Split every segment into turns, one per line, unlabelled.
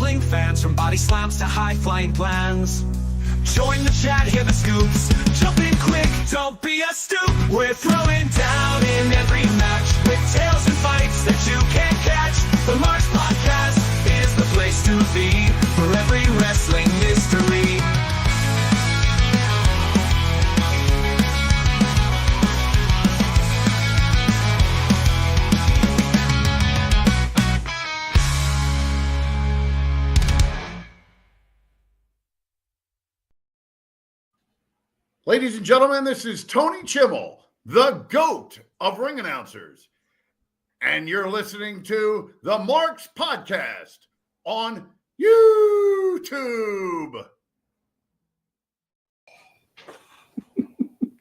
wrestling fans, from body slams to high-flying plans. Join the chat, hear the scoops. Jump in quick, don't be a stoop. We're throwing down in every match with tales and fights that you can't catch. The Marks Podcast is the place to be for every wrestling mystery.
Ladies and gentlemen, this is Tony Chimmel, the GOAT of ring announcers, and you're listening to the Marks Podcast on YouTube.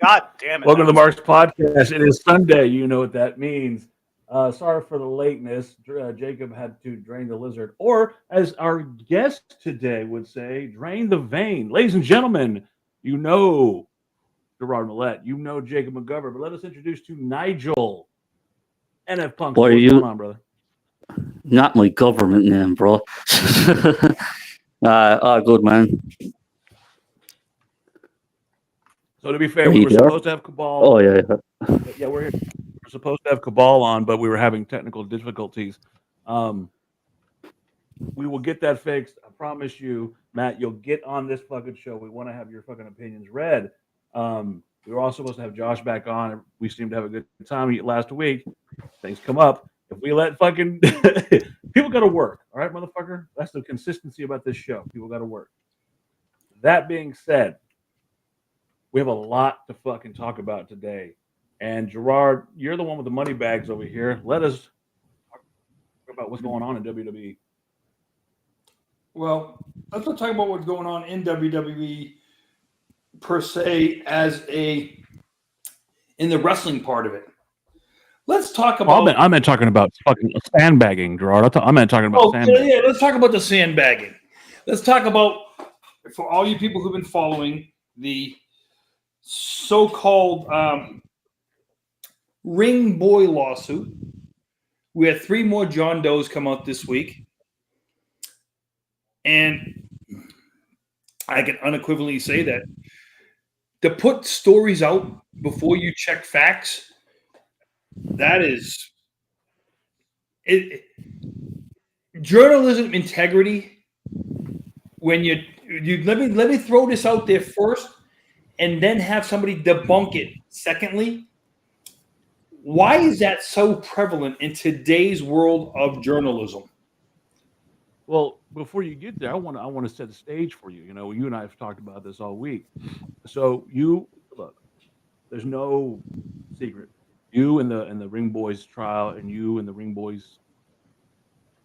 God damn it.
Welcome to the Marks Podcast. It is Sunday. You know what that means. Sorry for the lateness. Jacob had to drain the lizard, or as our guest today would say, drain the vein. Ladies and gentlemen, you know Gerard Millette, you know Jacob McGovern, but let us introduce to Nigel NF Punk.
What's
going on, brother?
Not my government name, bro. Good, man.
So to be fair, we were supposed to have Cabal.
Oh, yeah.
Yeah, we're supposed to have Cabal on, but we were having technical difficulties. We will get that fixed. I promise you, Matt, you'll get on this fucking show. We want to have your fucking opinions read. We were also supposed to have Josh back on. We seemed to have a good time last week. Things come up. If we let fucking people got to work, all right, motherfucker. That's the consistency about this show. People got to work. That being said, we have a lot to fucking talk about today. And Gerard, you're the one with the money bags over here. Let us talk about what's going on in WWE.
Well, let's not talk about what's going on in WWE per se as in the wrestling part of it. Let's talk about.
I meant talking about fucking sandbagging, Gerard. I meant talking about sandbagging.
Yeah, let's talk about the sandbagging. Let's talk about, for all you people who've been following the so-called Ring Boy lawsuit. We had 3 more John Does come out this week. And I can unequivocally say that to put stories out before you check facts, that is it. Journalism integrity. When you let me throw this out there first, and then have somebody debunk it. Secondly, why is that so prevalent in today's world of journalism?
Well, before you get there, I want to set the stage for you. You know, you and I have talked about this all week. So look, there's no secret. You in the Ring Boys trial and you in the Ring Boys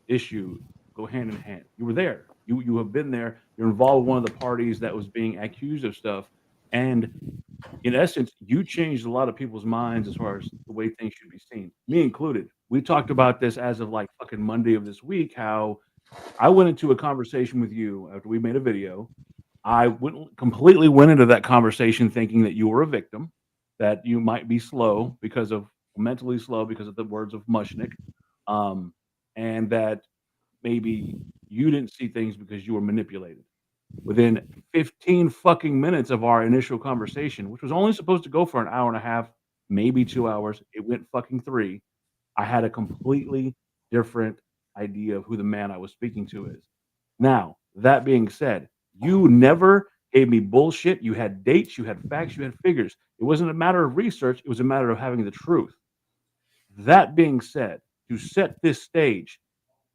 issue go hand in hand. You were there. You have been there. You're involved with one of the parties that was being accused of stuff. And in essence, you changed a lot of people's minds as far as the way things should be seen, me included. We talked about this as of like fucking Monday of this week, how I went into a conversation with you after we made a video. I completely went into that conversation thinking that you were a victim, that you might be slow because of mentally slow because of the words of Mushnick, and that maybe you didn't see things because you were manipulated. Within 15 fucking minutes of our initial conversation, which was only supposed to go for an hour and a half, maybe 2 hours, it went fucking 3. I had a completely different idea of who the man I was speaking to is. Now, that being said, you never gave me bullshit. You had dates, you had facts, you had figures. It wasn't a matter of research. It was a matter of having the truth. That being said, to set this stage,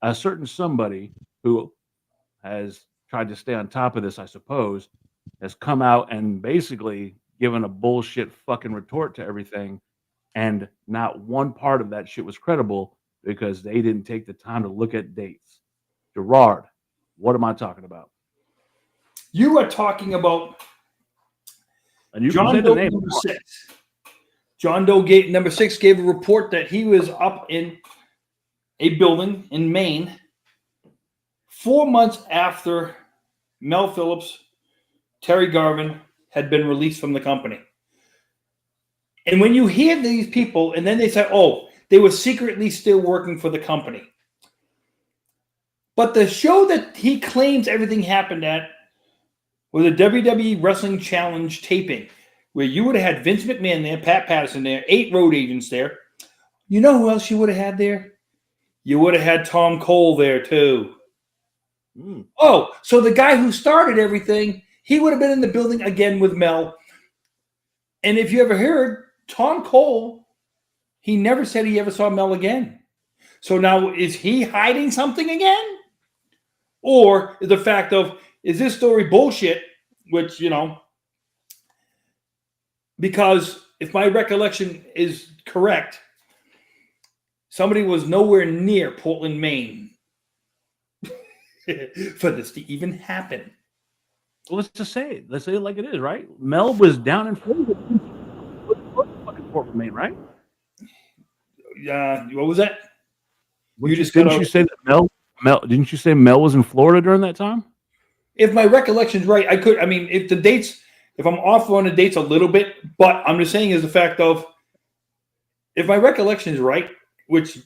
a certain somebody who has tried to stay on top of this, I suppose, has come out and basically given a bullshit fucking retort to everything. And not one part of that shit was credible because they didn't take the time to look at dates. Gerard, what am I talking about?
You are talking about John Doe number 6. John Doe number 6 gave a report that he was up in a building in Maine 4 months after Mel Phillips, Terry Garvin had been released from the company. And when you hear these people, and then they say, oh, they were secretly still working for the company. But the show that he claims everything happened at was a WWE Wrestling Challenge taping, where you would have had Vince McMahon there, Pat Patterson there, 8 road agents there. You know who else you would have had there? You would have had Tom Cole there too. Oh, so the guy who started everything, he would have been in the building again with Mel. And if you ever heard, Tom Cole, he never said he ever saw Mel again. So now, is he hiding something again? Or the fact of, is this story bullshit? Which, because if my recollection is correct, somebody was nowhere near Portland, Maine for this to even happen.
Well, let's just say it. Let's say it like it is, right? Mel was down in Florida. Fucking Portland, Maine, right?
What was that?
Didn't you say that Mel? Didn't you say Mel was in Florida during that time?
If my recollection's right, if the dates, if I'm off on the dates a little bit, but I'm just saying is the fact of, if my recollection is right, which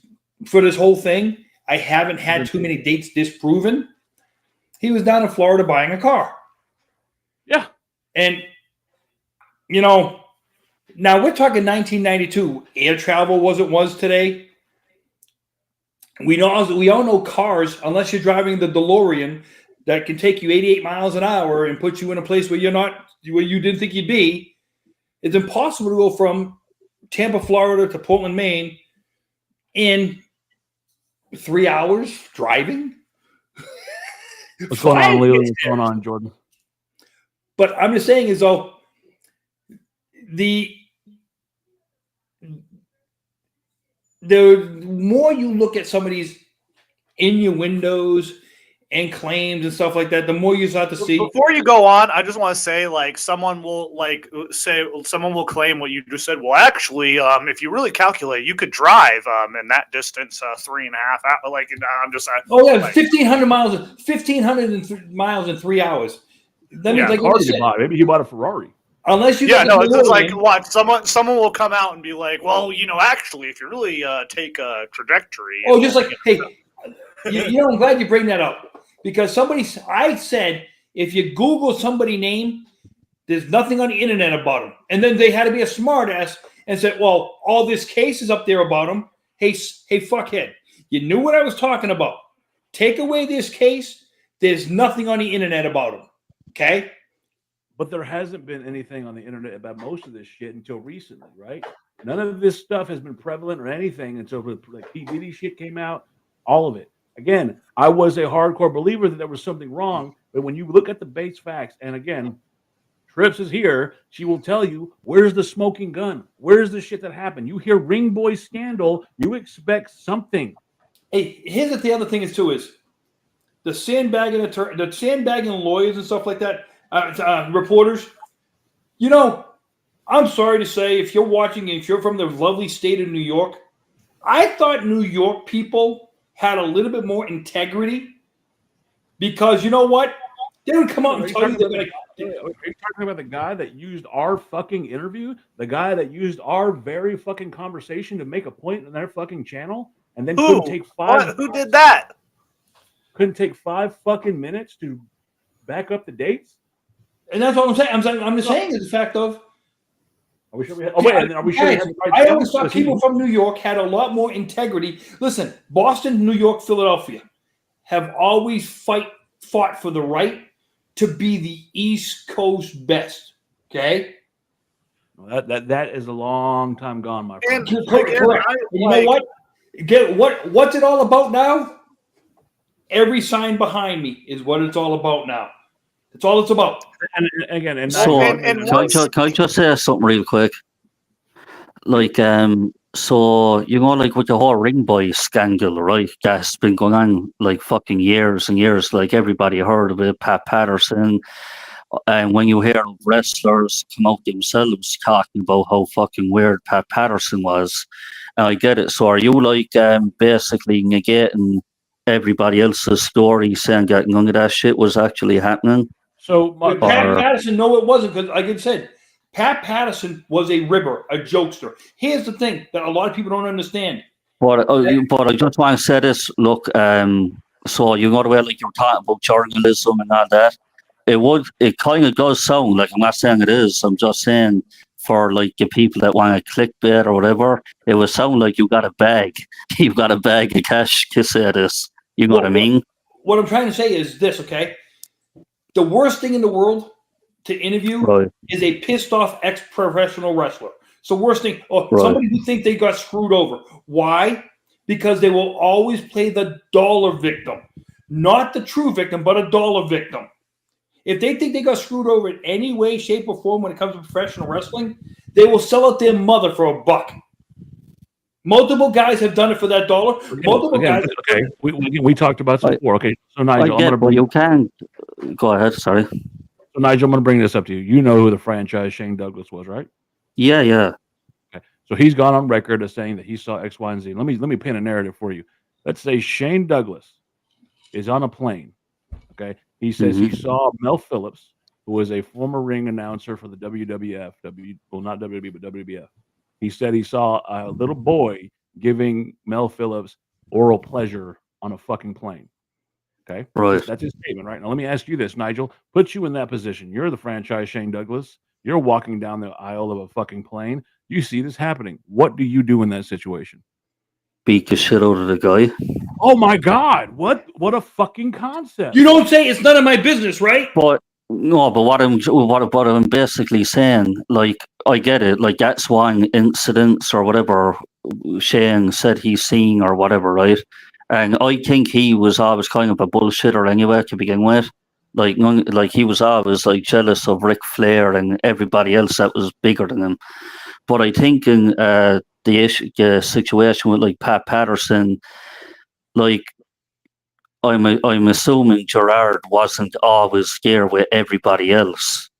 for this whole thing, I haven't had too many dates disproven. He was down in Florida buying a car.
Yeah.
And, now we're talking 1992. Air travel was today. We all know cars, unless you're driving the DeLorean, that can take you 88 miles an hour and put you in a place where you didn't think you'd be. It's impossible to go from Tampa, Florida to Portland, Maine in 3 hours driving.
What's going on, Leo? What's going on, Jordan?
But I'm just saying is though, the more you look at some of these innuendos and claims and stuff like that, the more you start to see.
Before you go on, I just want to say, someone will claim what you just said. Well, actually, if you really calculate, you could drive in that distance 3.5 hours. I'm just.
1,500 miles. 1,500 miles in 3 hours. That means
maybe he bought a Ferrari.
Unless you,
it's like what someone will come out and be like, well, actually, if you really take a trajectory.
Oh, just like, hey, I'm glad you bring that up. Because I said, if you Google somebody's name, there's nothing on the internet about them. And then they had to be a smartass and said, well, all this case is up there about them. Hey, fuckhead, you knew what I was talking about. Take away this case, there's nothing on the internet about them. Okay?
But there hasn't been anything on the internet about most of this shit until recently, right? None of this stuff has been prevalent or anything until the P. Diddy shit came out, all of it. Again, I was a hardcore believer that there was something wrong, but when you look at the base facts, and again, Trips is here, she will tell you, where's the smoking gun? Where's the shit that happened? You hear Ring Boy scandal, you expect something.
Hey, here's the other thing is the sandbagging lawyers and stuff like that, reporters. I'm sorry to say, if you're watching, if you're from the lovely state of New York, I thought New York people had a little bit more integrity, because you know what? They would come out and tell you they're going to.
Are you talking about the guy that used our fucking interview? The guy that used our very fucking conversation to make a point on their fucking channel? And then couldn't take
Who did that?
Couldn't take 5 fucking minutes to back up the dates?
And that's what I'm saying. I'm just saying is the fact of.
Are we sure we had, are we sure we had the right
I always thought people from New York had a lot more integrity. Listen, Boston, New York, Philadelphia have always fought for the right to be the East Coast best. Okay?
Well, that is a long time gone, my friend.
Correct. You know what? What's it all about now? Every sign behind me is what it's all about now. That's all it's about.
And again,
can I just say something real quick? Like, so with the whole Ring Boy scandal, right? That's been going on like fucking years and years. Like everybody heard of it, Pat Patterson. And when you hear wrestlers come out themselves talking about how fucking weird Pat Patterson was, I get it. So are you basically negating everybody else's story, saying that none of that shit was actually happening?
So
Pat Patterson, no, it wasn't, because like I said, Pat Patterson was a ribber, a jokester. Here's the thing that a lot of people don't understand.
But I just want to say this. Look, So you know the way like you're talking about journalism and all that. It kind of does sound like, I'm not saying it is. I'm just saying for like the people that want to clickbait or whatever, it would sound like you got a bag. You've got a bag of cash to say this. You know what I mean?
What I'm trying to say is this, okay? The worst thing in the world to interview is a pissed off ex-professional wrestler. So worst thing, somebody who thinks they got screwed over. Why? Because they will always play the dollar victim. Not the true victim, but a dollar victim. If they think they got screwed over in any way, shape, or form when it comes to professional wrestling, they will sell out their mother for $1. Multiple guys have done it for that dollar.
Okay. We talked about this before. Okay, so Nigel, I'm going to bring
you can go ahead. Sorry.
So Nigel, I'm going to bring this up to you. You know who the franchise Shane Douglas was, right?
Yeah.
Okay. So he's gone on record as saying that he saw X, Y, and Z. Let me paint a narrative for you. Let's say Shane Douglas is on a plane. Okay. He says he saw Mel Phillips, who was a former ring announcer for the WWF, not WWE, but WWF. He said he saw a little boy giving Mel Phillips oral pleasure on a fucking plane. Okay.
Right.
That's his statement, right? Now, let me ask you this, Nigel. Put you in that position. You're the franchise Shane Douglas. You're walking down the aisle of a fucking plane. You see this happening. What do you do in that situation?
Beat the shit out of the guy.
Oh my God! What a fucking concept!
You don't say it's none of my business, right?
But no, but what I'm basically saying, like, I get it, like that's one incidents or whatever Shane said he's seen or whatever, right? And I think he was always kind of a bullshitter anyway to begin with. Like he was always like jealous of Ric Flair and everybody else that was bigger than him. But I think in the situation with like Pat Patterson, like I'm assuming Gerard wasn't always there with everybody else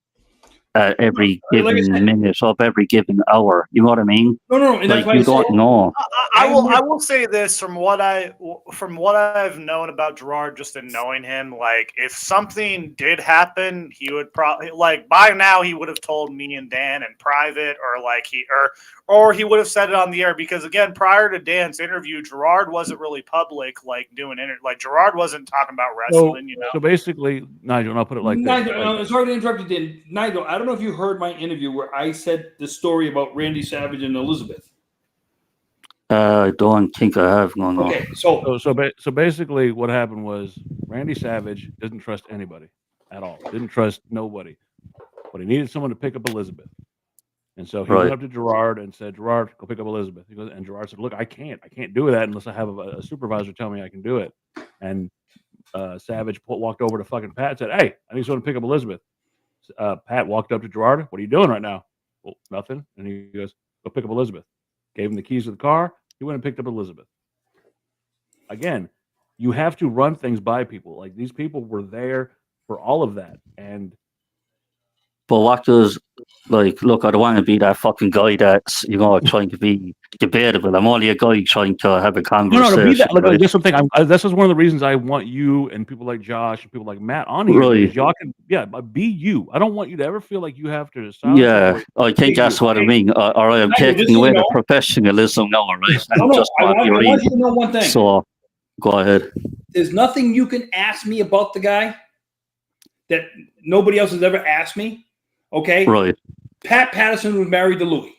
at every given minute of every given hour. You know what I mean?
No. And
like
that's
you don't know.
I will say this from what I've known about Gerard, just in knowing him. Like, if something did happen, he would probably, like, by now he would have told me and Dan in private, or he would have said it on the air. Because again, prior to Dan's interview, Gerard wasn't really public, like doing Gerard wasn't talking about wrestling.
So basically, Nigel, and I'll put it like
Nigel,
this.
Sorry to interrupt you, Dan. Nigel, I don't know if you heard my interview where I said the story about Randy Savage and Elizabeth.
I don't think I have. No.
Okay, so
basically, what happened was Randy Savage didn't trust anybody at all. Didn't trust nobody, but he needed someone to pick up Elizabeth. And so he went up to Gerard and said, "Gerard, go pick up Elizabeth." He goes, and Gerard said, "Look, I can't do that unless I have a supervisor tell me I can do it." And Savage walked over to fucking Pat and said, "Hey, I need someone to pick up Elizabeth." Pat walked up to Gerard. "What are you doing right now?" "Well, nothing." And he goes, "Go pick up Elizabeth." Gave him the keys to the car. He went and picked up Elizabeth. Again, you have to run things by people. Like, these people were there for all of that. And
but what does, like, look, I don't want to be that fucking guy that's, trying to be debatable. I'm only a guy trying to have a conversation.
No, be that. Look,
right?
that's something. This is one of the reasons I want you and people like Josh and people like Matt on here.
Right.
Y'all can, be you. I don't want you to ever feel like you have to.
I think that's what I mean. Or I am taking away the professionalism now, right?
I want you to know one thing.
So, go ahead.
There's nothing you can ask me about the guy that nobody else has ever asked me. Okay?
Right.
Pat Patterson was married to Louis.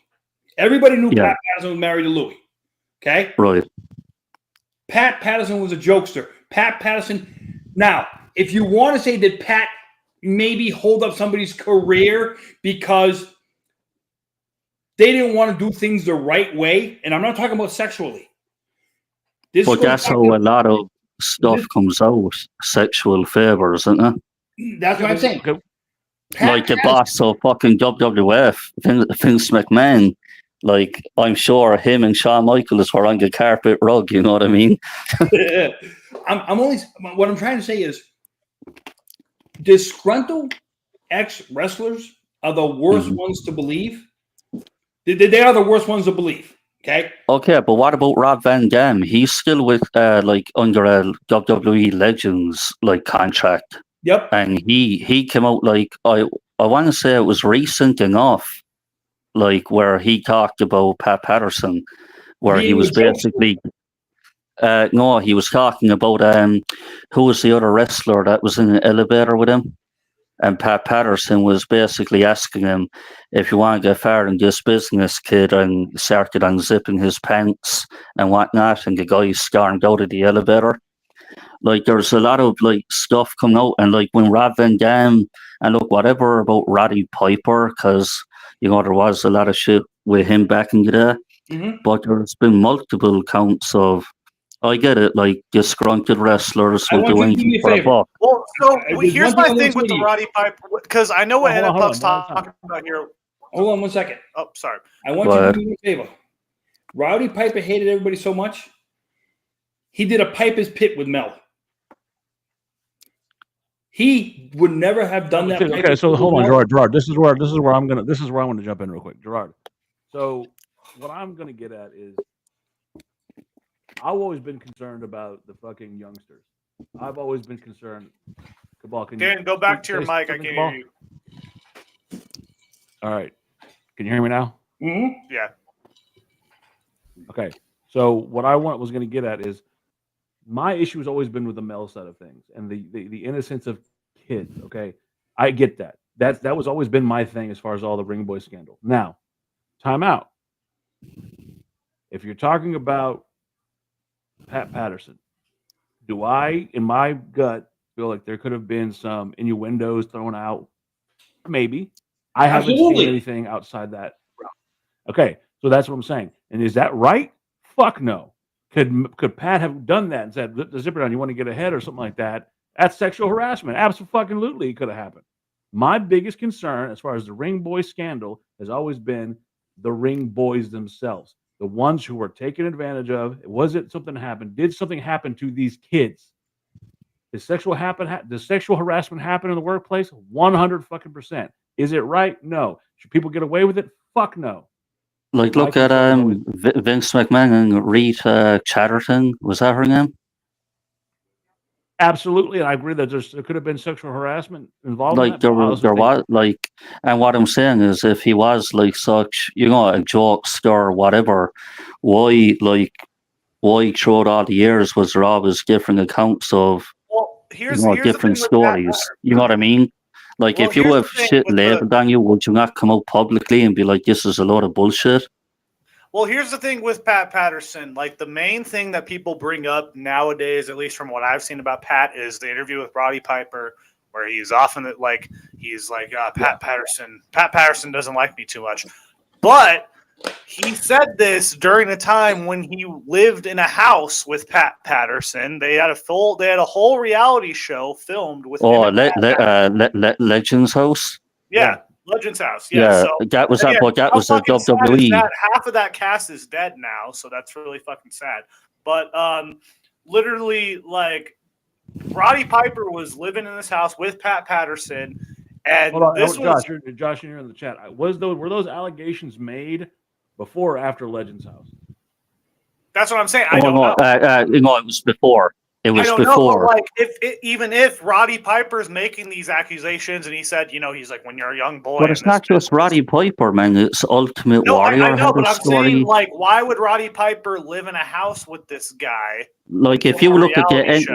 Everybody knew Pat Patterson was married to Louis. Okay?
Right.
Pat Patterson was a jokester. Pat Patterson. Now, if you want to say that Pat maybe hold up somebody's career because they didn't want to do things the right way, and I'm not talking about sexually.
But that's how a lot of stuff comes out, sexual favors, isn't it?
That's what I'm saying.
Like the boss of fucking WWF, Vince McMahon, like, I'm sure him and Shawn Michaels were on the carpet rug, you know what I mean?
What I'm trying to say is disgruntled ex-wrestlers are the worst ones to believe. They are the worst ones to believe. Okay,
but what about Rob Van Dam? He's still with under a WWE Legends contract.
Yep.
And he came out I want to say it was recent enough, where he talked about Pat Patterson, where he was basically No, he was talking about who was the other wrestler that was in the elevator with him, and Pat Patterson was basically asking him, if you want to get far in this business, kid, and started unzipping his pants and whatnot, and the guy stormed out of the elevator. Like, there's a lot of like stuff coming out, and like when Rob Van Dam, and look, whatever about Roddy Piper, because there was a lot of shit with him back in the day, but there's been multiple counts of, I get it, like disgruntled wrestlers will do anything for a buck.
Well, so
There's
here's
one
my
thing I
thing
will
with
say
the
to you.
Roddy Piper, because I know what
Hold on,
Ed
hold
Puck's
on,
talking about here.
Hold on 1 second.
Oh, sorry.
I want you to do me a favor. Rowdy Piper hated everybody so much, he did a Piper's Pit with Mel. He would never have done that.
Okay, so hold on, Gerard. This is where I want to jump in real quick, Gerard. So what I'm gonna get at is, I've always been concerned about the fucking youngsters. I've always been concerned. Cabal,
Dan, go back to your mic. I can't hear you.
All right. Can you hear me now?
Mm-hmm.
Yeah.
Okay. So what I was going to get at is, my issue has always been with the male side of things and the innocence of kids. Okay, I get that. That was always been my thing as far as all the Ring Boy scandal. Now, time out. If you're talking about Pat Patterson, do I, in my gut, feel like there could have been some innuendos thrown out? Maybe. I haven't seen anything outside that. Okay, so that's what I'm saying. And is that right? Fuck no. Could Pat have done that and said, "Lift the zipper down, you want to get ahead," or something like that? That's sexual harassment. Absolutely, it could have happened. My biggest concern, as far as the Ring Boy scandal, has always been the Ring Boys themselves, the ones who were taken advantage of. Was it something happened? Did something happen to these kids? Did sexual harassment happen in the workplace? 100%. Is it right? No. Should people get away with it? Fuck no.
Like, look at Vince McMahon and Rita Chatterton. Was that her name?
Absolutely, and I agree that there could have been sexual harassment involved.
Like,
in that,
there was like, and what I'm saying is, if he was like such, a jokester or whatever, why throughout all the years was there always different accounts of,
here's
different stories? You know what I mean? Like, if you have shit labeled on you, would you not come out publicly and be like, this is a load of bullshit?
Well, here's the thing with Pat Patterson. Like, the main thing that people bring up nowadays, at least from what I've seen about Pat, is the interview with Roddy Piper, where he's often like, Pat Patterson doesn't like me too much. But he said this during a time when he lived in a house with Pat Patterson. They had a whole reality show filmed with
Legends House.
Yeah, Legends House. Yeah, so,
that was that was the WWE.
Half of that cast is dead now, so that's really fucking sad. But literally, like, Roddy Piper was living in this house with Pat Patterson, and
Josh, you're in the chat. Were those allegations made before or after Legends House?
That's what I'm saying. I don't know.
It was before. It was before.
Know, like, even if Roddy Piper's making these accusations, and he said, he's like, when you're a young boy.
But it's not just Roddy Piper, man. It's Ultimate Warrior.
I know, but I'm saying, like, why would Roddy Piper live in a house with this guy?
Like, if you look at the end,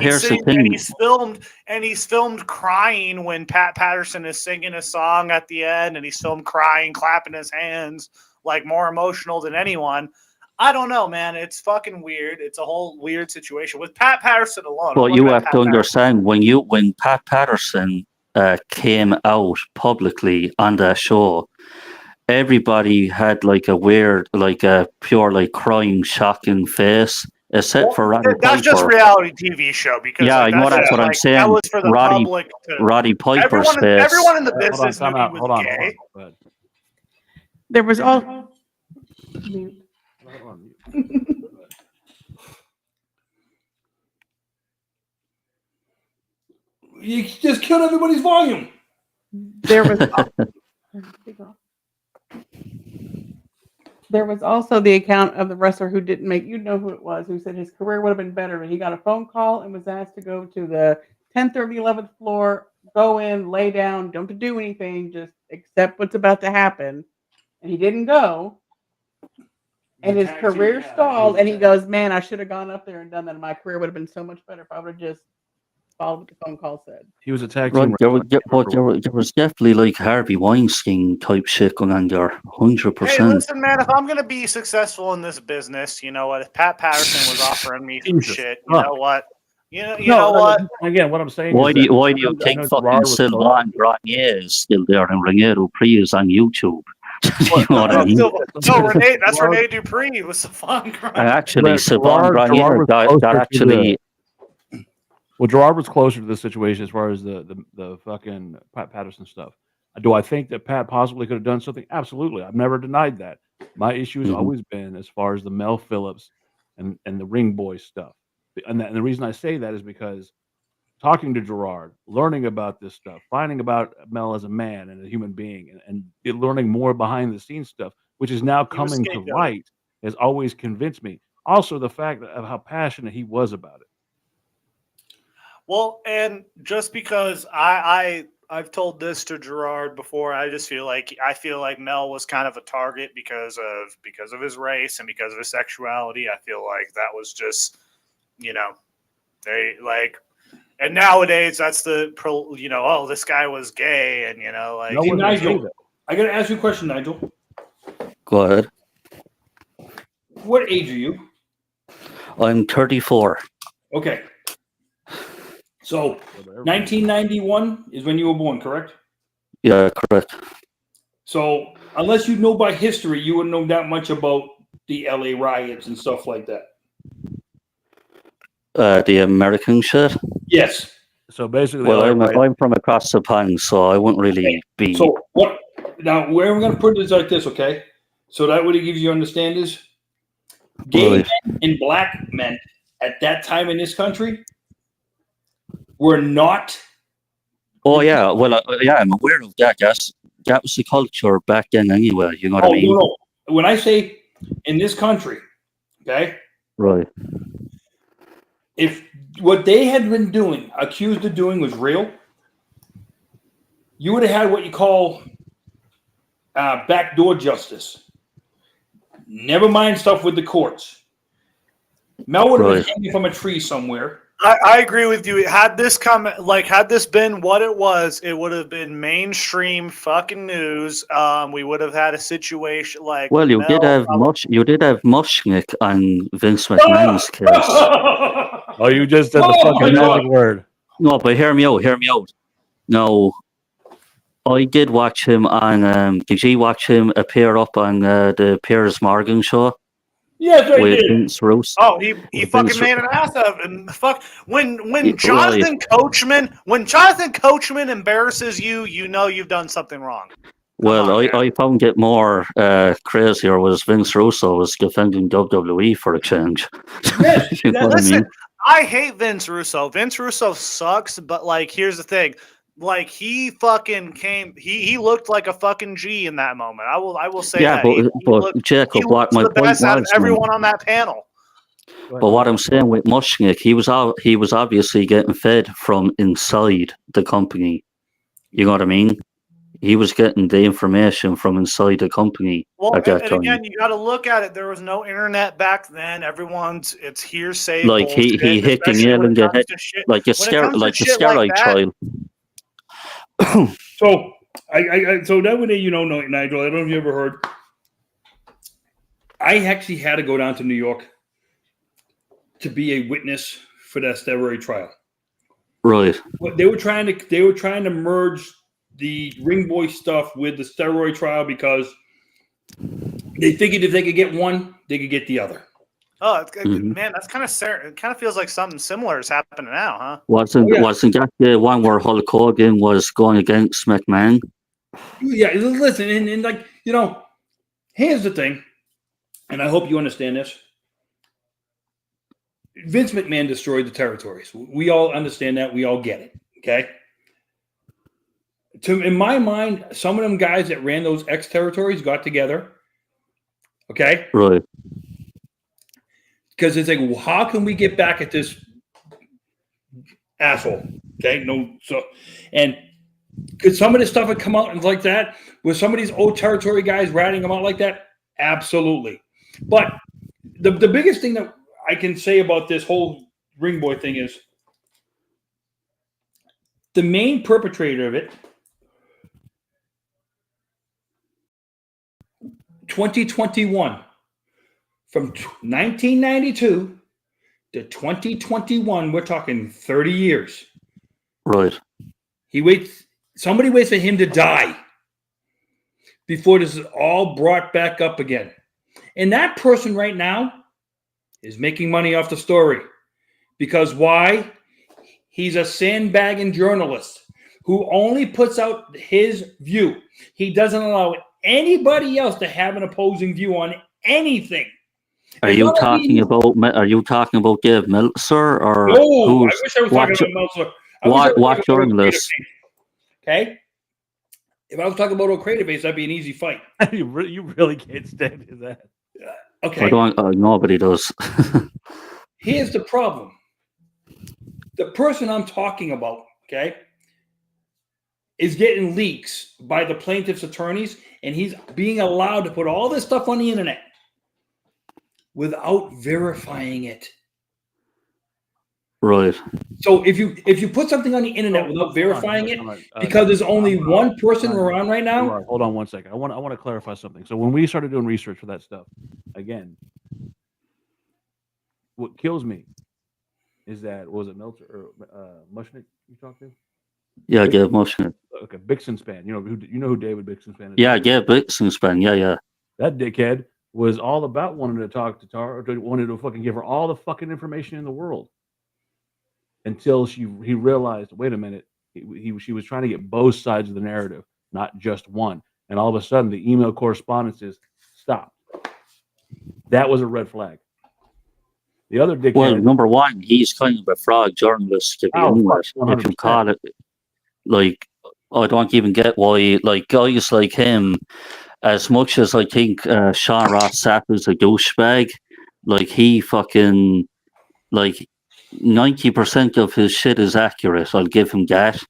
here's the thing.
And he's filmed crying when Pat Patterson is singing a song at the end, and he's filmed crying, clapping his hands, like, more emotional than anyone. I don't know, man. It's fucking weird. It's a whole weird situation with Pat Patterson alone.
Well, you have to understand, when Pat Patterson came out publicly on that show, everybody had like a weird, like a pure, like crying, shocking face, except for Roddy Piper.
That's just reality TV show because
that's what I'm saying.
That was for the public.
Roddy Piper's face.
Everyone in the business knew he was gay.
There was all.
You just killed everybody's volume.
There was also the account of the wrestler who didn't make, who it was, who said his career would have been better, but he got a phone call and was asked to go to the 10th or the 11th floor, go in, lay down, don't have to do anything, just accept what's about to happen. And he didn't go. and his career stalled. And he goes, "Man, I should have gone up there and done that. My career would have been so much better if I would have just followed what the phone call said."
He was a tag
Right,
team.
there was definitely like Harvey Weinstein type shit going on there, 100%.
Hey, listen, man. If I'm gonna be successful in this business, you know what? If Pat Patterson was offering me some
Jesus
shit, you know what? You know
No,
what?
Again, what I'm saying
Why
is
do you,
that
why do you
I know
think
Gerard
fucking
was
Sylvain Grenier is still there and Raniero Pri is on YouTube? You know what I mean?
No, Renee. That's Renee Dupree with Savon Grind.
Actually,
But
Sylvain
Gerard
Grenier
was
got
closer to
actually.
Well, Gerard was closer to the situation as far as the fucking Pat Patterson stuff. Do I think that Pat possibly could have done something? Absolutely. I've never denied that. My issue has
Mhm.
always been as far as the Mel Phillips and the Ring Boy stuff. And the reason I say that is because talking to Gerard, learning about this stuff, finding about Mel as a man and a human being, and learning more behind the scenes stuff, which is now
He was
coming to
scapegoated.
light, has always convinced me. Also, the fact of how passionate he was about it.
Well, and just because I've told this to Gerard before, I feel like Mel was kind of a target because of his race and because of his sexuality. I feel like that was just, you know, they like, and nowadays that's oh, this guy was gay, and like.
No
Hey,
one would say
Nigel,
that.
I got to ask you a question, Nigel.
Go ahead.
What age are you?
I'm 34.
Okay. So 1991 is when you were born, correct?
Yeah, correct.
So unless you know by history, you wouldn't know that much about the LA riots and stuff like that.
The American shit.
Yes.
So basically,
Well,
like,
I'm from across the pond, so I wouldn't really be.
So what? Now, where we're going to put it is like this, okay? So that what it gives you understand is gay
Right.
men and black men at that time in this country were not.
Oh yeah, well yeah, I'm aware of that. Yes, that was the culture back then, anyway. You know what I mean?
No. When I say in this country, okay,
Right.
if what they had been doing, accused of doing, was real, you would have had what you call backdoor justice. Never mind stuff with the courts. Mel would have been hanging from a tree somewhere.
I agree with you. Had this been what it was, it would have been mainstream fucking news. We would have had a situation like.
Well, you did have Mushnick on Vince McMahon's case.
Oh, you just said the fucking magic word.
No, but hear me out. No, I did watch him on. Did you watch him appear up on the Piers Morgan show?
Yes, I
with
did.
Vince Russo.
Oh, he fucking made an ass of it. And fuck when Jonathan Coachman embarrasses you, you know you've done something wrong.
Well, I found it more crazier was Vince Russo was defending WWE for a change.
Yes,
You know what I
Listen,
mean?
I hate Vince Russo. Vince Russo sucks, but like here's the thing. Like he fucking came he looked like a fucking G in that moment. I will say
Yeah,
that.
but Jacob, what my
the
point
best out of
was,
everyone on that panel.
but what I'm saying with Mushnick, he was obviously getting fed from inside the company. You know what I mean? He was getting the information from inside the company at that time.
Again, you got to look at it. There was no internet back then. It's hearsay.
Like
bullshit,
he hit the nail in the head, like a steroid trial.
So so that way you know, Nigel. I don't know if you ever heard. I actually had to go down to New York to be a witness for that steroid trial.
Right.
They were trying to merge the Ring Boy stuff with the steroid trial because they figured if they could get one, they could get the other.
Oh, man, that's kind of it. Kind of feels like something similar is happening now, huh?
Wasn't that the one where Hulk Hogan was going against McMahon?
Yeah, listen, and like here's the thing, and I hope you understand this. Vince McMahon destroyed the territories. We all understand that. We all get it. Okay. In my mind, some of them guys that ran those territories got together. Okay.
Right.
Because it's like, well, how can we get back at this asshole? Okay. And could some of this stuff have come out and like that? With some of these old territory guys ratting them out like that? Absolutely. But the biggest thing that I can say about this whole ring boy thing is the main perpetrator of it, 2021, from 1992 to 2021, we're talking 30 years.
Right.
Somebody waits for him to die before this is all brought back up again. And that person right now is making money off the story. Because why? He's a sandbagging journalist who only puts out his view. He doesn't allow anybody else to have an opposing view on anything.
Are you talking about Dave Meltzer or
No, I
who's
wish I was talking about Meltzer.
what journalist?
Okay? If I was talking about O'Crater Base, that'd be an easy fight.
you really can't stand that.
Okay.
I don't. Nobody does.
Here's the problem. The person I'm talking about, okay, is getting leaks by the plaintiff's attorneys, and he's being allowed to put all this stuff on the internet without verifying it.
Right.
So if you put something on the internet without verifying it, because there's only one person around right now.
Hold on 1 second. I want to clarify something. So when we started doing research for that stuff, again, what kills me is that was it Meltzer or Mushnick you talked to?
Yeah, Gabe Mushnick.
Okay, Bixenspan. You know who David Bixenspan is?
Yeah, Gabe Bixenspan. Yeah.
That dickhead was all about wanting to talk to Tara, wanted to fucking give her all the fucking information in the world. Until he realized, wait a minute, she was trying to get both sides of the narrative, not just one. And all of a sudden, the email correspondences stopped. That was a red flag. The other dickhead.
Well, number one, he's kind of a fraud journalist to begin with. If you call it, like, I don't even get why, like, guys like him, as much as I think Sean Ross Sapp is a douchebag, like, he fucking, like, 90% of his shit is accurate. I'll give him that,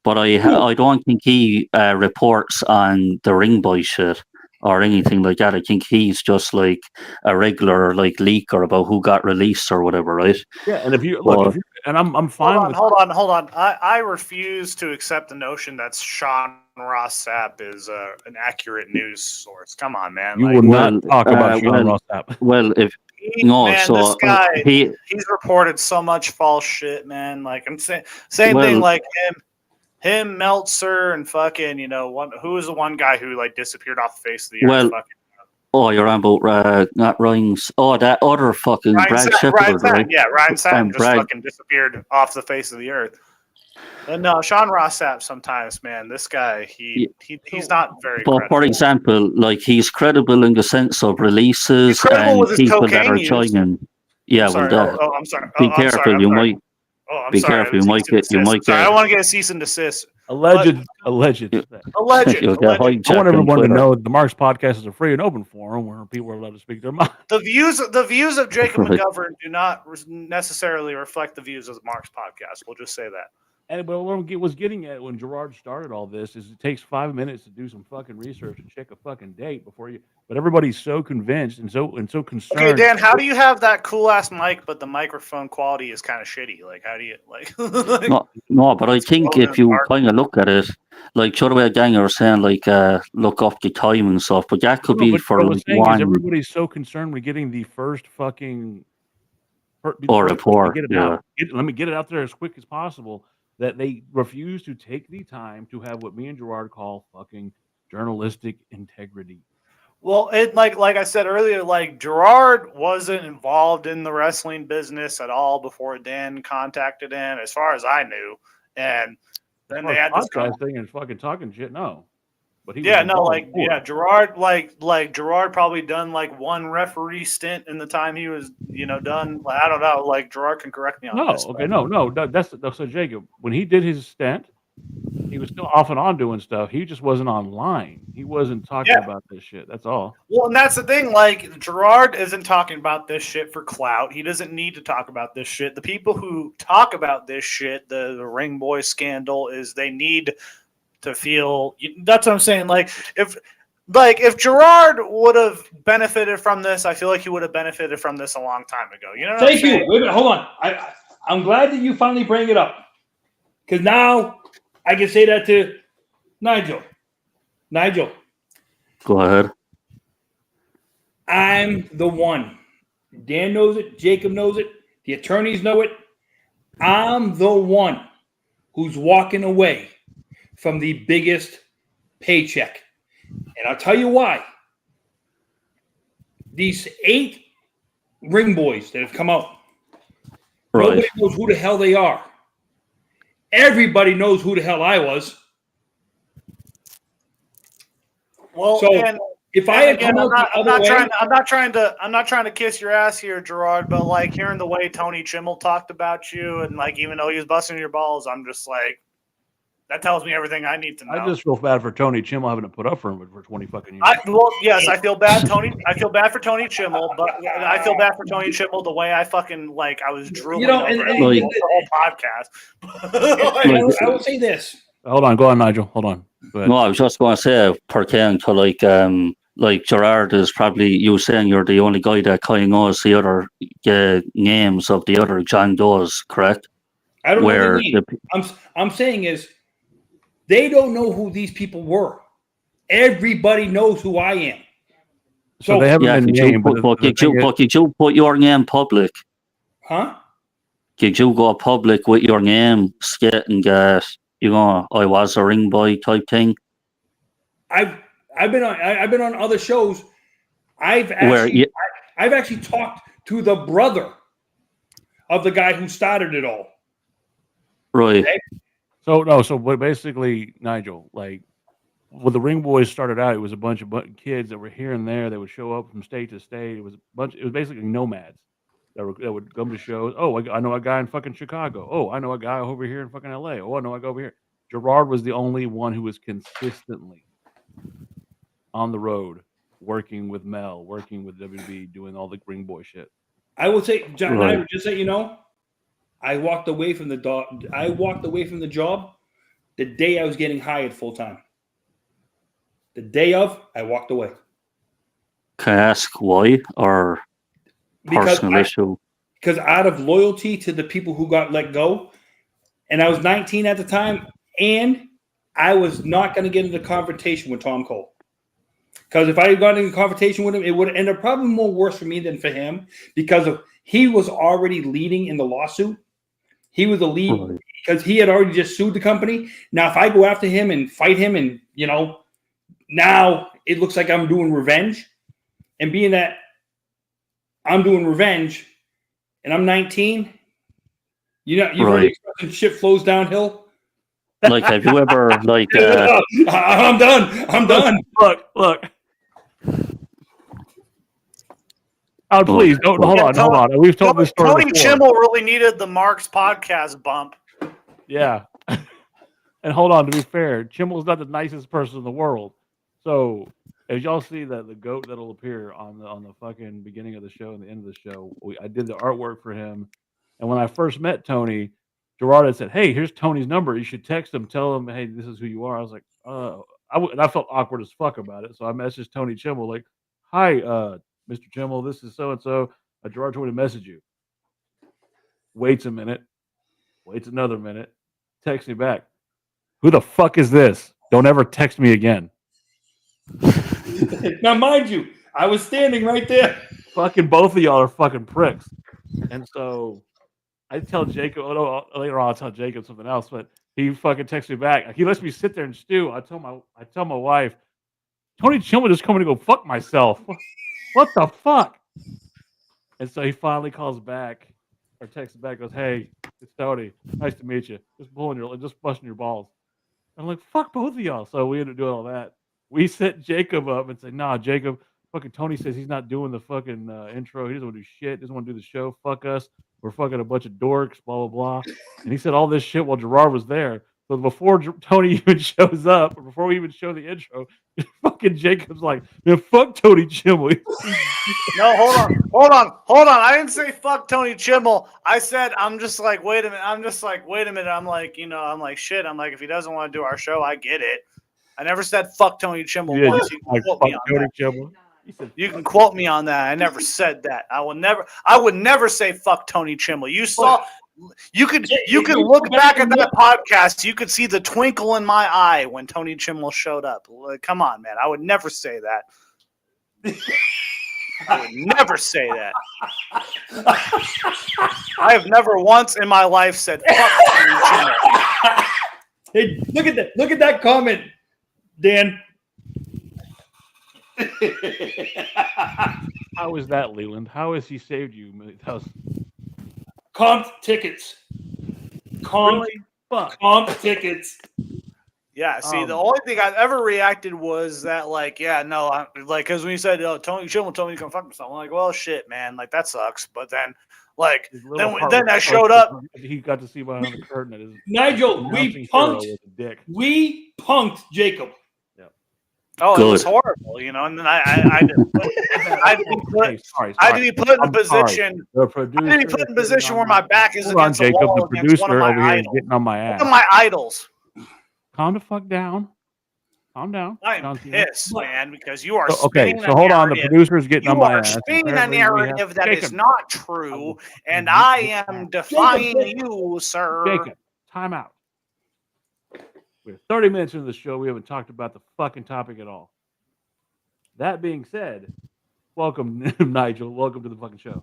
but I don't think he reports on the ring boy shit or anything like that. I think he's just like a regular like leaker about who got released or whatever, right?
Yeah, and if you look, and I'm fine.
Hold on. I refuse to accept the notion that Sean Ross Sapp is an accurate news source. Come on, man.
You would not talk about Sean Ross Sapp.
Well, if
this guy, he's reported so much false shit, man. Like I'm saying, same thing like him, Meltzer, and fucking, who was the one guy who like disappeared off the face of the earth?
You're on about not Ryan's. Oh, that other fucking Brad Shepard, right?
Yeah, Ryan Sapp just fucking disappeared off the face of the earth. And no, Sean Ross Sapp sometimes, man, this guy, he's not very credible.
For example, like he's credible in the sense of releases and people that are joining. Yeah,
I'm sorry.
Be careful, you might. Be careful, you might get.
I don't want to get a cease and desist.
Alleged.
I want
everyone to know the Marks Podcast is a free and open forum where people are allowed to speak their mind.
The views of Jacob McGovern do not necessarily reflect the views of the Marks Podcast. We'll just say that.
And what I was getting at when Gerard started all this is it takes 5 minutes to do some fucking research and check a fucking date before you. But everybody's so convinced and so concerned.
Okay, Dan, how do you have that cool ass mic, but the microphone quality is kind of shitty? Like, how do you like?
No, but I think if you kind of look at it, like Chorway Gang are saying, like look up the time and stuff, but that could be for
one. Everybody's so concerned with getting the first fucking
report.
Let me get it out there as quick as possible. That they refuse to take the time to have what me and Gerard call fucking journalistic integrity.
Well, it like I said earlier, like Gerard wasn't involved in the wrestling business at all before Dan contacted him, as far as I knew. And then they had this
thing and fucking talking shit. No, but
Gerard, Gerard probably done like one referee stint in the time he was, done. I don't know. Like Gerard can correct me on this.
No. That's so Jacob. When he did his stint, he was still off and on doing stuff. He just wasn't online. He wasn't talking about this shit. That's all.
Well, and that's the thing. Like Gerard isn't talking about this shit for clout. He doesn't need to talk about this shit. The people who talk about this shit, the Ring Boy scandal, is they need to feel. That's what I'm saying. Like if like if Gerard would have benefited from this, I feel like he would have benefited from this a long time ago. You know what
Thank
I'm saying?
you. Wait a minute, hold on. I'm glad that you finally bring it up. Because now I can say that to Nigel. Nigel,
Go ahead.
I'm the one. Dan knows it. Jacob knows it. The attorneys know it. I'm the one who's walking away from the biggest paycheck. And I'll tell you why. These 8 ring boys that have come out,
Right.
nobody knows who the hell they are. Everybody knows who the hell I was.
Well,
So
and
if I had
again,
come out
I'm
the other way,
not trying to kiss your ass here, Gerard, but like hearing the way Tony Chimmel talked about you, and like even though he was busting your balls, I'm just like, that tells me everything I need to know.
I just feel bad for Tony Chimmel having to put up for him for 20 fucking years.
Yes, I feel bad, Tony. I feel bad for Tony Chimmel, but I feel bad for Tony Chimmel the way I fucking like I was drooling over
and
the whole podcast.
I will say this.
Hold on, go on, Nigel. Hold on. Go ahead.
No, I was just going to say, pertaining to like Gerard is probably, you were saying you're the only guy that kind of knows the other names of the other John Does, correct?
I don't know
Where
what they mean. I'm saying is they don't know who these people were. Everybody knows who I am.
So they haven't
yeah,
been
did
named,
did you put your name public?
Huh?
Did you go public with your name, stating that, you know, I was a ring boy type thing?
I've been on other shows. I've actually talked to the brother of the guy who started it all.
Right.
Okay?
So what basically, Nigel, like when the Ring Boys started out, it was a bunch of kids that were here and there. They would show up from state to state. It was basically nomads that would come to shows. Oh, I know a guy in fucking Chicago. Oh, I know a guy over here in fucking LA. Oh, I know a guy over here. Gerard was the only one who was consistently on the road, working with Mel, working with WB, doing all the Ring Boy shit.
I will say, John,
Right.
I would just say, you know, I walked away from the job the day I was getting hired full time. The day of, I walked away.
Can I ask why, or personal issue?
Because out of loyalty to the people who got let go, and I was 19 at the time, and I was not going to get into confrontation with Tom Cole. Because if I had gotten into confrontation with him, it would have ended up probably more worse for me than for him, because he was already leading in the lawsuit. He was the lead because he had already just sued the company. Now, if I go after him and fight him, and you know, now it looks like I'm doing revenge, and being that I'm doing revenge, and I'm 19, you know, you've heard the expression "shit flows downhill."
Like, have you ever like?
I'm done.
Look. Oh, please don't. Hold on. We've told this story
Tony
before.
Chimmel really needed the Marks podcast bump.
Yeah. And hold on, to be fair, Chimmel's not the nicest person in the world. So as y'all see that the goat that'll appear on the fucking beginning of the show and the end of the show, I did the artwork for him. And when I first met Tony, Gerard had said, "Hey, here's Tony's number. You should text him, tell him, hey, this is who you are." I was like, and I felt awkward as fuck about it. So I messaged Tony Chimmel like, "Hi, Mr. Chimmel, this is so and so. Gerard told me to message you." Waits a minute. Waits another minute. Texts me back. "Who the fuck is this? Don't ever text me again."
Now, mind you, I was standing right there.
Fucking both of y'all are fucking pricks. And so I tell Jacob, later on I'll tell Jacob something else, but he fucking texts me back. He lets me sit there and stew. I tell my wife, Tony Chimmel just coming to go fuck myself. What the fuck? And so he finally calls back or texts back, goes, "Hey, it's Tony. Nice to meet you. Just busting your balls." I'm like, "Fuck both of y'all." So we ended up doing all that. We set Jacob up and said, "Nah, Jacob, fucking Tony says he's not doing the fucking intro. He doesn't want to do shit. Doesn't want to do the show. Fuck us. We're fucking a bunch of dorks, blah, blah, blah." And he said all this shit while Gerard was there. So before Tony even shows up, or before we even show the intro, fucking Jacob's like, "Man, fuck Tony Chimmel."
No, hold on. I didn't say fuck Tony Chimmel. I said I'm just like, wait a minute. I'm like, shit. I'm like, if he doesn't want to do our show, I get it. I never said fuck Tony Chimel
Yeah,
once. You can quote me on that.
Chimel. He said,
You can quote me on that. I never said that. I would never say fuck Tony Chimel. You saw you could look back at that podcast, you could see the twinkle in my eye when Tony Chimel showed up. Like, come on, man. I would never say that. I would never say that. I have never once in my life said fuck Tony Chimel.
Hey, look at that comment, Dan.
how is that, Leland? How has he saved you?
Comp tickets. Comp tickets.
Yeah, see, the only thing I've ever reacted was that, like, yeah, no, because when you said, oh, Tony Chimel told me to come fuck myself, I'm like, well, shit, man, like, that sucks. But then, like, then I showed up.
He got to see behind the curtain. That is
Nigel, we punked Jacob.
Oh,
Good.
it was horrible, you know. And then I had to be put in a position. Where my back is against the wall.
The producer over here is getting on my ass.
One of my idols.
Calm the fuck down. Calm down.
I'm pissed, man, because you are.
Okay, so hold on. The producer is getting on my ass.
You are spinning a narrative that is not true, and I am defying you, sir.
Jacob, time out. We're 30 minutes into the show. We haven't talked about the fucking topic at all. That being said, welcome, Nigel. Welcome to the fucking show.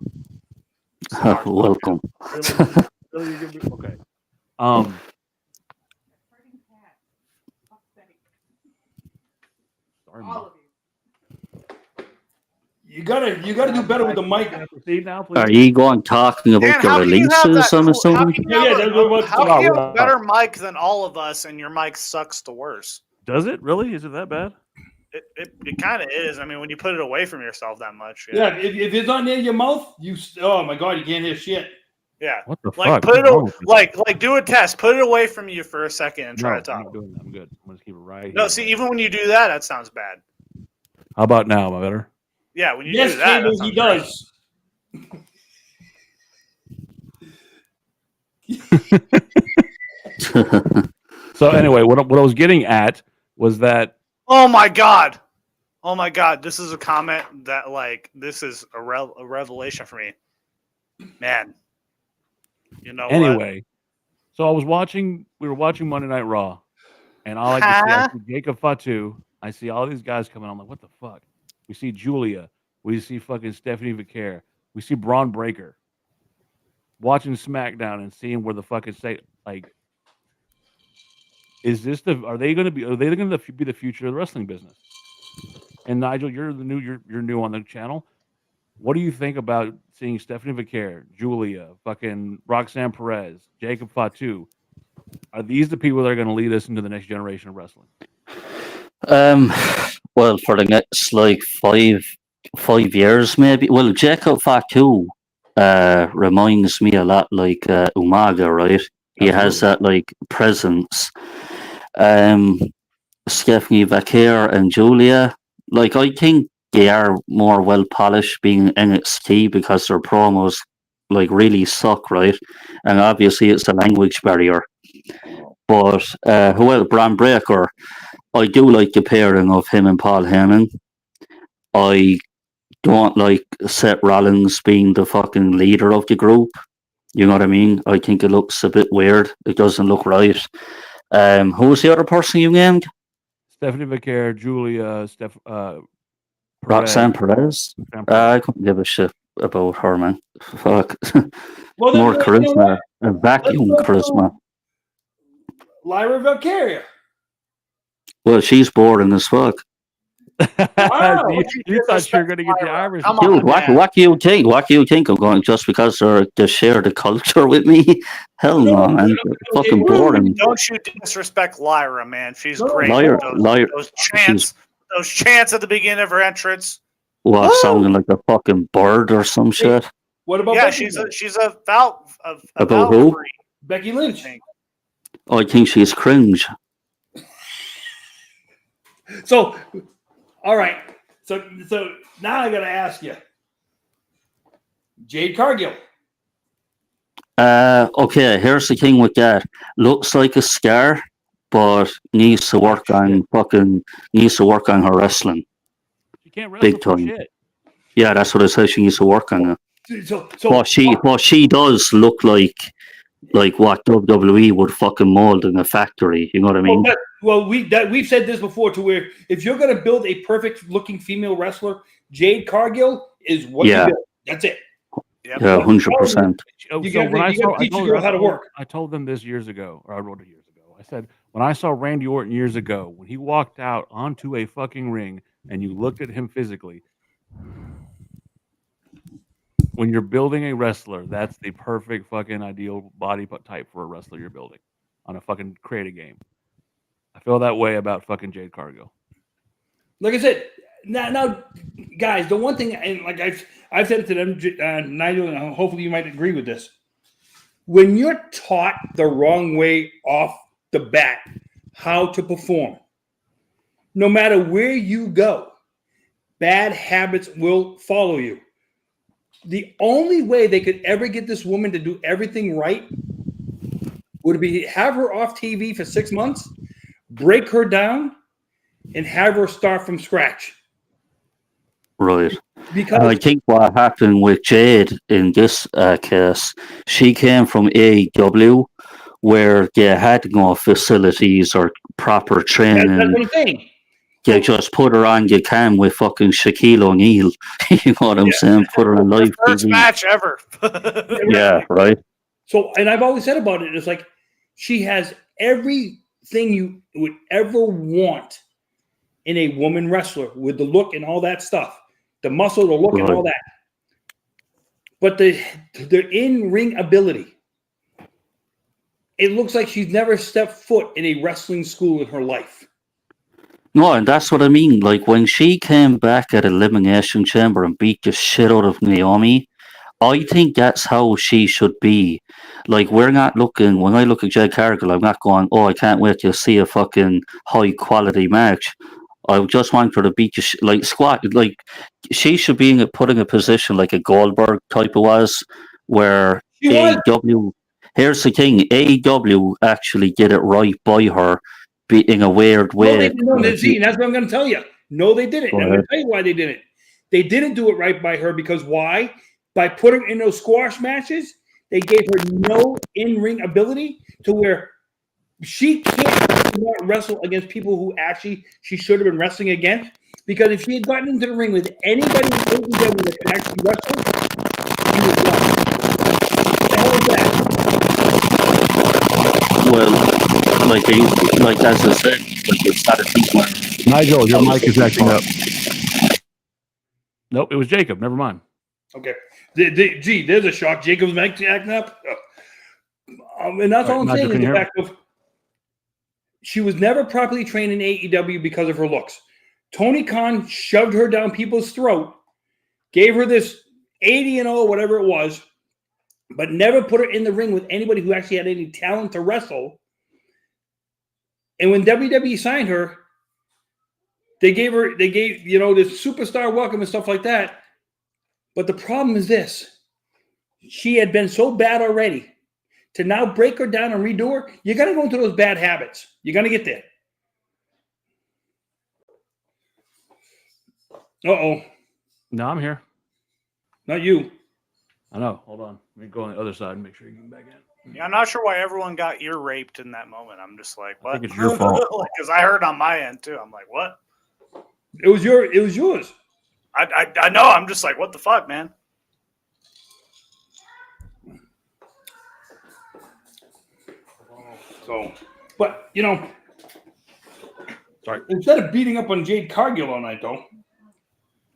Welcome.
Okay. Sorry, Mom.
You gotta do better with the mic.
Proceed now, please.
Are you going talking about the releases? I'm assuming.
How do you have a better mic than all of us, and your mic sucks the worst?
Does it really? Is it that bad?
It kind of is. I mean, when you put it away from yourself that much.
Yeah, if it's not near your mouth, oh my god, you can't hear shit.
Yeah.
What the
like,
fuck?
Put it like do a test. Put it away from you for a second and try to talk.
I'm doing that. I'm good. I'm gonna keep it right.
No, see, even when you do that, that sounds bad.
How about now? Am I better?
Yeah, when you do that,
he does.
So anyway, what I was getting at was that.
Oh my god! This is a comment that this is a revelation for me, man. You know.
Anyway, so we were watching Monday Night Raw, and all I see Jacob Fatu. I see all these guys coming. I'm like, what the fuck? We see Julia. We see fucking Stephanie Vicaire. We see Braun Breaker. Watching SmackDown and seeing where the fucking say is this are they going to be the future of the wrestling business? And Nigel, you're new on the channel. What do you think about seeing Stephanie Vicaire, Julia, fucking Roxanne Perez, Jacob Fatu? Are these the people that are going to lead us into the next generation of wrestling?
Well, for the next 5 years, maybe. Well, Jacob Fatu reminds me a lot like Umaga, right? He has that presence. Stephanie Vicaire and Julia, I think they are more well polished being NXT because their promos really suck, right? And obviously it's a language barrier. But Braun Breaker, I do like the pairing of him and Paul Heyman. I don't like Seth Rollins being the fucking leader of the group. You know what I mean? I think it looks a bit weird. It doesn't look right. Who was the other person you named?
Stephanie Vicaire, Julia,
Roxanne Perez. I couldn't give a shit about her, man. Fuck. More charisma. A vacuum charisma.
Lyra Valkyria.
Well, she's boring as fuck.
Wow.
you thought you were going to get the Irish.
Dude, what do you think? What do you think I'm going just because they share the culture with me? Hell no, man. Fucking boring.
Don't you disrespect Lyra, man. She's great.
Lyra,
those chants at the beginning of her entrance.
What, sounding like a fucking bird or some shit?
What about
Becky? She's a
about who?
Becky Lynch.
I think she's cringe.
So, all right. So now I got to ask you, Jade Cargill.
Okay, here's the thing with that. Looks like a scar, but needs to work on her wrestling.
She can't wrestle
Big
for
time.
shit.
Yeah, that's what I said. She needs to work on it.
So
But she does look like what WWE would fucking mold in a factory. You know what I mean?
We've said this before, to where if you're going to build a perfect looking female wrestler, Jade Cargill is what you build. That's it.
Yep.
Yeah, 100%.
I told them this years ago, or I wrote it years ago. I said, when I saw Randy Orton years ago, when he walked out onto a fucking ring and you looked at him physically, when you're building a wrestler, that's the perfect fucking ideal body type for a wrestler you're building on a fucking creative game. I feel that way about fucking Jade Cargill.
Like I said, now, guys, the one thing, and like I've said it to them, Nigel, and hopefully you might agree with this. When you're taught the wrong way off the bat how to perform, no matter where you go, bad habits will follow you. The only way they could ever get this woman to do everything right would be have her off TV for 6 months, break her down, and have her start from scratch.
Right.
Because
I think what happened with Jade in this case, she came from AEW, where they had no facilities or proper training.
that's what I'm saying.
You just put her on, you can, with fucking Shaquille O'Neal. You know what I'm saying? Put her on live
First
TV.
match ever.
Yeah, right.
So, and I've always said about it, it's like she has everything you would ever want in a woman wrestler, with the look and all that stuff, the muscle, the look, and all that. But their in-ring ability, it looks like she's never stepped foot in a wrestling school in her life.
No, and that's what I mean. Like, when she came back at Elimination Chamber and beat the shit out of Naomi, I think that's how she should be. Like, we're not looking, when I look at Jade Cargill, I'm not going, oh, I can't wait to see a fucking high quality match. I just want her to beat you, like, squat. Like, she should be put in a position like a Goldberg type of was, where AEW, here's the thing, AEW actually did it right by her, in a weird way.
No, that's what I'm going to tell you. No, they didn't. I'm going to tell you why they didn't. They didn't do it right by her because why? By putting her in those squash matches, they gave her no in-ring ability to where she can't wrestle against people who actually she should have been wrestling against. Because if she had gotten into the ring with anybody in AEW that could actually wrestle, she was done. What the hell is that?
Well, like as I said, like, it's not a team.
Nigel, your mic is acting up. Nope, it was Jacob. Never mind.
Okay. Gee, there's a shock. Jacob's mic acting up. And that's all I'm saying is the fact of she was never properly trained in AEW because of her looks. Tony Khan shoved her down people's throat, gave her this 80-0, whatever it was, but never put her in the ring with anybody who actually had any talent to wrestle. And when WWE signed her, they gave this superstar welcome and stuff like that. But the problem is this: she had been so bad already. To now break her down and redo her, you got to go into those bad habits. You're going to get there. Uh-oh.
No, I'm here.
Not you.
I know. Hold on. Let me go on the other side and make sure you get back in.
Yeah, I'm not sure why everyone got ear raped in that moment. I'm just like, what?
I think it's your fault.
Because I heard on my end too. I'm like, what?
It was yours.
I know. I'm just like, what the fuck, man?
So, but
sorry.
Instead of beating up on Jade Cargill all night, though.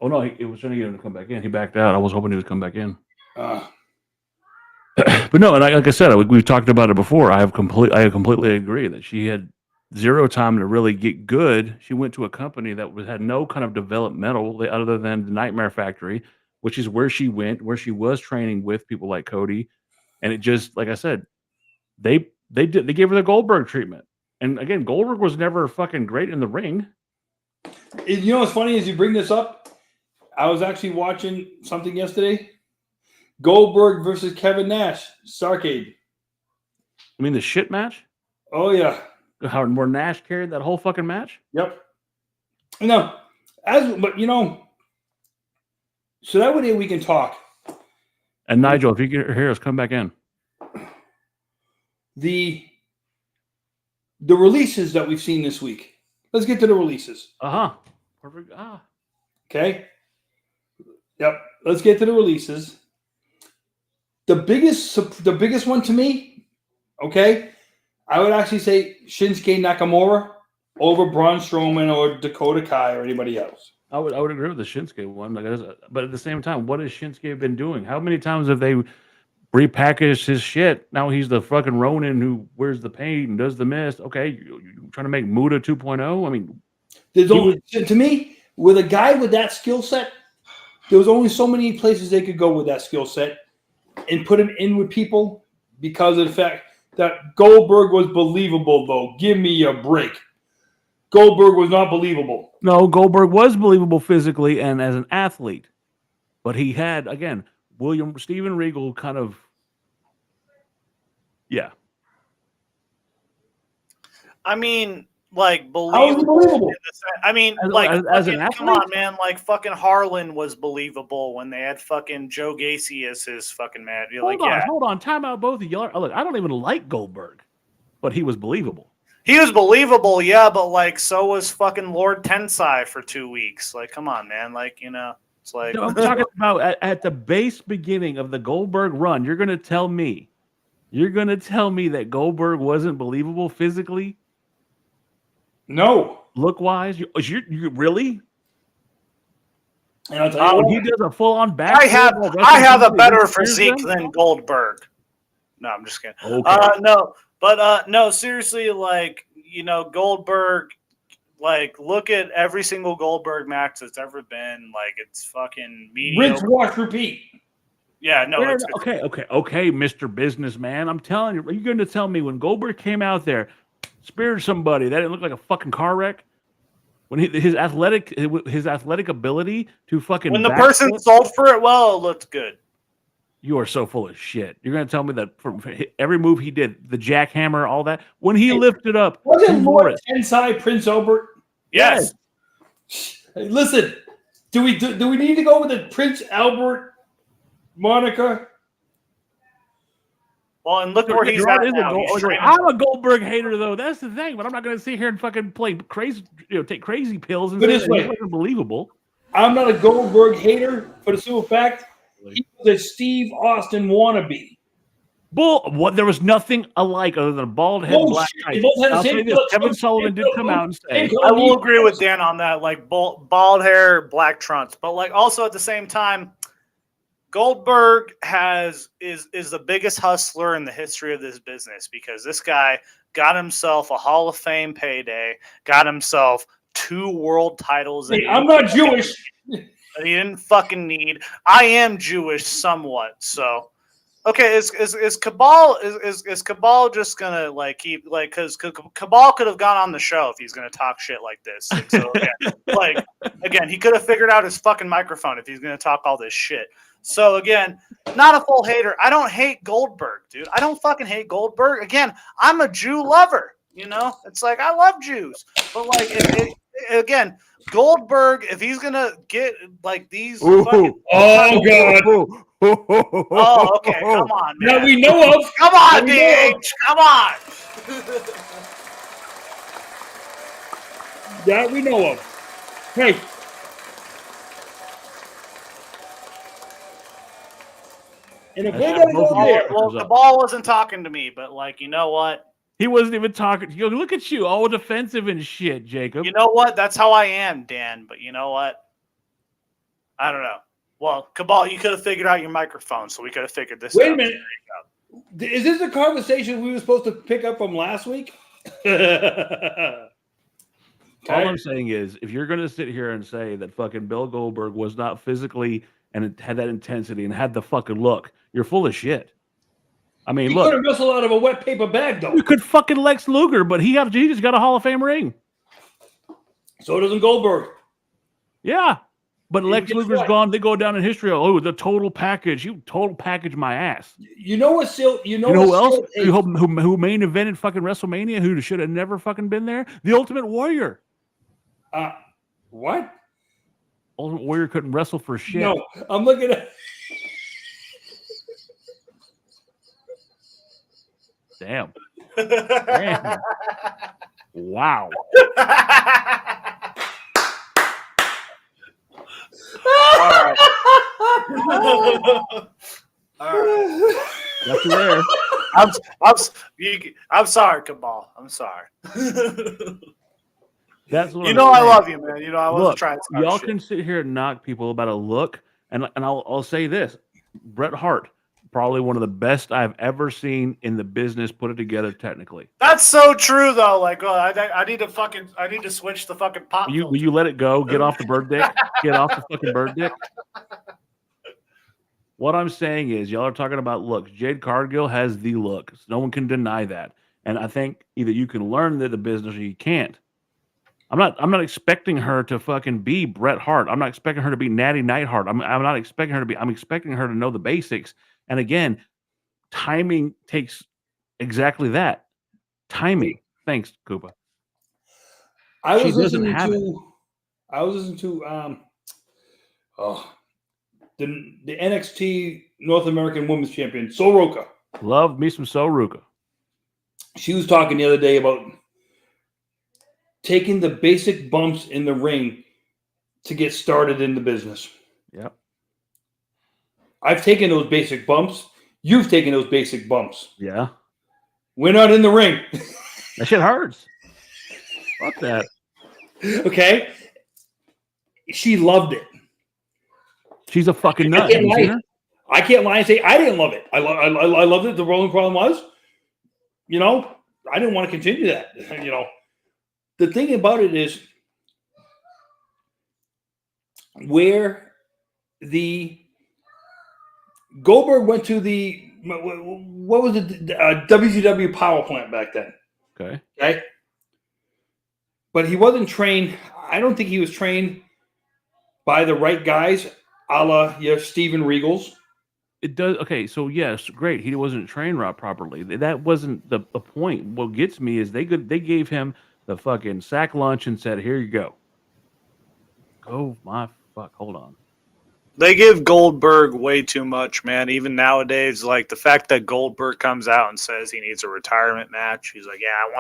Oh no, it was trying to get him to come back in. He backed out. I was hoping he would come back in. But no, and like I said, we've talked about it before. I completely agree that she had zero time to really get good. She went to a company that had no kind of developmental other than the Nightmare Factory, which is where she went, where she was training with people like Cody, and it just, like I said, they gave her the Goldberg treatment. And again, Goldberg was never fucking great in the ring.
You know what's funny is you bring this up? I was actually watching something yesterday. Goldberg versus Kevin Nash, Starrcade.
I mean, the shit match?
Oh, yeah.
Where Nash carried that whole fucking match?
Yep. No, but so that way we can talk.
And Nigel, if you can hear us, come back in.
The releases that we've seen this week. Let's get to the releases.
Perfect.
Okay. Yep. Let's get to the releases. The biggest one to me, okay, I would actually say Shinsuke Nakamura over Braun Strowman or Dakota Kai or anybody else.
I would agree with the Shinsuke one, but at the same time, what has Shinsuke been doing? How many times have they repackaged his shit? Now he's the fucking Ronin who wears the paint and does the mist. Okay, you're trying to make Muda 2.0? I mean,
to me, with a guy with that skill set, there was only so many places they could go with that skill set and put him in with people because of the fact that Goldberg was believable, though. Give me a break. Goldberg was not believable.
No, Goldberg was believable physically and as an athlete. But he had, again, Steven Regal kind of, yeah.
I mean, like,
How was he believable?
I mean,
as an athlete?
come on, man. Like, fucking Harlan was believable when they had fucking Joe Gacy as his fucking man. You're
Hold on. Time out, both of y'all. Look, I don't even like Goldberg, but he was believable.
He was believable, yeah, but like, so was fucking Lord Tensai for 2 weeks. Like, come on, man. Like, it's like
No, I'm talking about at the base beginning of the Goldberg run. You're gonna tell me that Goldberg wasn't believable physically?
No.
Look wise, you really?
And I'll tell you
he does a full on back.
I have a better physique than Goldberg. No, I'm just kidding.
Okay.
No, seriously, like, Goldberg, like, look at every single Goldberg match that's ever been. Like, it's fucking mediocre.
Rinse, wash, repeat.
Yeah, no.
Okay, Mr. Businessman. I'm telling you, are you going to tell me when Goldberg came out there, speared somebody, that didn't look like a fucking car wreck? When his athletic ability to fucking
when the person sold for it, well, it looked good.
You are so full of shit. You're going to tell me that from every move he did, the jackhammer, all that, when he lifted up,
wasn't Lord Tensai Prince Albert?
Yes.
Hey, listen, do we need to go with the Prince Albert moniker?
Well, and look where he's at now.
I'm a Goldberg hater, though. That's the thing. But I'm not going to sit here and fucking play crazy, take crazy pills and say that wasn't believable.
I'm not a Goldberg hater for the simple fact he was a Steve Austin wannabe.
What? There was nothing alike other than a bald head, black eye. I'll say this: Kevin Sullivan did come out and say,
I will agree with Dan on that. Like bald hair, black trunks, but like also at the same time, Goldberg is the biggest hustler in the history of this business because this guy got himself a Hall of Fame payday, got himself 2 world titles.
Hey, I'm not Jewish.
That he didn't fucking need. I am Jewish somewhat, so okay. Is Cabal just gonna like keep like because Cabal could have gone on the show if he's gonna talk shit like this. Like, so again, he could have figured out his fucking microphone if he's gonna talk all this shit. So again, not a full hater. I don't hate Goldberg, dude. I don't fucking hate Goldberg. Again, I'm a Jew lover. It's like I love Jews, but like again. Goldberg, if he's gonna get like these, fucking,
oh god,
oh okay, come on, man.
Now we know of.
Come on, DH, come on.
That we know of. Hey, and if we're gonna go there,
well, the ball wasn't talking to me, but like, you know what?
He wasn't even talking. Look at you, all defensive and shit, Jacob.
You know what? That's how I am, Dan. But you know what? I don't know. Well, Cabal, you could have figured out your microphone, so we could have figured this out.
Wait a minute. Is this the conversation we were supposed to pick up from last week?
All I'm saying is, if you're going to sit here and say that fucking Bill Goldberg was not physically and it had that intensity and had the fucking look, you're full of shit. I mean,
look. He could have wrestled out of a wet paper bag, though.
You could fucking Lex Luger, but he just got a Hall of Fame ring.
So doesn't Goldberg.
Yeah. But Lex
guess
Luger's
what?
gone. They go down in history. Oh, the total package. You total package my ass.
You know what, Sil? You know
You know who
what,
else?
Sil? Hey,
Who main evented fucking WrestleMania? Who should have never fucking been there? The Ultimate Warrior.
what?
Ultimate Warrior couldn't wrestle for shit.
No, I'm looking at.
Damn. Damn. Wow.
All right. All right.
Got you there.
I'm sorry, Cabal. I'm sorry.
That's what
You
I'm
know I
saying.
love you, man. You know I wasn't
Look,
trying to start
y'all
shit.
can sit here and knock people about a look, and I'll say this: Bret Hart, probably one of the best I've ever seen in the business put it together technically.
That's so true, though. Like, I need to switch the fucking pop.
Will you let it go? Get off the bird dick. Get off the fucking bird dick. What I'm saying is, y'all are talking about looks. Jade Cargill has the looks. No one can deny that. And I think either you can learn the business or you can't. I'm not expecting her to fucking be Bret Hart. I'm not expecting her to be Natty Neidhart. I'm not expecting her to be. I'm expecting her to know the basics. And again, timing takes exactly that. Timing. Thanks, Koopa.
I was
She doesn't
listening
have it.
to the NXT North American Women's Champion, Soroka.
Love me some Soruka.
She was talking the other day about taking the basic bumps in the ring to get started in the business.
Yep.
I've taken those basic bumps. You've taken those basic bumps.
Yeah.
We're not in the ring.
That shit hurts. Fuck that.
Okay? She loved it.
She's a fucking nut.
I can't
Have you seen
lie.
her?
I can't lie and say I didn't love it. I loved it. The rolling problem was, I didn't want to continue that. The thing about it is where the Goldberg went to the what was it, WCW power plant back then.
Okay.
Okay, but he wasn't trained. I don't think he was trained by the right guys, a la Steven Regals.
It does. Okay, so yes, great. He wasn't trained right properly. That wasn't the point. What gets me is they gave him the fucking sack lunch and said, "Here you go." Oh my fuck! Hold on.
They give Goldberg way too much, man. Even nowadays, like the fact that Goldberg comes out and says he needs a retirement match. He's like, "Yeah, I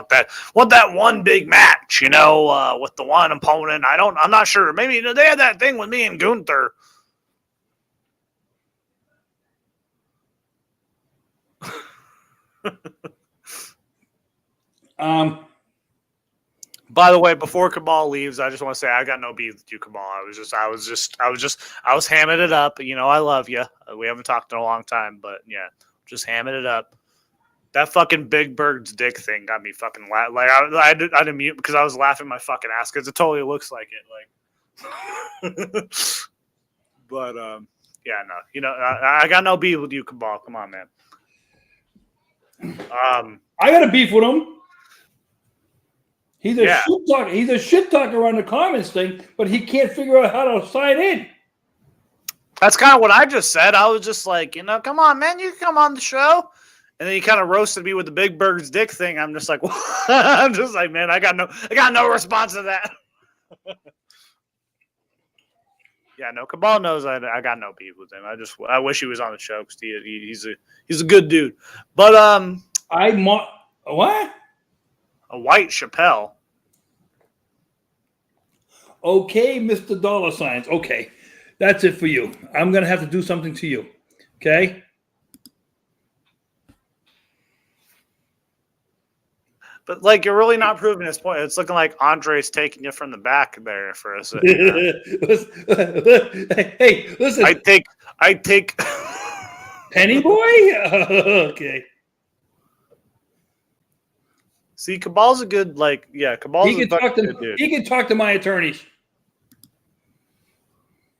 want that one big match, with the one opponent. I'm not sure. Maybe they had that thing with me and Gunther." By the way, before Cabal leaves, I just want to say I got no beef with you, Cabal. I was hamming it up. I love you. We haven't talked in a long time, but yeah, just hamming it up. That fucking Big Bird's dick thing got me fucking like I didn't mute because I was laughing my fucking ass because it totally looks like it. Like, but yeah, no, I got no beef with you, Cabal. Come on, man.
I got a beef with him. He's a
Yeah.
shit talker. He's a shit talker on the comments thing, but he can't figure out how to sign in.
That's kind of what I just said. I was just like, come on, man, you can come on the show. And then he kind of roasted me with the Big Bird's dick thing. I'm just like, I'm just like, man, I got no response to that. Yeah, no, Cabal knows I got no beef with him. I wish he was on the show because he's a good dude. But
what?
A white Chappelle.
Okay, Mr. Dollar Signs. Okay, that's it for you. I'm gonna have to do something to you. Okay.
But like, you're really not proving his point. It's looking like Andre's taking you from the back there for a second.
Hey, listen.
I take.
Penny Boy. Okay.
See, Cabal's a good Cabal's
He
a
can talk
good
to.
dude.
He can talk to my attorneys.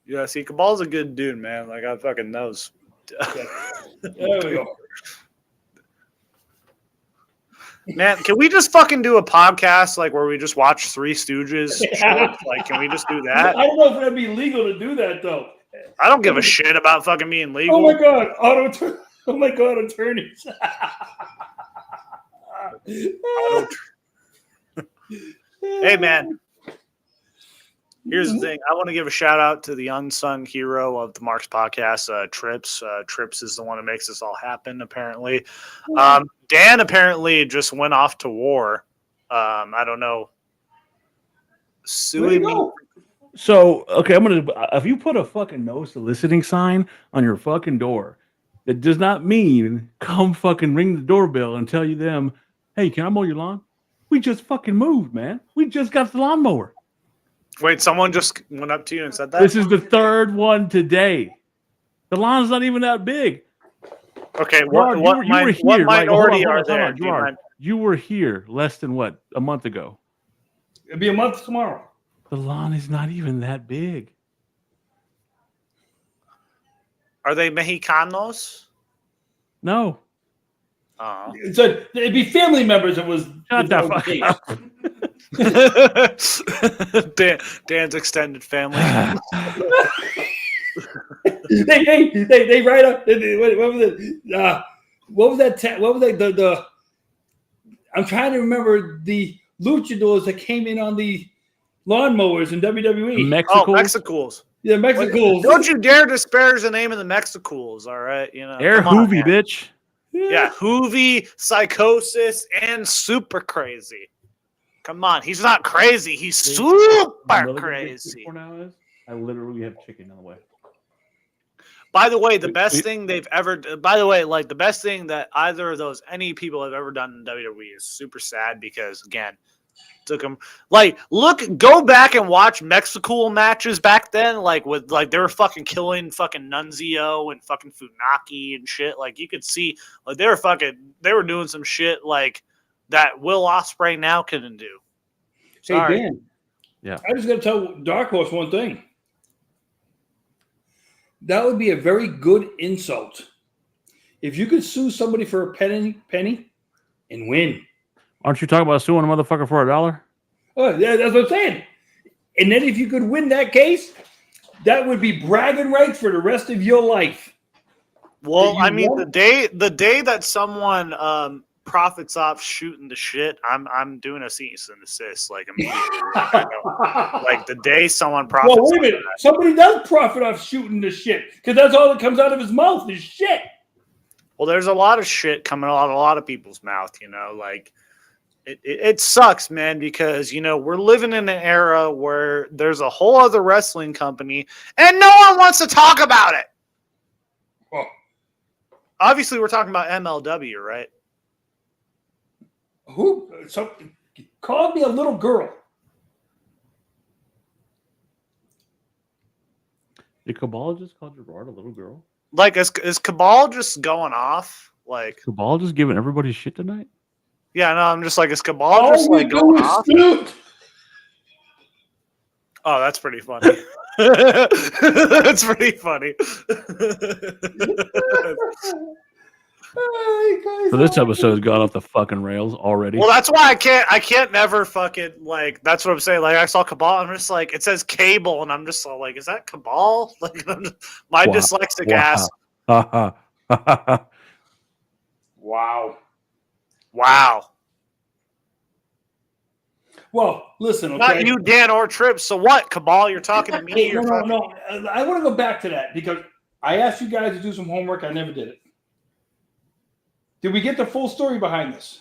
Yeah, see, Cabal's a good dude, man. Like, I fucking knows.
There we go.
Man, can we just fucking do a podcast like where we just watch Three Stooges shorts? Like, can we just do that?
I don't know if that'd be legal to do that though.
I don't give a shit about fucking being legal.
Oh my god, oh my god, attorneys.
Hey man, here's the thing. I want to give a shout out to the unsung hero of the Marks podcast, Trips. Trips is the one that makes this all happen, apparently. Dan apparently just went off to war. I don't know. Suing me.
So, okay, if you put a fucking no soliciting sign on your fucking door, that does not mean come fucking ring the doorbell and tell you them, hey, can I mow your lawn? We just fucking moved, man. We just got the lawnmower.
Wait, someone just went up to you and said that?
This is the third one today. The lawn's not even that big.
Okay,
Gerard,
what minority are
hold on,
there?
Gerard, you were here less than what, a month ago?
It'll be a month tomorrow.
The lawn is not even that big.
Are they Mexicanos?
No.
Oh.
So it'd be family members. It was
Shut the fuck up.
Dan's extended family.
they write up. What was it? What was that? What was that? The I'm trying to remember the luchadors that came in on the lawnmowers in WWE.
Mexicools.
Yeah, Mexicools.
Don't you dare disparage the name of the Mexicools, all right? You know,
Air Hoovy, bitch.
Yeah, Hoovy, Psychosis, and Super Crazy. Come on, he's not crazy. He's super crazy.
I literally have chicken on the way.
By the way, the best thing they've ever. By the way, like the best thing that either of those any people have ever done in WWE is super sad because again, took them go back and watch Mexicool matches back then, like with like they were fucking killing fucking Nunzio and fucking Funaki and shit. Like you could see like they were doing some shit like that Will Ospreay now couldn't do. Sorry.
Hey Dan,
yeah,
I just got to tell Dark Horse one thing. That would be a very good insult if you could sue somebody for a penny and win.
Aren't you talking about suing a motherfucker for $1?
Oh, yeah, that's what I'm saying. And then if you could win that case, that would be bragging rights for the rest of your life.
Well, I mean, the day that someone profits off shooting the shit, I'm doing a cease and desist like immediately. Like the day someone profits.
Well, wait a minute. Somebody does profit off shooting the shit because that's all that comes out of his mouth is shit.
Well, there's a lot of shit coming out of a lot of people's mouth, you know, like. It sucks, man, because, you know, we're living in an era where there's a whole other wrestling company and no one wants to talk about it.
Well,
obviously, we're talking about MLW, right?
Who? So, call me a little girl.
Did Cabal just call Gerard a little girl?
Like, is Cabal just going off? Like,
Cabal just giving everybody shit tonight?
Yeah, no, I'm just like, is Cabal just like going off? Oh, that's pretty funny. That's pretty funny.
So this episode's gone off the fucking rails already.
Well, that's why I can't never fucking like. That's what I'm saying. Like I saw Cabal, I'm just like, it says Cable, and I'm just like, is that Cabal? Like my dyslexic ass.
Wow.
Wow.
Well, listen, okay.
Not you, Dan, or Trips. So what, Cabal? You're talking to me.
Hey, no. I want to go back to that because I asked you guys to do some homework. I never did it. Did we get the full story behind this?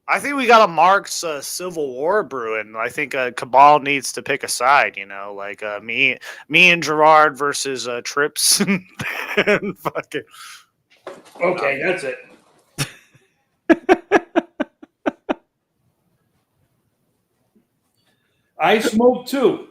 I think we got a Marks Civil War brewing. I think Cabal needs to pick a side. You know, like me and Gerard versus Trips and fucking.
Okay, that's it. I smoke too.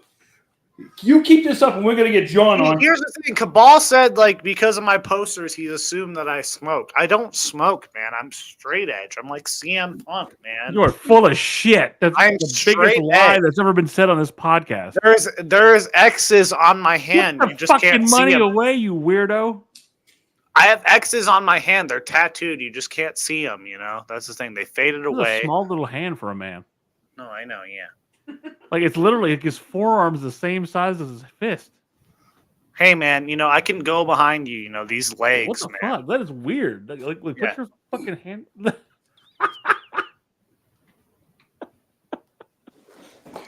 You keep this up and we're going to get John on.
Here's the thing. Cabal said, like, because of my posters, he's assumed that I smoked. I don't smoke, man. I'm straight edge. I'm like CM Punk, man.
You are full of shit. That's
I'm
the biggest lie that's ever been said on this podcast.
There's X's on my hand.
Get the
you just
fucking
can't
money
see them.
away, you weirdo.
I have X's on my hand. They're tattooed. You just can't see them. You know, that's the thing. They faded
That's
away.
a small little hand for a man.
No, I know. Yeah.
Like it's literally like his forearm's the same size as his fist.
Hey, man. You know, I can go behind you. You know, these legs,
What the
man.
fuck? That is weird. Like put your fucking hand.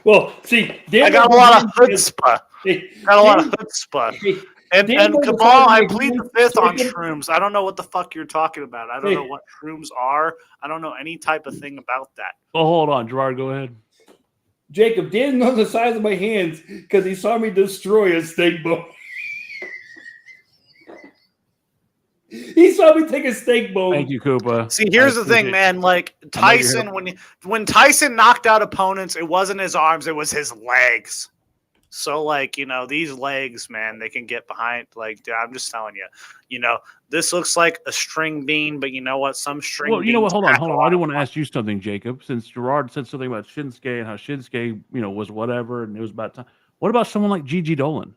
Well, see,
I got a lot of chutzpah. Got a lot of chutzpah. And Cabal, I plead the fifth on shrooms. I don't know what the fuck you're talking about. I don't know what shrooms are. I don't know any type of thing about that.
Oh, hold on, Gerard. Go ahead.
Jacob, Dan knows the size of my hands because he saw me destroy a steak bone. He saw me take a steak bone.
Thank you, Koopa.
See, here's the thing, man. Like Tyson, when Tyson knocked out opponents, it wasn't his arms, it was his legs. So, like, you know, these legs, man, they can get behind. Like, dude, I'm just telling you, you know, this looks like a string bean, but you know what? Some string.
Well, you know what? Hold on. I do want to ask you something, Jacob. Since Gerard said something about Shinsuke and how Shinsuke, you know, was whatever, and it was about time. What about someone like Gigi Dolan?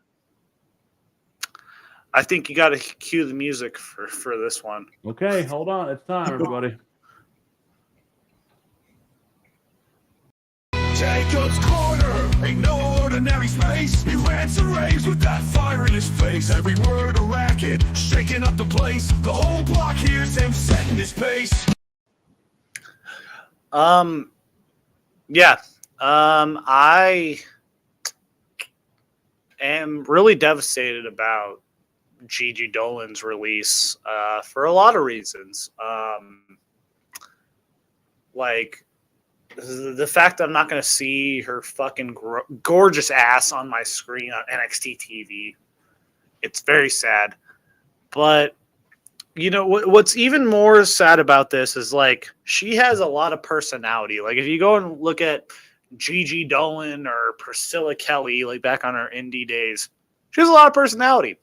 I think you got to cue the music for this one.
Okay, hold on. It's time, everybody.
Jacob's corner ain't no ordinary space. He rants and raves with that fire in his face. Every word a racket, shaking up the place. The whole block hears him setting his pace.
Yeah. I am really devastated about Gigi Dolan's release for a lot of reasons. Like the fact that I'm not going to see her fucking gorgeous ass on my screen on NXT TV. It's very sad. But, you know, what's even more sad about this is, like, she has a lot of personality. Like, if you go and look at Gigi Dolan or Priscilla Kelly, like, back on her indie days, she has a lot of personality.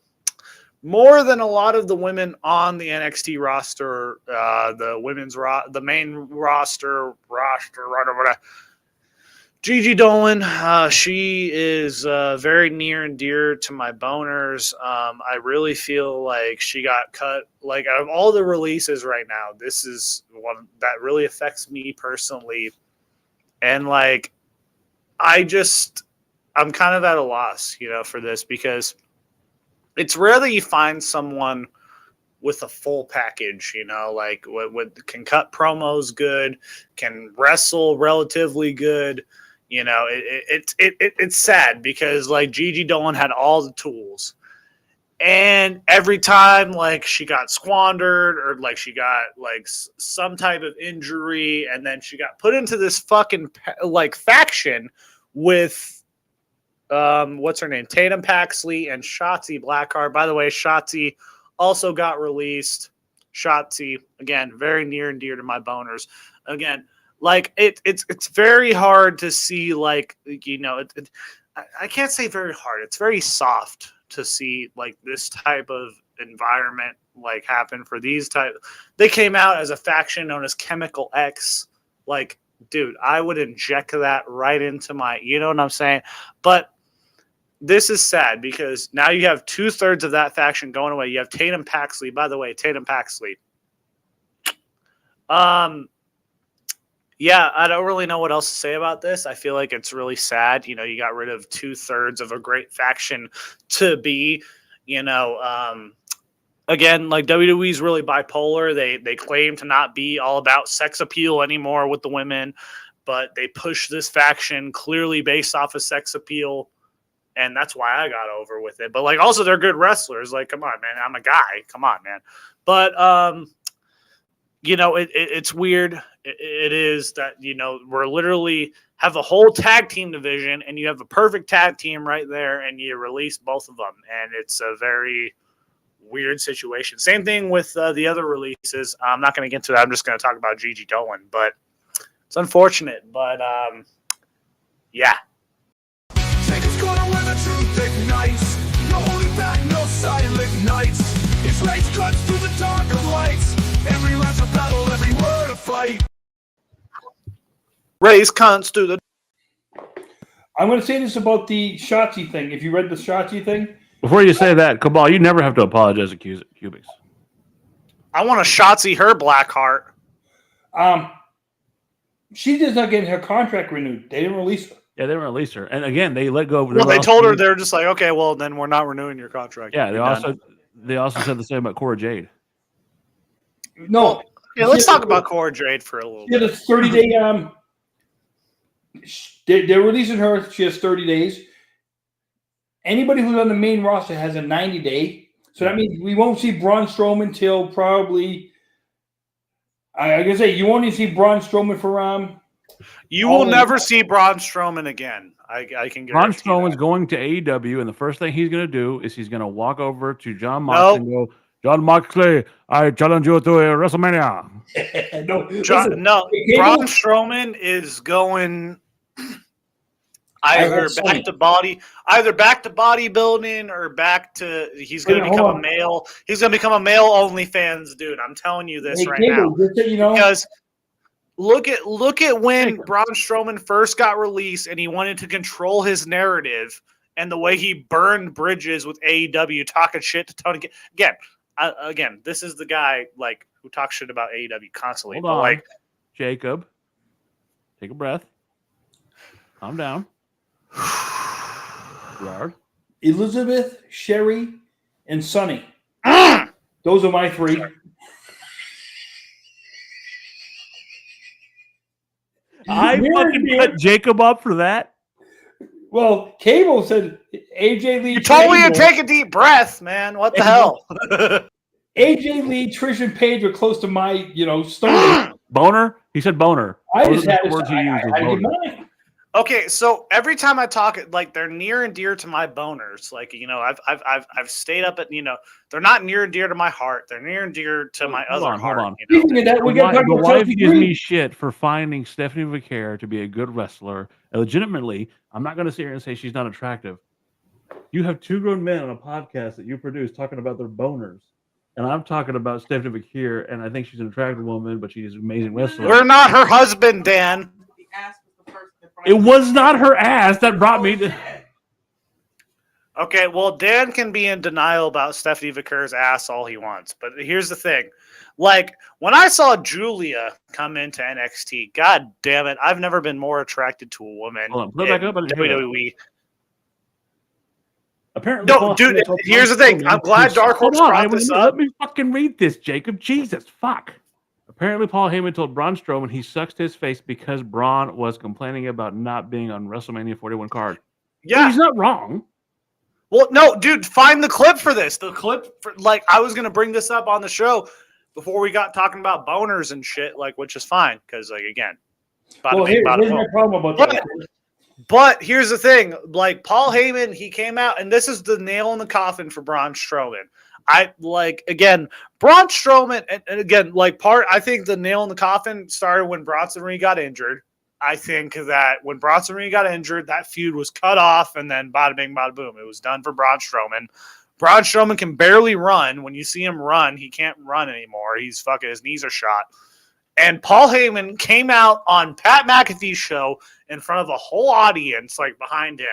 More than a lot of the women on the NXT roster, the main roster, whatever. Gigi Dolan, she is very near and dear to my boners. I really feel like she got cut. Like, out of all the releases right now, this is one that really affects me personally. And, like, I'm kind of at a loss, you know, for this, because it's rare that you find someone with a full package, you know, like what can cut promos good, can wrestle relatively good. You know, it's sad because, like, Gigi Dolan had all the tools, and every time, like, she got squandered or, like, she got, like, some type of injury, and then she got put into this fucking, like, faction with what's her name? Tatum Paxley and Shotzi Blackheart. By the way, Shotzi also got released. Shotzi, again, very near and dear to my boners. Again, like, it's very hard to see, like, you know, I can't say very hard. It's very soft to see, like, this type of environment, like, happen for these type. They came out as a faction known as Chemical X. Like, dude, I would inject that right into my, you know what I'm saying? But this is sad because now you have 2/3 of that faction going away. You have Tatum Paxley. By the way, Tatum Paxley. Yeah, I don't really know what else to say about this. I feel like it's really sad. You know, you got rid of 2/3 of a great faction to be, you know, again, like, WWE's really bipolar. They claim to not be all about sex appeal anymore with the women, but they push this faction clearly based off of sex appeal. And that's why I got over with it. But, like, also they're good wrestlers. Like, come on, man. I'm a guy. Come on, man. But, you know, it's weird. It is that, you know, we're literally have a whole tag team division, and you have a perfect tag team right there, and you release both of them. And it's a very weird situation. Same thing with the other releases. I'm not going to get into that. I'm just going to talk about Gigi Dolan. But it's unfortunate. But, yeah.
Jacob's corner where the truth ignites. No holding back, no silent nights. His rage cuts through the darker lights. Every line's a battle, every word a fight.
Raise cunts through the.
I'm going to say this about the Shotzi thing. If you read the Shotzi thing.
Before you say that, Cabal, you never have to apologize to Cubics.
I want to Shotzi her black heart.
She just not getting her contract renewed. They didn't release her.
Yeah, they didn't release her. And again, they let go of.
Well, they told her they're just like, okay, well then we're not renewing your contract.
Yeah, they also said the same about Cora Jade.
No.
Yeah, let's talk about Cora Jade for a little bit.
She had a 30-day. They're releasing her. She has 30 days. Anybody who's on the main roster has a 90-day. So that means we won't see Braun Strowman till probably. I can say you won't even see Braun Strowman for
You will never see Braun Strowman again. I can guarantee.
Braun Strowman's going to AEW, and the first thing he's going to do is he's going to walk over to John Moxley and go, "John Moxley, I challenge you to a WrestleMania."
Braun Strowman is going either back to bodybuilding or back to he's going to become a male. He's going to become a male OnlyFans dude. I'm telling you this now. Because look at when Braun Strowman first got released and he wanted to control his narrative and the way he burned bridges with AEW, talking shit to Tony. Again, this is the guy like who talks shit about AEW constantly.
Hold on. Like, Jacob, take a breath. Calm down. Gerard.
Elizabeth, Sherry, and Sonny. Those are my three.
I fucking put Jacob up for that.
Well, Cable said AJ Lee.
You told me to take a deep breath, man. What the hell?
AJ Lee, Trish, and Paige are close to my, story.
Boner? He said boner.
I just had
the words he used. Boner.
Okay, so every time I talk, like they're near and dear to my boners. Like I've stayed up at they're not near and dear to my heart. They're near and dear to my other heart.
Hold on. The wife gives me shit for finding Stephanie McCare to be a good wrestler. Legitimately, I'm not going to sit here and say she's not attractive. You have two grown men on a podcast that you produce talking about their boners. And I'm talking about Stephanie McCare, and I think she's an attractive woman, but she's an amazing wrestler.
We're not her husband, Dan.
It was not her ass that brought me to.
Okay, well, Dan can be in denial about Stephanie McCare's ass all he wants, but here's the thing. Like, when I saw Julia come into NXT, god damn it, I've never been more attracted to a woman.
Hold on, put it back up.
WWE.
Apparently,
no, dude, here's the thing. I'm glad Dark Horse brought this up.
Let me fucking read this, Jacob. Jesus, fuck. Apparently, Paul Heyman told Braun Strowman he sucks his face because Braun was complaining about not being on WrestleMania 41 card.
Yeah.
Well, he's not wrong.
Well, no, dude, find the clip for this. The clip, I was going to bring this up on the show before we got talking about boners and shit, which is fine, because, again.
Here's my problem about that.
But here's the thing. Paul Heyman, he came out, and this is the nail in the coffin for Braun Strowman. Braun Strowman, and again, I think the nail in the coffin started when Bronson Reed got injured. I think that when Bronson Reed got injured, that feud was cut off, and then bada bing, bada boom. It was done for Braun Strowman. Braun Strowman can barely run. When you see him run, he can't run anymore. His knees are shot. And Paul Heyman came out on Pat McAfee's show in front of a whole audience, behind him.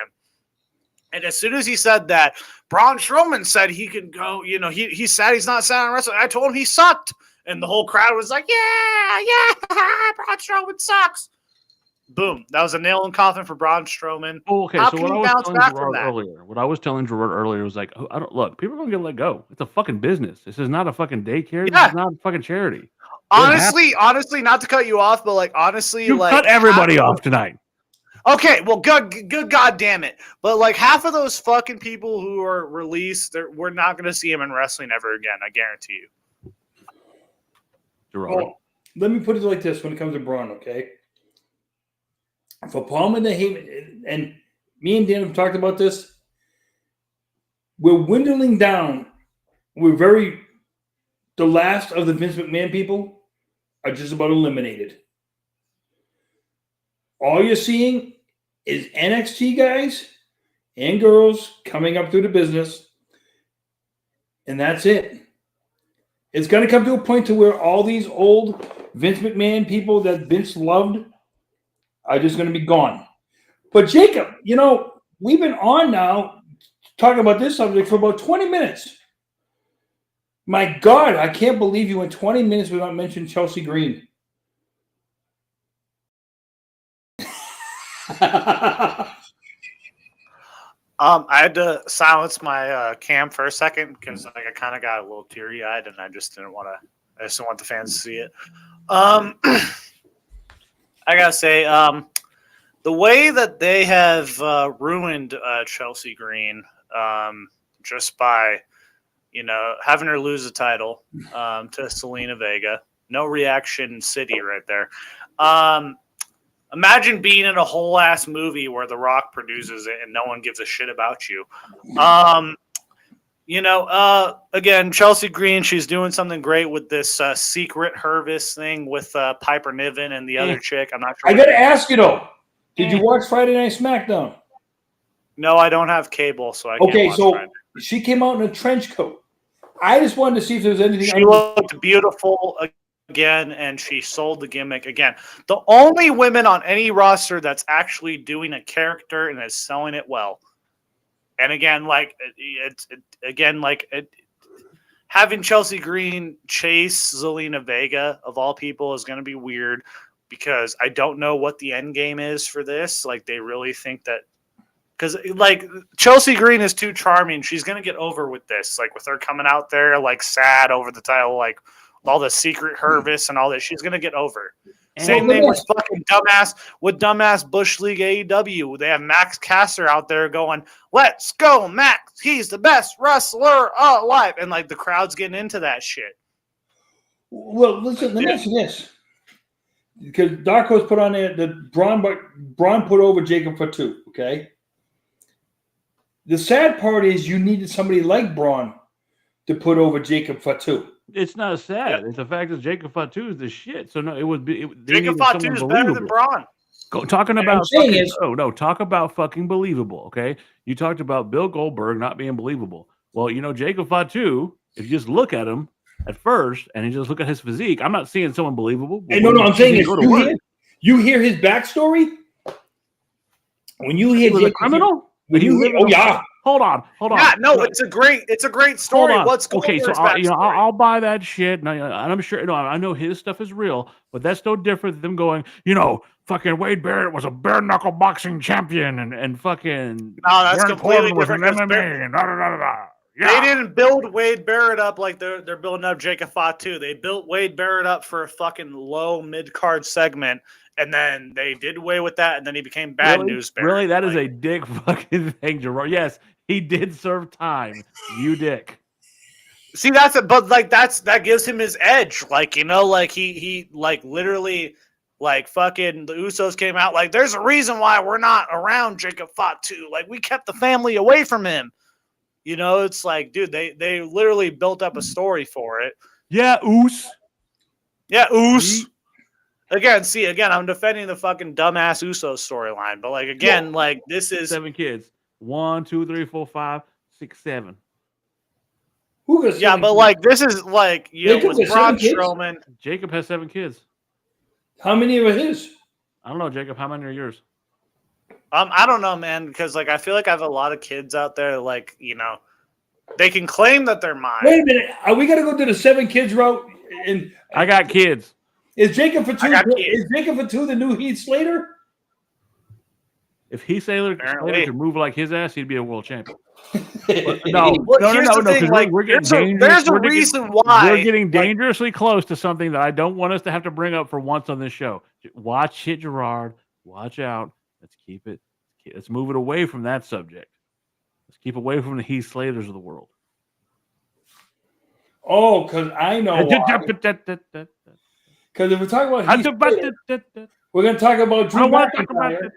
And as soon as he said that, Braun Strowman said he could go, he said he's not sound wrestling. I told him he sucked. And the whole crowd was like, yeah, Braun Strowman sucks. Boom. That was a nail in the coffin for Braun Strowman.
Oh, okay,
How
so
can
what
you
I was
bounce
telling
back
Gerard
from that?
earlier, what I was telling Gerard earlier was look, people are going to get let go. It's a fucking business. This is not a fucking daycare.
Yeah.
This is not a fucking charity.
Honestly, not to cut you off, but honestly,
you cut everybody off tonight.
Okay, well, good God damn it! But half of those fucking people who are released, we're not going to see them in wrestling ever again. I guarantee you.
Gerard.
Well, let me put it like this: when it comes to Braun, okay, for Palmer to Heyman, and me and Dan have talked about this, we're dwindling down. The last of the Vince McMahon people are just about eliminated. All you're seeing is NXT guys and girls coming up through the business, and that's it. It's going to come to a point to where all these old Vince McMahon people that Vince loved are just going to be gone. But Jacob, we've been on now talking about this subject for about 20 minutes. My God, I can't believe you went 20 minutes without mentioning Chelsea Green.
I had to silence my cam for a second because like I kind of got a little teary eyed, and I just didn't want to. I just didn't want the fans to see it. I gotta say, the way that they have ruined Chelsea Green, just by having her lose the title to Selena Vega, no reaction city right there. Imagine being in a whole ass movie where The Rock produces it and no one gives a shit about you. Again, Chelsea Green, she's doing something great with this secret Hervis thing with Piper Niven and the other chick. I'm not sure.
I got to ask you though, did you watch Friday Night SmackDown?
No, I don't have cable, so I can't watch Friday.
She came out in a trench coat. I just wanted to see if there was anything.
She looked beautiful again, and she sold the gimmick again. The only women on any roster that's actually doing a character and is selling it well. And again, having Chelsea Green chase Zelina Vega of all people is going to be weird because I don't know what the end game is for this. Like they really think that because like Chelsea Green is too charming. She's going to get over with this. Like with her coming out there like sad over the title, like all the secret Hervis and all that. She's going to get over. Same thing with fucking dumbass Bush League AEW. They have Max Caster out there going, "Let's go, Max! He's the best wrestler alive!" And like the crowd's getting into that shit.
Well, listen, let me ask you this, because Darko's put on there that Braun put over Jacob Fatu. Okay. The sad part is you needed somebody like Braun to put over Jacob Fatu.
It's not sad. Yep. It's the fact that Jacob Fatu is the shit. So no, it would be
Jacob Fatu is better than Braun.
Talking about talk about fucking believable. Okay, you talked about Bill Goldberg not being believable. Well, Jacob Fatu. If you just look at him at first and you just look at his physique, I'm not seeing someone believable.
And no, I'm saying you hear his backstory. When you hear
Jacob, criminal. Hold on.
Yeah, no, it's a great story. What's going on?
Okay, so I'll buy that shit, and I'm sure. I know his stuff is real, but that's no different than them going. Fucking Wade Barrett was a bare knuckle boxing champion, and fucking
no, that's
Baron
completely
Corbin
different.
was an MMA, and
Yeah. They didn't build Wade Barrett up like they're building up Jacob Fatu. They built Wade Barrett up for a fucking low mid card segment. And then they did away with that, and then he became bad news. Barrett.
Really, that is a dick fucking thing, Gerard. Yes, he did serve time. You dick.
See, that gives him his edge. He literally fucking the Usos came out like there's a reason why we're not around Jacob Fatu. Like we kept the family away from him. It's like, dude, they literally built up a story for it.
Yeah, Oos.
Yeah, Oos. Again, I'm defending the fucking dumbass Usos storyline, but this is
7 kids. 1, 2, 3, 4, 5, 6, 7.
But this is with Braun Strowman.
Jacob has 7 kids.
How many are his?
I don't know, Jacob. How many are yours?
I don't know, man, because I feel like I have a lot of kids out there. They can claim that they're mine.
Wait a minute, are we gonna go to the 7 kids route?
I got kids.
Is Jacob Fatu the new Heath Slater?
If Heath Slater could move like his ass, he'd be a world champion.
No.
We're getting dangerous.
There's a reason why
we're getting dangerously close to something that I don't want us to have to bring up for once on this show. Watch it, Gerard. Watch out. Let's move it away from that subject. Let's keep away from the Heath Slaters of the world.
Oh, because I know. Because if we're talking about Heath Slater, we're going to talk about Drew McIntyre.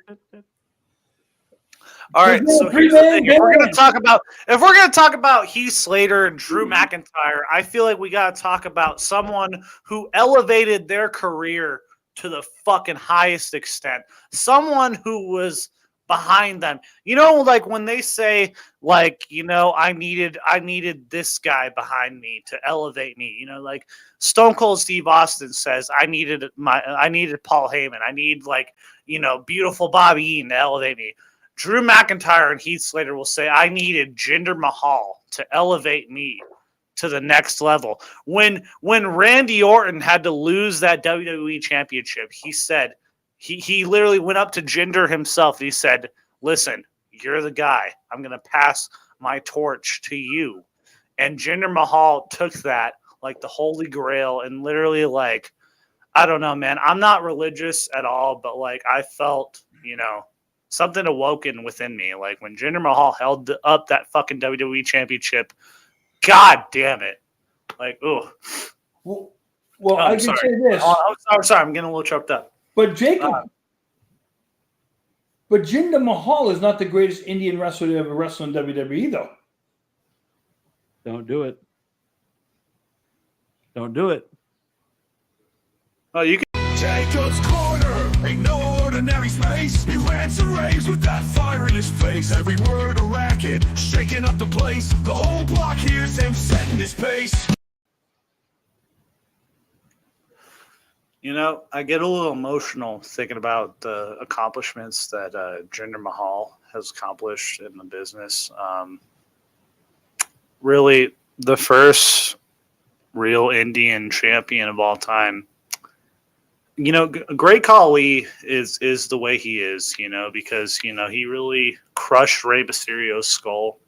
All right, so here's the thing. If we're going to talk about Heath Slater and Drew McIntyre, I feel like we got to talk about someone who elevated their career to the fucking highest extent. Someone who was behind them. When they say, I needed this guy behind me to elevate me. Stone Cold Steve Austin says, I needed Paul Heyman. I need beautiful Bobby Eaton to elevate me. Drew McIntyre and Heath Slater will say, I needed Jinder Mahal to elevate me. to the next level. When Randy Orton had to lose that WWE championship, he said he literally went up to Jinder himself. He said, "Listen, you're the guy. I'm going to pass my torch to you." And Jinder Mahal took that like the holy grail and literally like, I don't know, man. I'm not religious at all, but like I felt, something awoken within me. Like when Jinder Mahal held up that fucking WWE championship, God damn it. Like, ooh.
Well, I can say this.
I'm sorry. I'm getting a little choked up.
But but Jinder Mahal is not the greatest Indian wrestler to ever wrestle in WWE, though.
Don't do it. Don't do it.
Oh, you can.
Jacob's Corner ain't no ordinary space. He rants and raves with that fire in his face. Every word a racket, shaking up the place. The whole block hears him setting his pace.
I get a little emotional thinking about the accomplishments that Jinder Mahal has accomplished in the business. Really, the first real Indian champion of all time. Great Khali is the way he is, because, he really crushed Rey Mysterio's skull.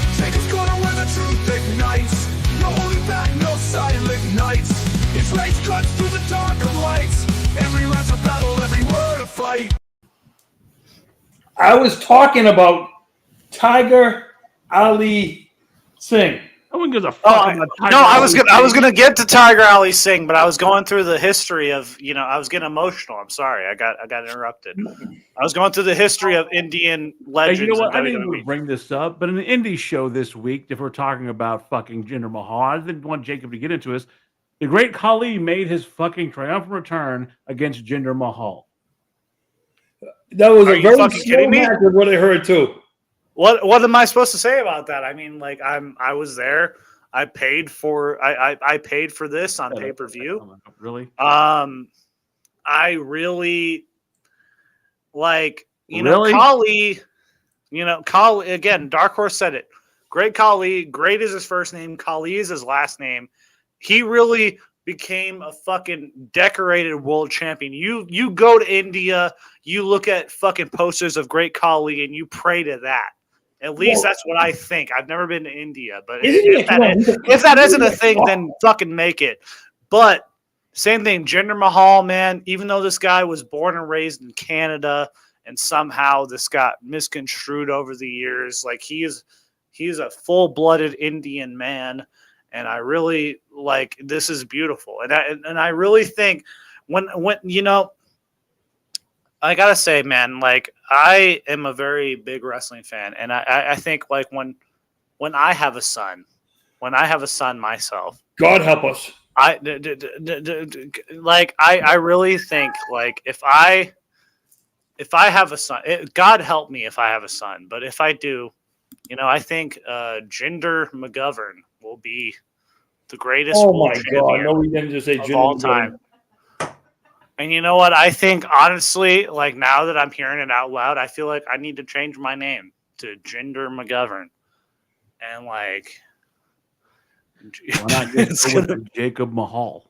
Jacob's Corner where the truth ignites. No holding back, no silent nights. His rage cuts through the darker lights. Every round's a battle, every word a fight.
I was talking about Tiger Ali Singh.
No one gives a fuck about Tiger
No, I
Ali
was
Singh.
gonna get to Tiger Ali Singh, but I was going through the history of, I was getting emotional. I'm sorry, I got interrupted. I was going through the history of Indian
Hey,
legends.
you know what?
in
I didn't
WWE.
want to bring this up, but in the indie show this week, if we're talking about fucking Jinder Mahal, I didn't want Jacob to get into this. The Great Khali made his fucking triumphant return against Jinder Mahal.
That was
Are
a
you
very
fucking
slow
kidding me?
match of what I heard too.
What am I supposed to say about that? I mean, like I was there. I paid for this on pay-per-view.
Really?
I really like,
Really?
Khali, Khali again, Dark Horse said it. Great Khali, great is his first name, Khali is his last name. He really became a fucking decorated world champion. You go to India, you look at fucking posters of Great Khali and you pray to that. At least that's what I think. I've never been to India, but if that isn't a thing, then fucking make it. But same thing, Jinder Mahal, man, even though this guy was born and raised in Canada and somehow this got misconstrued over the years, like he's a full-blooded Indian man, and I really like this is beautiful. And I really think when I gotta say, man, like I am a very big wrestling fan, and I think like when I have a son myself,
God help us.
I really think like if I have a son, God help me if I have a son, but if I do, I think Jinder McGovern will be the greatest world champion
No, we didn't just say
of all time. And you know what? I think, honestly, like now that I'm hearing it out loud, I feel like I need to change my name to Jinder McGovern. And like,
Why not just go with Jacob Mahal?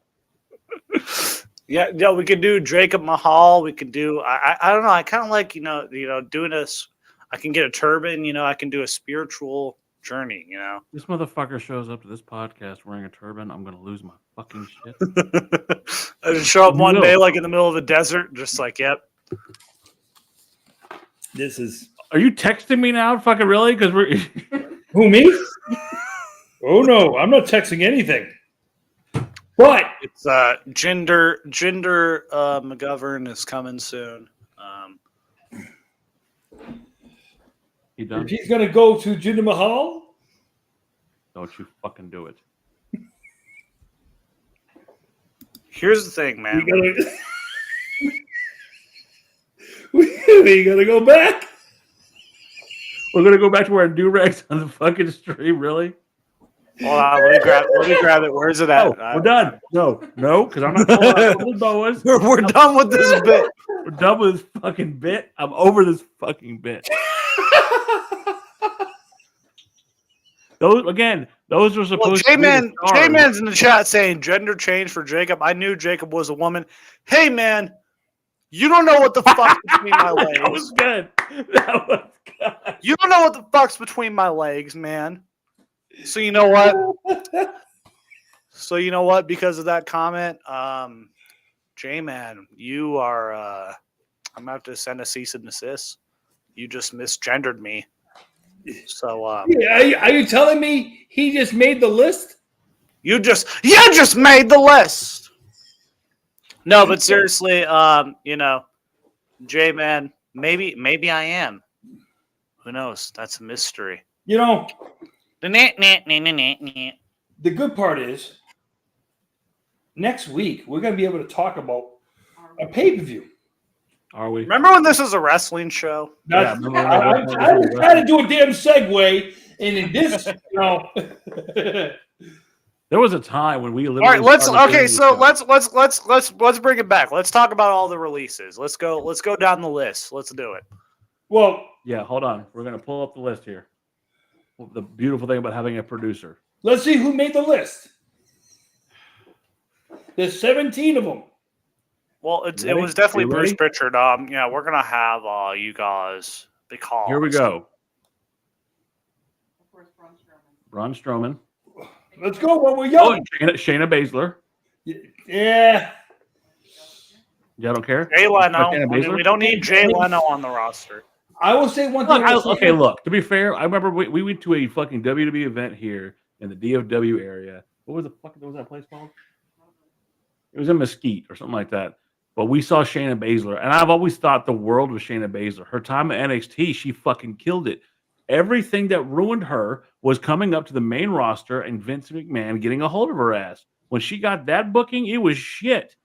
Yeah, we could do Jacob Mahal. We could do, I don't know. I kind of like, doing this. I can get a turban, I can do a spiritual journey,
This motherfucker shows up to this podcast wearing a turban. I'm going to lose my fucking shit.
I just show up one day, like in the middle of the desert, just like, yep.
This is.
Are you texting me now? Fucking really? Because we're.
Who, me? Oh, no. I'm not texting anything. But.
It's Jinder McGovern is coming soon.
You done?
If he's going to go to Jinder Mahal.
Don't you fucking do it.
Here's the thing, man.
We gotta go back.
We're gonna go back to wearing do-rags on the fucking stream, really?
Hold on, let me grab it. Where's it at?
Oh, we're done. No, because I'm not pulling out the boas.
We're done with this bit.
We're done with this fucking bit. I'm over this fucking bit. Those are supposed to be the stars.
J-Man's in the chat saying gender change for Jacob. I knew Jacob was a woman. Hey, man, you don't know what the fuck's between my legs.
That was good. That was good.
You don't know what the fuck's between my legs, man. So you know what? Because of that comment, J-Man, you are. I'm gonna have to send a cease and desist. You just misgendered me. So,
Are you telling me he just made the list?
You just made the list. No, but seriously, J-Man, maybe I am. Who knows? That's a mystery.
The
The
good part is next week we're going to be able to talk about a pay-per-view.
Are we?
Remember when this was a wrestling show?
I'm trying to do a damn segue, and in this,
There was a time when we
All
literally.
right, let's
started
bring it back. Let's talk about all the releases. Let's go down the list. Let's do it.
Well,
Yeah, hold on. We're gonna pull up the list here. The beautiful thing about having a producer.
let's see who made the list. There's 17 of them.
Well, it
Ready?
was definitely
You
Bruce
ready?
Pritchard. We're gonna have you guys because
Here we go.
Of course, Braun Strowman.
Braun Strowman.
Let's go while we're
Oh,
young.
Shayna Baszler.
Yeah.
Y'all don't care?
Jay Leno.
Shayna
I mean,
Baszler?
we don't need Jay Leno on the roster.
I will say one thing.
Look. To be fair, I remember we went to a fucking WWE event here in the DFW area. What was that place called? It was in Mesquite or something like that. But we saw Shayna Baszler, and I've always thought the world was Shayna Baszler. Her time at NXT, she fucking killed it. Everything that ruined her was coming up to the main roster and Vince McMahon getting a hold of her ass. When she got that booking, it was shit.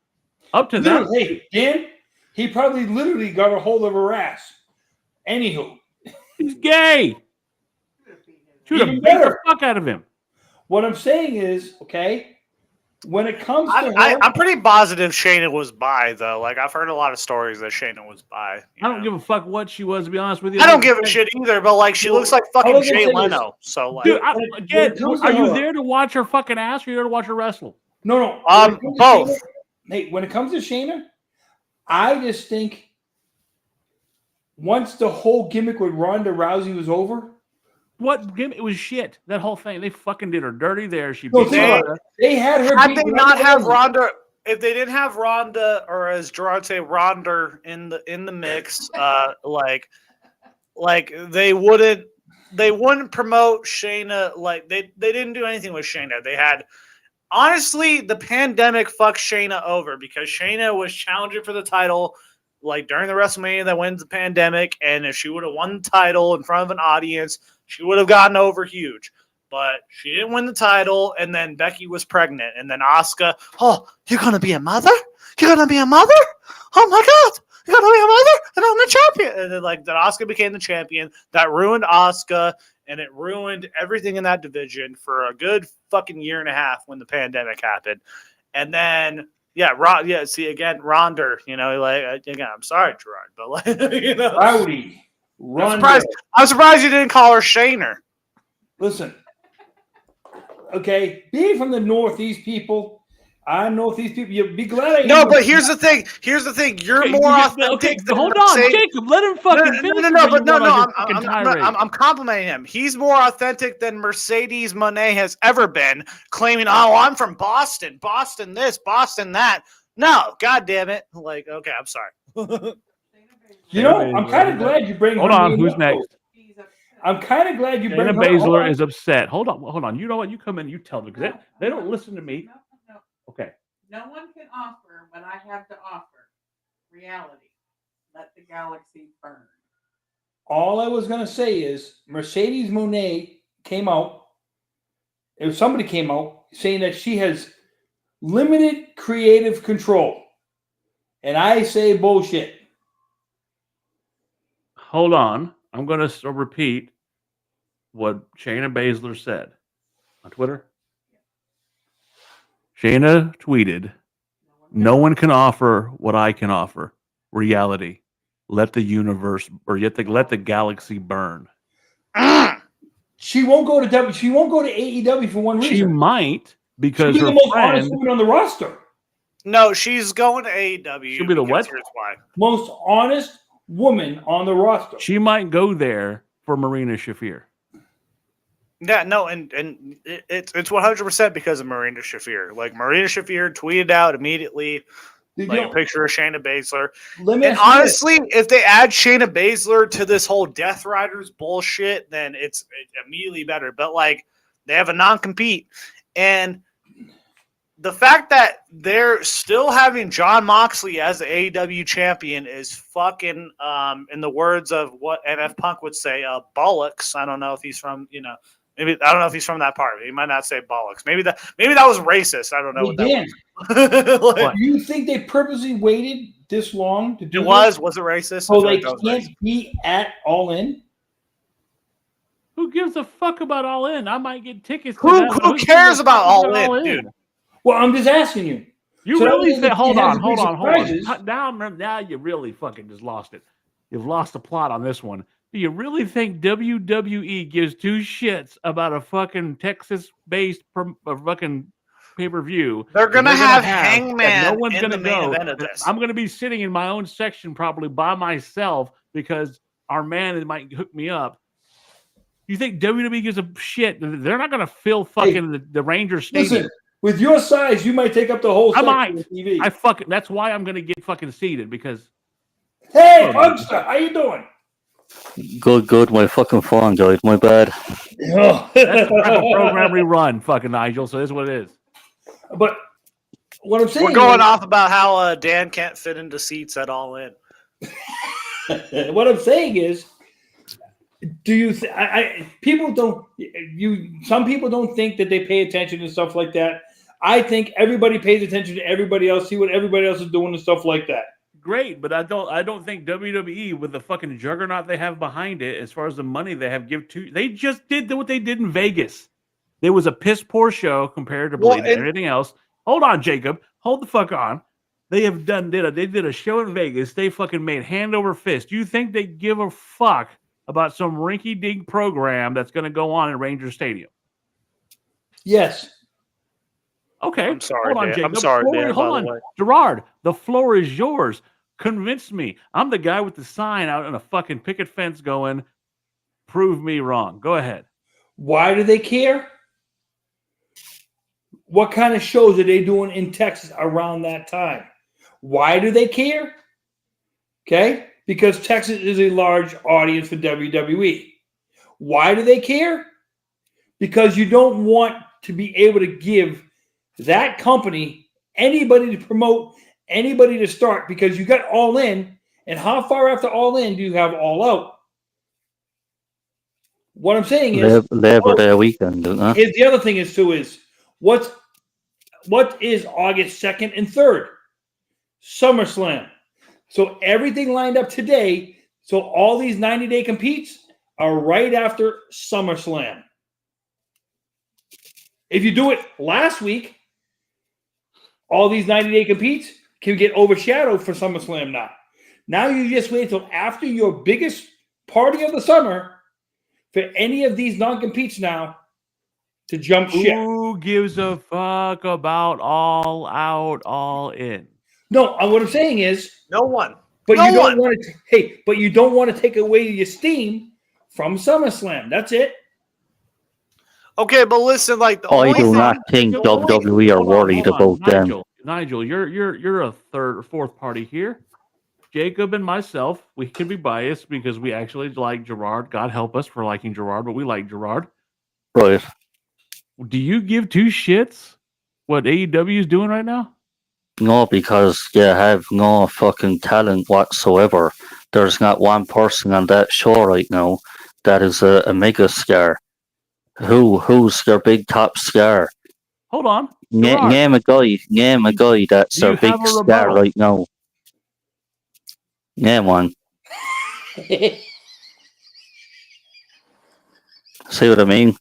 Up to that.
Hey, Dan, he probably literally got a hold of her ass. Anywho,
He's gay. She would have
Even
beat the
better.
fuck out of him.
what I'm saying is, okay, when it comes to her,
I'm pretty positive Shayna was bi though. Like I've heard a lot of stories that Shayna was bi.
I don't give a fuck what she was, to be honest with you.
I don't give a shit either. But like she looks like fucking
was gonna
Jay
say
Leno. So like,
Dude,
when it comes to
are you
her-
there to watch her fucking ass or are you there to watch her wrestle?
no. When it comes to
both.
Shayna- hey, when it comes to Shayna, I just think once the whole gimmick with Ronda Rousey was over,
What game? It was shit. That whole thing. They fucking did her dirty there. She
No,
beat
think about
Ronda.
they had her.
had
beat
they
Ronda
not have
Rousey.
Ronda, if they didn't have Ronda, or as Gerard say, Ronda in the mix, like they wouldn't promote Shayna. Like they didn't do anything with Shayna. They had. Honestly, the pandemic fucked Shayna over because Shayna was challenging for the title like during the WrestleMania that wins the pandemic, and if she would have won the title in front of an audience, she would have gotten over huge. But she didn't win the title, and then Becky was pregnant, and then Asuka, oh, you're gonna be a mother? You're gonna be a mother? Oh my god, you're gonna be a mother? And I'm the champion. And then then Asuka became the champion. That ruined Asuka. And it ruined everything in that division for a good fucking year and a half when the pandemic happened. And then, see, again, Ronda, again, I'm sorry, Gerard, but
Rowdy.
I'm surprised you didn't call her Shayner.
Listen, okay, being from the Northeast people, I'm Northeast people. You'd be glad I
No, but here's the thing. You're more authentic than
hold on,
Mercedes.
Jacob. Let him fucking finish.
I'm complimenting him. He's more authentic than Mercedes Moné has ever been, claiming, "Oh, I'm from Boston, Boston this, Boston that." No, God damn it! Like, okay, I'm sorry.
I'm kind of glad you bring.
Hold
her
on,
name
who's
up,
next?
though. I'm kind of glad you bring.
Shayna
her
Baszler
up.
is upset. Hold on. You know what? You come in, you tell them because they don't listen to me.
No.
Okay.
No one can offer what I have to offer. Reality. Let the galaxy burn.
All I was gonna say is Mercedes Moné came out. If somebody came out saying that she has limited creative control, and I say bullshit.
Hold on. I'm going to repeat what Shayna Baszler said on Twitter. Shayna tweeted, "No one can offer what I can offer. reality. Let the universe, or yet let the galaxy burn.
She won't go to She won't go to AEW for one reason.
She might, because
she'll be
her
the most
friend,
honest woman on the roster.
No, she's going to AEW.
She'll be the what?
Here's why.
Most honest woman on the roster.
She might go there for Marina Shafir.
Yeah, no, and it's 100% because of Marina Shafir. Like, Marina Shafir tweeted out immediately a picture of Shayna Baszler. And honestly, if they add Shayna Baszler to this whole Death Riders bullshit, then it's immediately better. But like, they have a non-compete, and the fact that they're still having Jon Moxley as the AEW champion is fucking, in the words of what NF Punk would say, bollocks. I don't know if he's from, maybe I don't know if he's from that part. He might not say bollocks. Maybe that was racist. I don't know what that was.
Do you think they purposely waited this long to do
it? Was it racist?
So they can't be at All In?
Who gives a fuck about All In? I might get tickets.
Who cares about All In, dude?
Well, I'm just asking you.
You so really think? Hold on. Now you really fucking just lost it. You've lost the plot on this one. Do you really think WWE gives two shits about a fucking Texas-based fucking pay-per-view?
They're gonna have Hangman.
No one's gonna
in the main
go.
event of this.
I'm gonna be sitting in my own section probably by myself because our man might hook me up. You think WWE gives a shit? They're not gonna fill fucking the Rangers Stadium.
Listen, with your size, you might take up the whole section of TV.
That's why I'm gonna get fucking seated because.
Hey, Huckster, how you doing?
Good. My fucking phone died. My bad.
That's the type of program we run, fucking Nigel. So this is what it is.
But what I'm saying,
we're going off about how Dan can't fit into seats at All In.
What I'm saying is, do you? People don't. Some people don't think that they pay attention to stuff like that. I think everybody pays attention to everybody else. See what everybody else is doing and stuff like that.
Great, but I don't think WWE, with the fucking juggernaut they have behind it, as far as the money they have they just did what they did in Vegas. There was a piss poor show comparatively to everything else. Hold on, Jacob. Hold the fuck on. They did a show in Vegas. They fucking made hand over fist. You think they give a fuck about some rinky-dink program that's going to go on in Ranger Stadium?
Yes.
Okay.
I'm sorry,
hold on, Jacob.
I'm sorry, Dan.
Hold on. Gerard, the floor is yours. Convince me. I'm the guy with the sign out on a fucking picket fence going, prove me wrong. Go ahead.
Why do they care? What kind of shows are they doing in Texas around that time? Why do they care? Okay. Because Texas is a large audience for WWE. Why do they care? Because you don't want to be able to give that company anybody to promote, anybody to start, because you got All In, and how far after All In do you have All Out? What I'm saying is
Labor Day weekend.
Here's the other thing is what is August 2nd and 3rd? SummerSlam. So everything lined up today. So all these 90-day competes are right after SummerSlam. If you do it last week, all these 90-day competes can get overshadowed for SummerSlam now. Now you just wait until after your biggest party of the summer for any of these non-competes now to jump ship.
Who gives a fuck about All Out, All In?
No, what I'm saying is
no one.
But you don't want to. But you don't want to take away your steam from SummerSlam. That's it.
Okay, but listen, like
I do not think WWE are worried about them.
Nigel, you're a third or fourth party here. Jacob and myself, we can be biased because we actually like Gerard. God help us for liking Gerard, but we like Gerard.
Right.
Do you give two shits what AEW is doing right now?
No, because you have no fucking talent whatsoever. There's not one person on that show right now that is a mega star. Who's your big top star?
Hold on.
Name a guy that's their big star right now. Name one. See what I mean?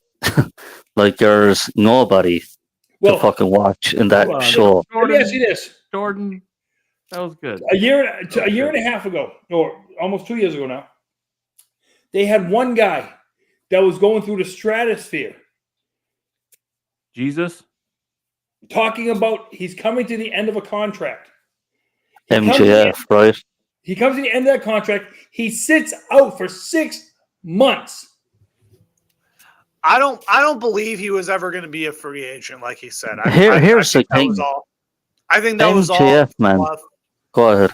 Like there's nobody to fucking watch in that show.
Let me ask you this.
Jordan, That was good.
A year and a half ago, or almost 2 years ago now, they had one guy that was going through the stratosphere.
Jesus?
Talking about he's coming to the end of a contract.
MJF, right?
He comes to the end of that contract. He sits out for 6 months.
I don't believe he was ever going to be a free agent, like he said.
Here's the thing.
I think that was all.
MJF, man. Go ahead.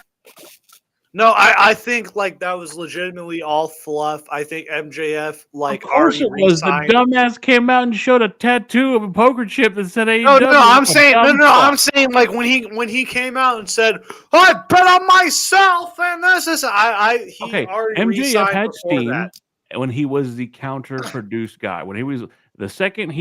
No, I think like that was legitimately all fluff. I think MJF like
Of course it was. The dumbass came out and showed a tattoo of a poker chip that said AEW.
No, I'm saying like when he came out and said, I bet on myself and this is
MJF had steam when he was the counter-produced guy. When he was the second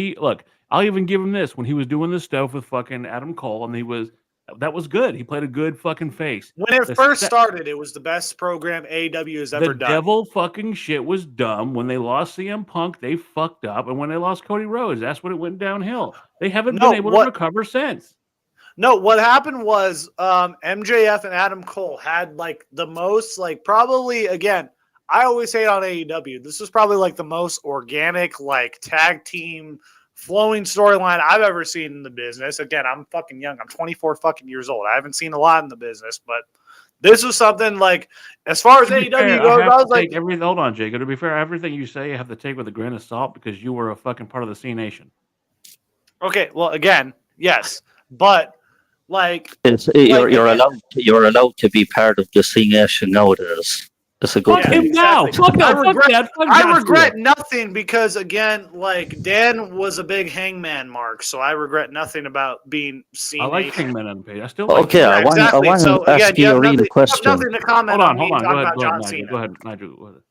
I'll even give him this. When he was doing this stuff with fucking Adam Cole, and that was good. He played a good fucking face.
When it first started, it was the best program AEW has ever done.
The devil fucking shit was dumb. When they lost CM Punk, they fucked up. And when they lost Cody Rhodes, that's when it went downhill. They haven't been able to recover since.
No, what happened was MJF and Adam Cole had like the most, like probably, again, I always say it on AEW, this is probably like the most organic, like tag team flowing storyline I've ever seen in the business. Again, I'm fucking young. I'm 24 fucking years old. I haven't seen a lot in the business, but this was something like, as far as AEW goes, I was like,
hold on, Jacob. To be fair, everything you say, you have to take with a grain of salt because you were a fucking part of the C Nation.
Okay, well, again, yes, but like,
you're allowed to be part of the C Nation nowadays. That's a good thing.
I regret nothing because, again, like Dan was a big Hangman mark, so I regret nothing about being seen.
I like Hangman on the page. I still like
I want to ask you a real question.
Nothing to comment
hold on. Go ahead, Nigel. Go ahead.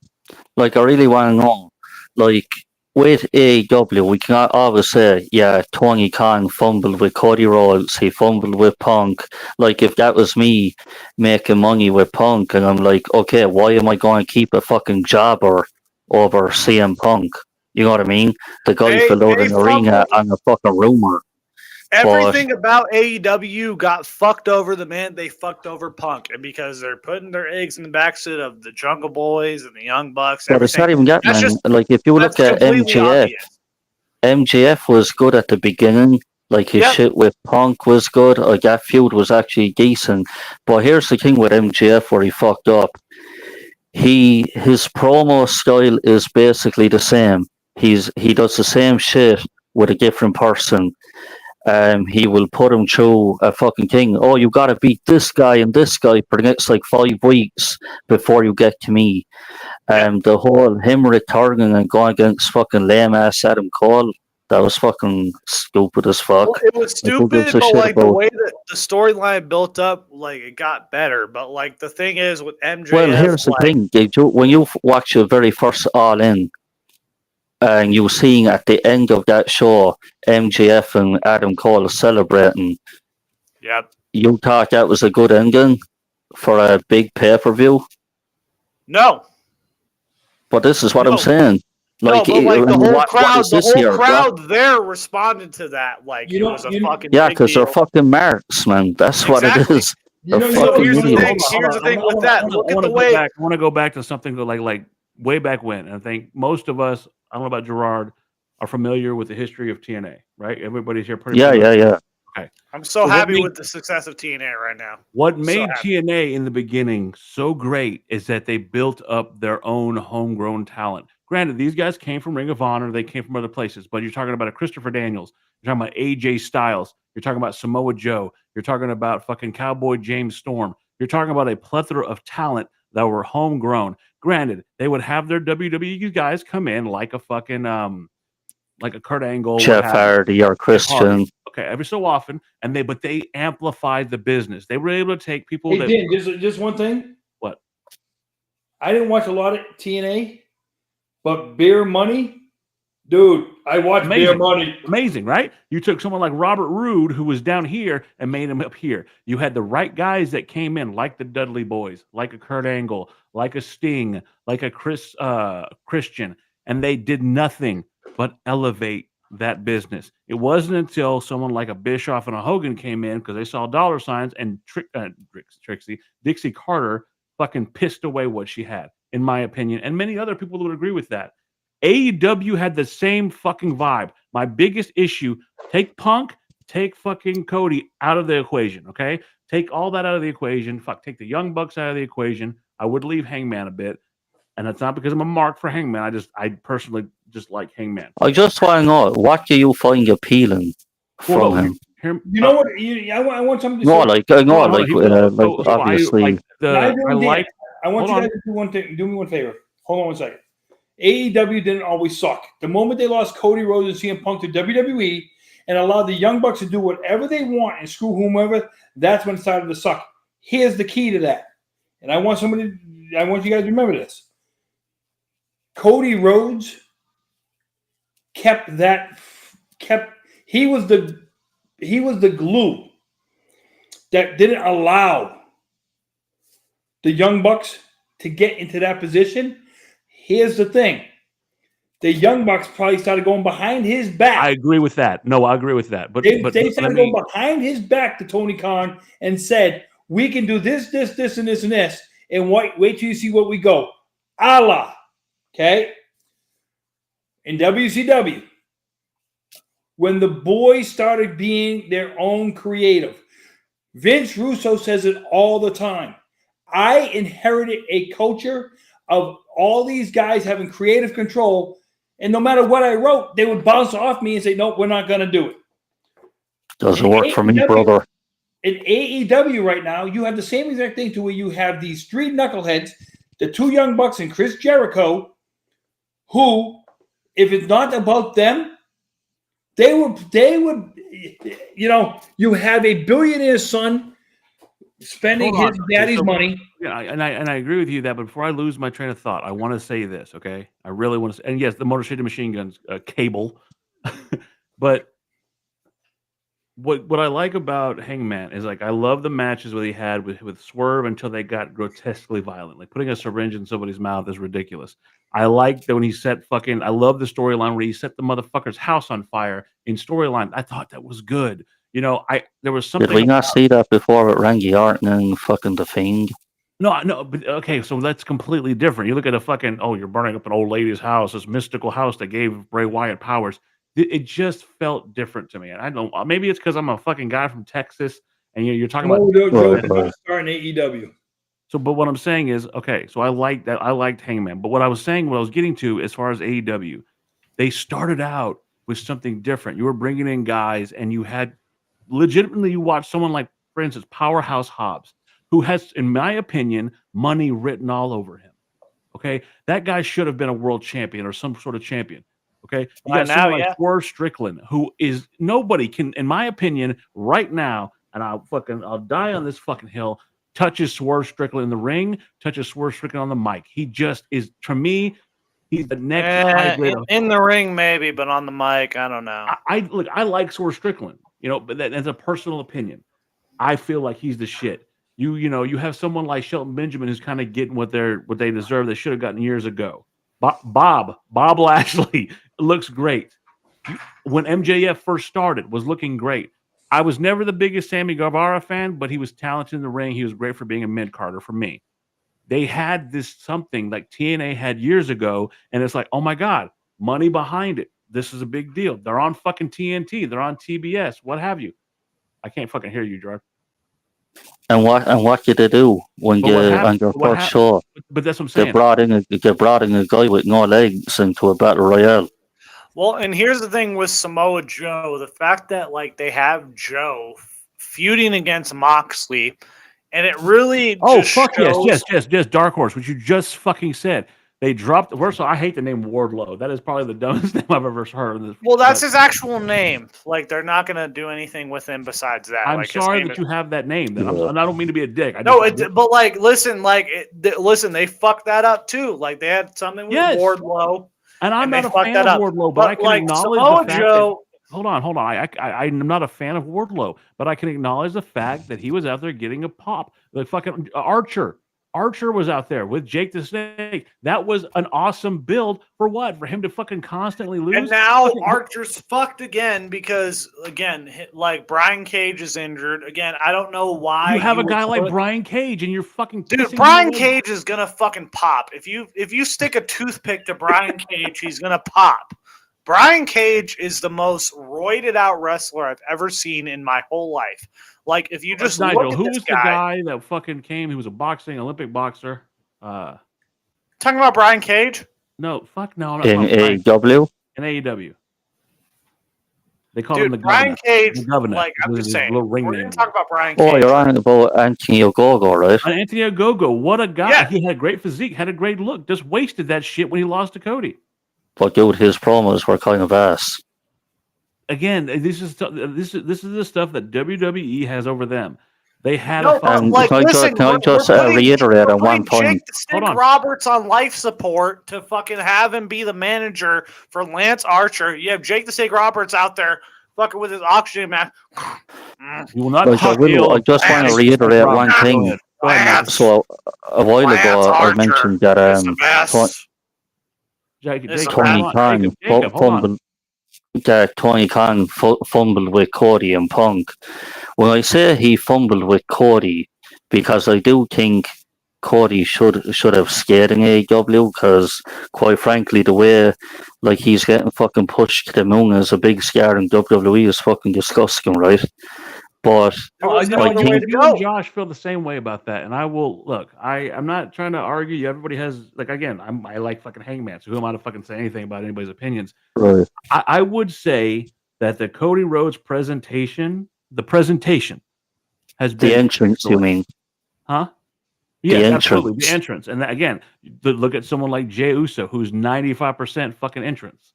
Like, I really want to know, like, with AEW, we can always say, yeah, Tony Khan fumbled with Cody Rhodes, he fumbled with Punk. Like, if that was me making money with Punk, and I'm like, okay, why am I going to keep a fucking jobber over CM Punk? You know what I mean? The guy fell out in the arena on a fucking rumor.
Everything about AEW got fucked over the man they fucked over Punk, and because they're putting their eggs in the backseat of the Jungle Boys and the Young Bucks.
But it's not even that, man. Like, if you look at MJF was good at the beginning. Like, his shit with Punk was good. Like, that feud was actually decent. But here's the thing with MJF where he fucked up. His promo style is basically the same. He does the same shit with a different person. He will put him through a fucking thing. Oh, you gotta beat this guy and this guy for the next like 5 weeks before you get to me. The whole him returning and going against fucking lame ass Adam Cole, that was fucking stupid as fuck.
Well, it was stupid, but like the way that the storyline built up, like it got better. But like the thing is with MJF.
Well, here's the thing: when you watch your very first All In. And you seeing at the end of that show, MJF and Adam Cole celebrating.
Yep.
You thought that was a good ending for a big pay-per-view?
No.
But this is what I'm saying.
Like, the whole crowd there responded to that. Like, it was a fucking
because they're fucking marks, man. That's what it is.
Here's the thing with that. Look at the way.
I want to go back to something like way back when. And I think most of us, I don't know about Gerard, are familiar with the history of TNA, right? Everybody's here pretty much.
Yeah.
Okay.
I'm so happy with the success of TNA right now.
What made TNA in the beginning so great is that they built up their own homegrown talent. Granted, these guys came from Ring of Honor, they came from other places, but you're talking about a Christopher Daniels, you're talking about AJ Styles, you're talking about Samoa Joe, you're talking about fucking Cowboy James Storm, you're talking about a plethora of talent that were homegrown. Granted, they would have their WWE guys come in like a fucking like a Kurt Angle,
Jeff Hardy or Christian.
Okay, every so often, but they amplified the business. They were able to take people.
Hey, Dan, just one thing.
What?
I didn't watch a lot of TNA, but Beer Money, dude, I watched Beer Money.
Amazing, right? You took someone like Robert Roode, who was down here, and made him up here. You had the right guys that came in, like the Dudley Boys, like a Kurt Angle, like a Sting, like a Christian, and they did nothing but elevate that business. It wasn't until someone like a Bischoff and a Hogan came in because they saw dollar signs and Dixie Carter fucking pissed away what she had, in my opinion, and many other people would agree with that. AEW had the same fucking vibe. My biggest issue, take Punk, take fucking Cody out of the equation, okay? Take all that out of the equation. Fuck, take the Young Bucks out of the equation. I would leave Hangman a bit. And that's not because I'm a mark for Hangman. I personally just like Hangman.
I just want to know, what do you find appealing from him?
You know what? I want something to say.
Obviously.
I want you guys to do one thing. Do me one favor. Hold on one second. AEW didn't always suck. The moment they lost Cody Rhodes and CM Punk to WWE and allowed the Young Bucks to do whatever they want and screw whomever, that's when it started to suck. Here's the key to that. And I want you guys to remember this. Cody Rhodes he was the glue that didn't allow the Young Bucks to get into that position. Here's the thing. The Young Bucks probably started going behind his back.
I agree with that. No, I agree with that. But
they started going behind his back to Tony Khan and said, we can do this, and this, and this, and wait till you see what we go. Allah. Okay? In WCW, when the boys started being their own creative, Vince Russo says it all the time. I inherited a culture of all these guys having creative control, and no matter what I wrote, they would bounce off me and say, nope, we're not going to do it.
Doesn't work for me, brother.
In AEW right now, you have the same exact thing to where you have these street knuckleheads, the two Young Bucks and Chris Jericho, who, if it's not about them, they would, you have a billionaire's son spending his daddy's money.
Yeah, and I agree with you that. But before I lose my train of thought, I want to say this. Okay, I really want to. And yes, the Motor City Machine Guns cable, but what I like about Hangman is, like, I love the matches that he had with Swerve until they got grotesquely violent. Like putting a syringe in somebody's mouth is ridiculous. I like that when he set fucking. I love the storyline where he set the motherfucker's house on fire in storyline. I thought that was good. There was something.
Did we not see that before with Randy Orton and fucking The Fiend?
No, but okay, so that's completely different. You look at a fucking, you're burning up an old lady's house, this mystical house that gave Bray Wyatt powers. It just felt different to me. And I don't know, maybe it's because I'm a fucking guy from Texas, and you're talking about
starting AEW.
So, but what I'm saying is, okay, so I like that. I liked Hangman. But what I was getting to as far as AEW, they started out with something different. You were bringing in guys, and you had legitimately, you watched someone like, for instance, Powerhouse Hobbs, who has, in my opinion, money written all over him. Okay, that guy should have been a world champion or some sort of champion. Okay, you got someone like Swerve Strickland, who is nobody can, in my opinion, right now, and I'll die on this fucking hill. Touches Swerve Strickland in the ring, touches Swerve Strickland on the mic. He just is, to me, he's the next
in the ring, maybe, but on the mic, I don't know.
I like Swerve Strickland, but that's a personal opinion. I feel like he's the shit. You have someone like Shelton Benjamin who's kind of getting what they deserve. They should have gotten years ago. Bob Lashley looks great. When MJF first started, was looking great. I was never the biggest Sammy Guevara fan, but he was talented in the ring. He was great for being a mid-carder for me. They had this something like TNA had years ago, and it's like, oh my God, money behind it. This is a big deal. They're on fucking TNT. They're on TBS. What have you? I can't fucking hear you, Gerard.
And what did they do when on your first show?
But that's what I'm saying.
They brought in a guy with no legs into a battle royale.
Well, and here's the thing with Samoa Joe: the fact that they have Joe feuding against Moxley, and it really
yes, Dark Horse, which you just fucking said. They dropped. First of all, I hate the name Wardlow. That is probably the dumbest name I've ever heard.
Well, that's his actual name. They're not going to do anything with him besides that.
I'm sorry that you have that name. Then I don't mean to be a dick.
Listen, they fucked that up too. They had something with Wardlow,
and I'm not a fan of Wardlow, but I can acknowledge the fact that. Hold on. I'm not a fan of Wardlow, but I can acknowledge the fact that he was out there getting a pop. Like fucking Archer Archer was out there with Jake the Snake. That was an awesome build for what? For him to fucking constantly lose.
And now Archer's fucked again because, again, like Brian Cage is injured. Again, I don't know why.
You have a guy like Brian Cage and you're fucking
dude. Brian Cage is gonna fucking pop. If you stick a toothpick to Brian Cage, he's gonna pop. Brian Cage is the most roided out wrestler I've ever seen in my whole life. Like, if you just
Nigel,
look at
who
this
was the guy that fucking came? He was a Olympic boxer.
Talking about Brian Cage?
No, fuck no.
In AEW?
In AEW. They call
Dude,
him the
Brian
Governor.
Cage,
Governor.
like, I'm just saying, we're going to talk about Brian
Oh,
Cage.
you're on about Anthony Ogogo, right?
Anthony Ogogo, what a guy.
Yeah.
He had great physique, had a great look. Just wasted that shit when he lost to Cody.
But dude, his promos were kind of ass.
Again, this is the stuff that WWE has over them. They had
No, like, listen,
can I just reiterate at one point?
Jake the Snake Roberts on life support to fucking have him be the manager for Lance Archer. You have Jake the Snake Roberts out there fucking with his oxygen mask.
You will not
I just want to reiterate one thing.
Go ahead,
so a while ago, I mentioned that Tony Khan fumbled with Cody and Punk. When I say he fumbled with Cody, because I do think Cody should have stayed in AEW, because quite frankly, the way like he's getting fucking pushed to the moon as a big star in WWE is fucking disgusting, right? But
I think you and Josh feel the same way about that, and I will look. I'm not trying to argue. Everybody has like again. I like fucking Hangman, so who am I to fucking say anything about anybody's opinions?
Right.
I would say that the Cody Rhodes presentation, has been
the entrance. You mean?
Huh? Yeah, absolutely. The entrance, and that, again, look at someone like Jey Uso, who's 95% fucking entrance.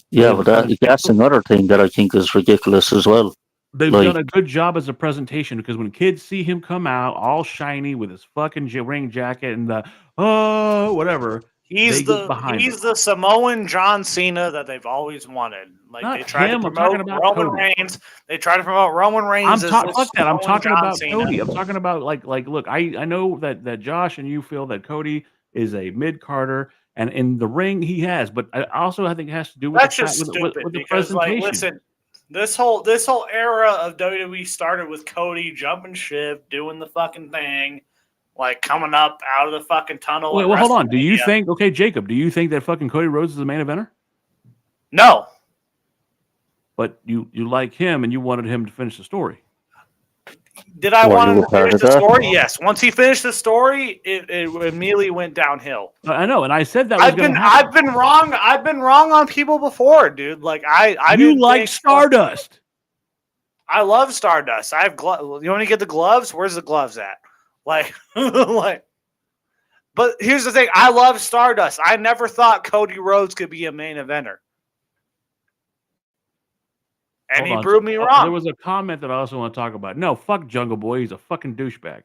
Yeah, but that's another thing that I think is ridiculous as well.
They've done a good job as a presentation because when kids see him come out all shiny with his fucking ring jacket and the whatever,
he's the Samoan John Cena that they've always wanted. Like
Not
they try
him,
to promote Roman Reigns. They try to promote Roman Reigns.
Fuck that. I'm talking
John
about
Cena.
Cody. I'm talking about like look, I know that Josh and you feel that Cody is a mid-carder, and in the ring he has, but I also think it has to do with with the presentation.
Like, listen, this whole era of WWE started with Cody jumping ship, doing the fucking thing, like coming up out of the fucking tunnel.
Wait, well, hold on. Do you think, Jacob, do you think that fucking Cody Rhodes is the main eventer?
No.
But you like him and you wanted him to finish the story.
Did I want him to finish the story? Yes. Once he finished the story, it immediately went downhill.
I know, and I said that
I've been wrong. I've been wrong on people before, dude. Like I
you like Stardust.
I love Stardust. I have gloves. You want to get the gloves? Where's the gloves at? Like, like. But here's the thing. I love Stardust. I never thought Cody Rhodes could be a main eventer. And he proved me wrong.
There was a comment that I also want to talk about. No, fuck Jungle Boy. He's a fucking douchebag.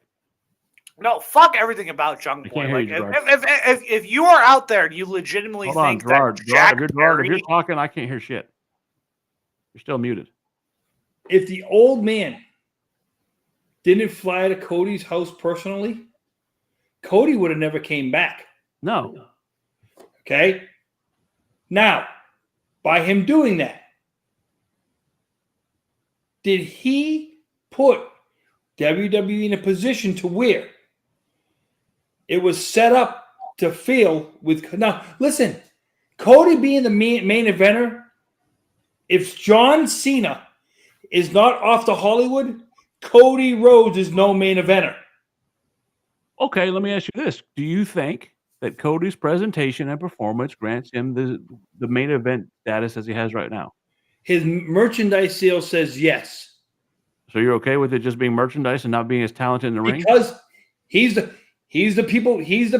No, fuck everything about Jungle Boy. Like, if you are out there and you legitimately think that Jack
Gerard, if you're talking, I can't hear shit. You're still muted.
If the old man didn't fly to Cody's house personally, Cody would have never came back.
No.
Okay? Now, by him doing that, did he put WWE in a position to where it was set up to fail with... Now, listen, Cody being the main eventer, if John Cena is not off to Hollywood, Cody Rhodes is no main eventer.
Okay, let me ask you this. Do you think that Cody's presentation and performance grants him the main event status as he has right now?
His merchandise sales says yes.
So you're okay with it just being merchandise and not being as talented in the ring?
Because he's the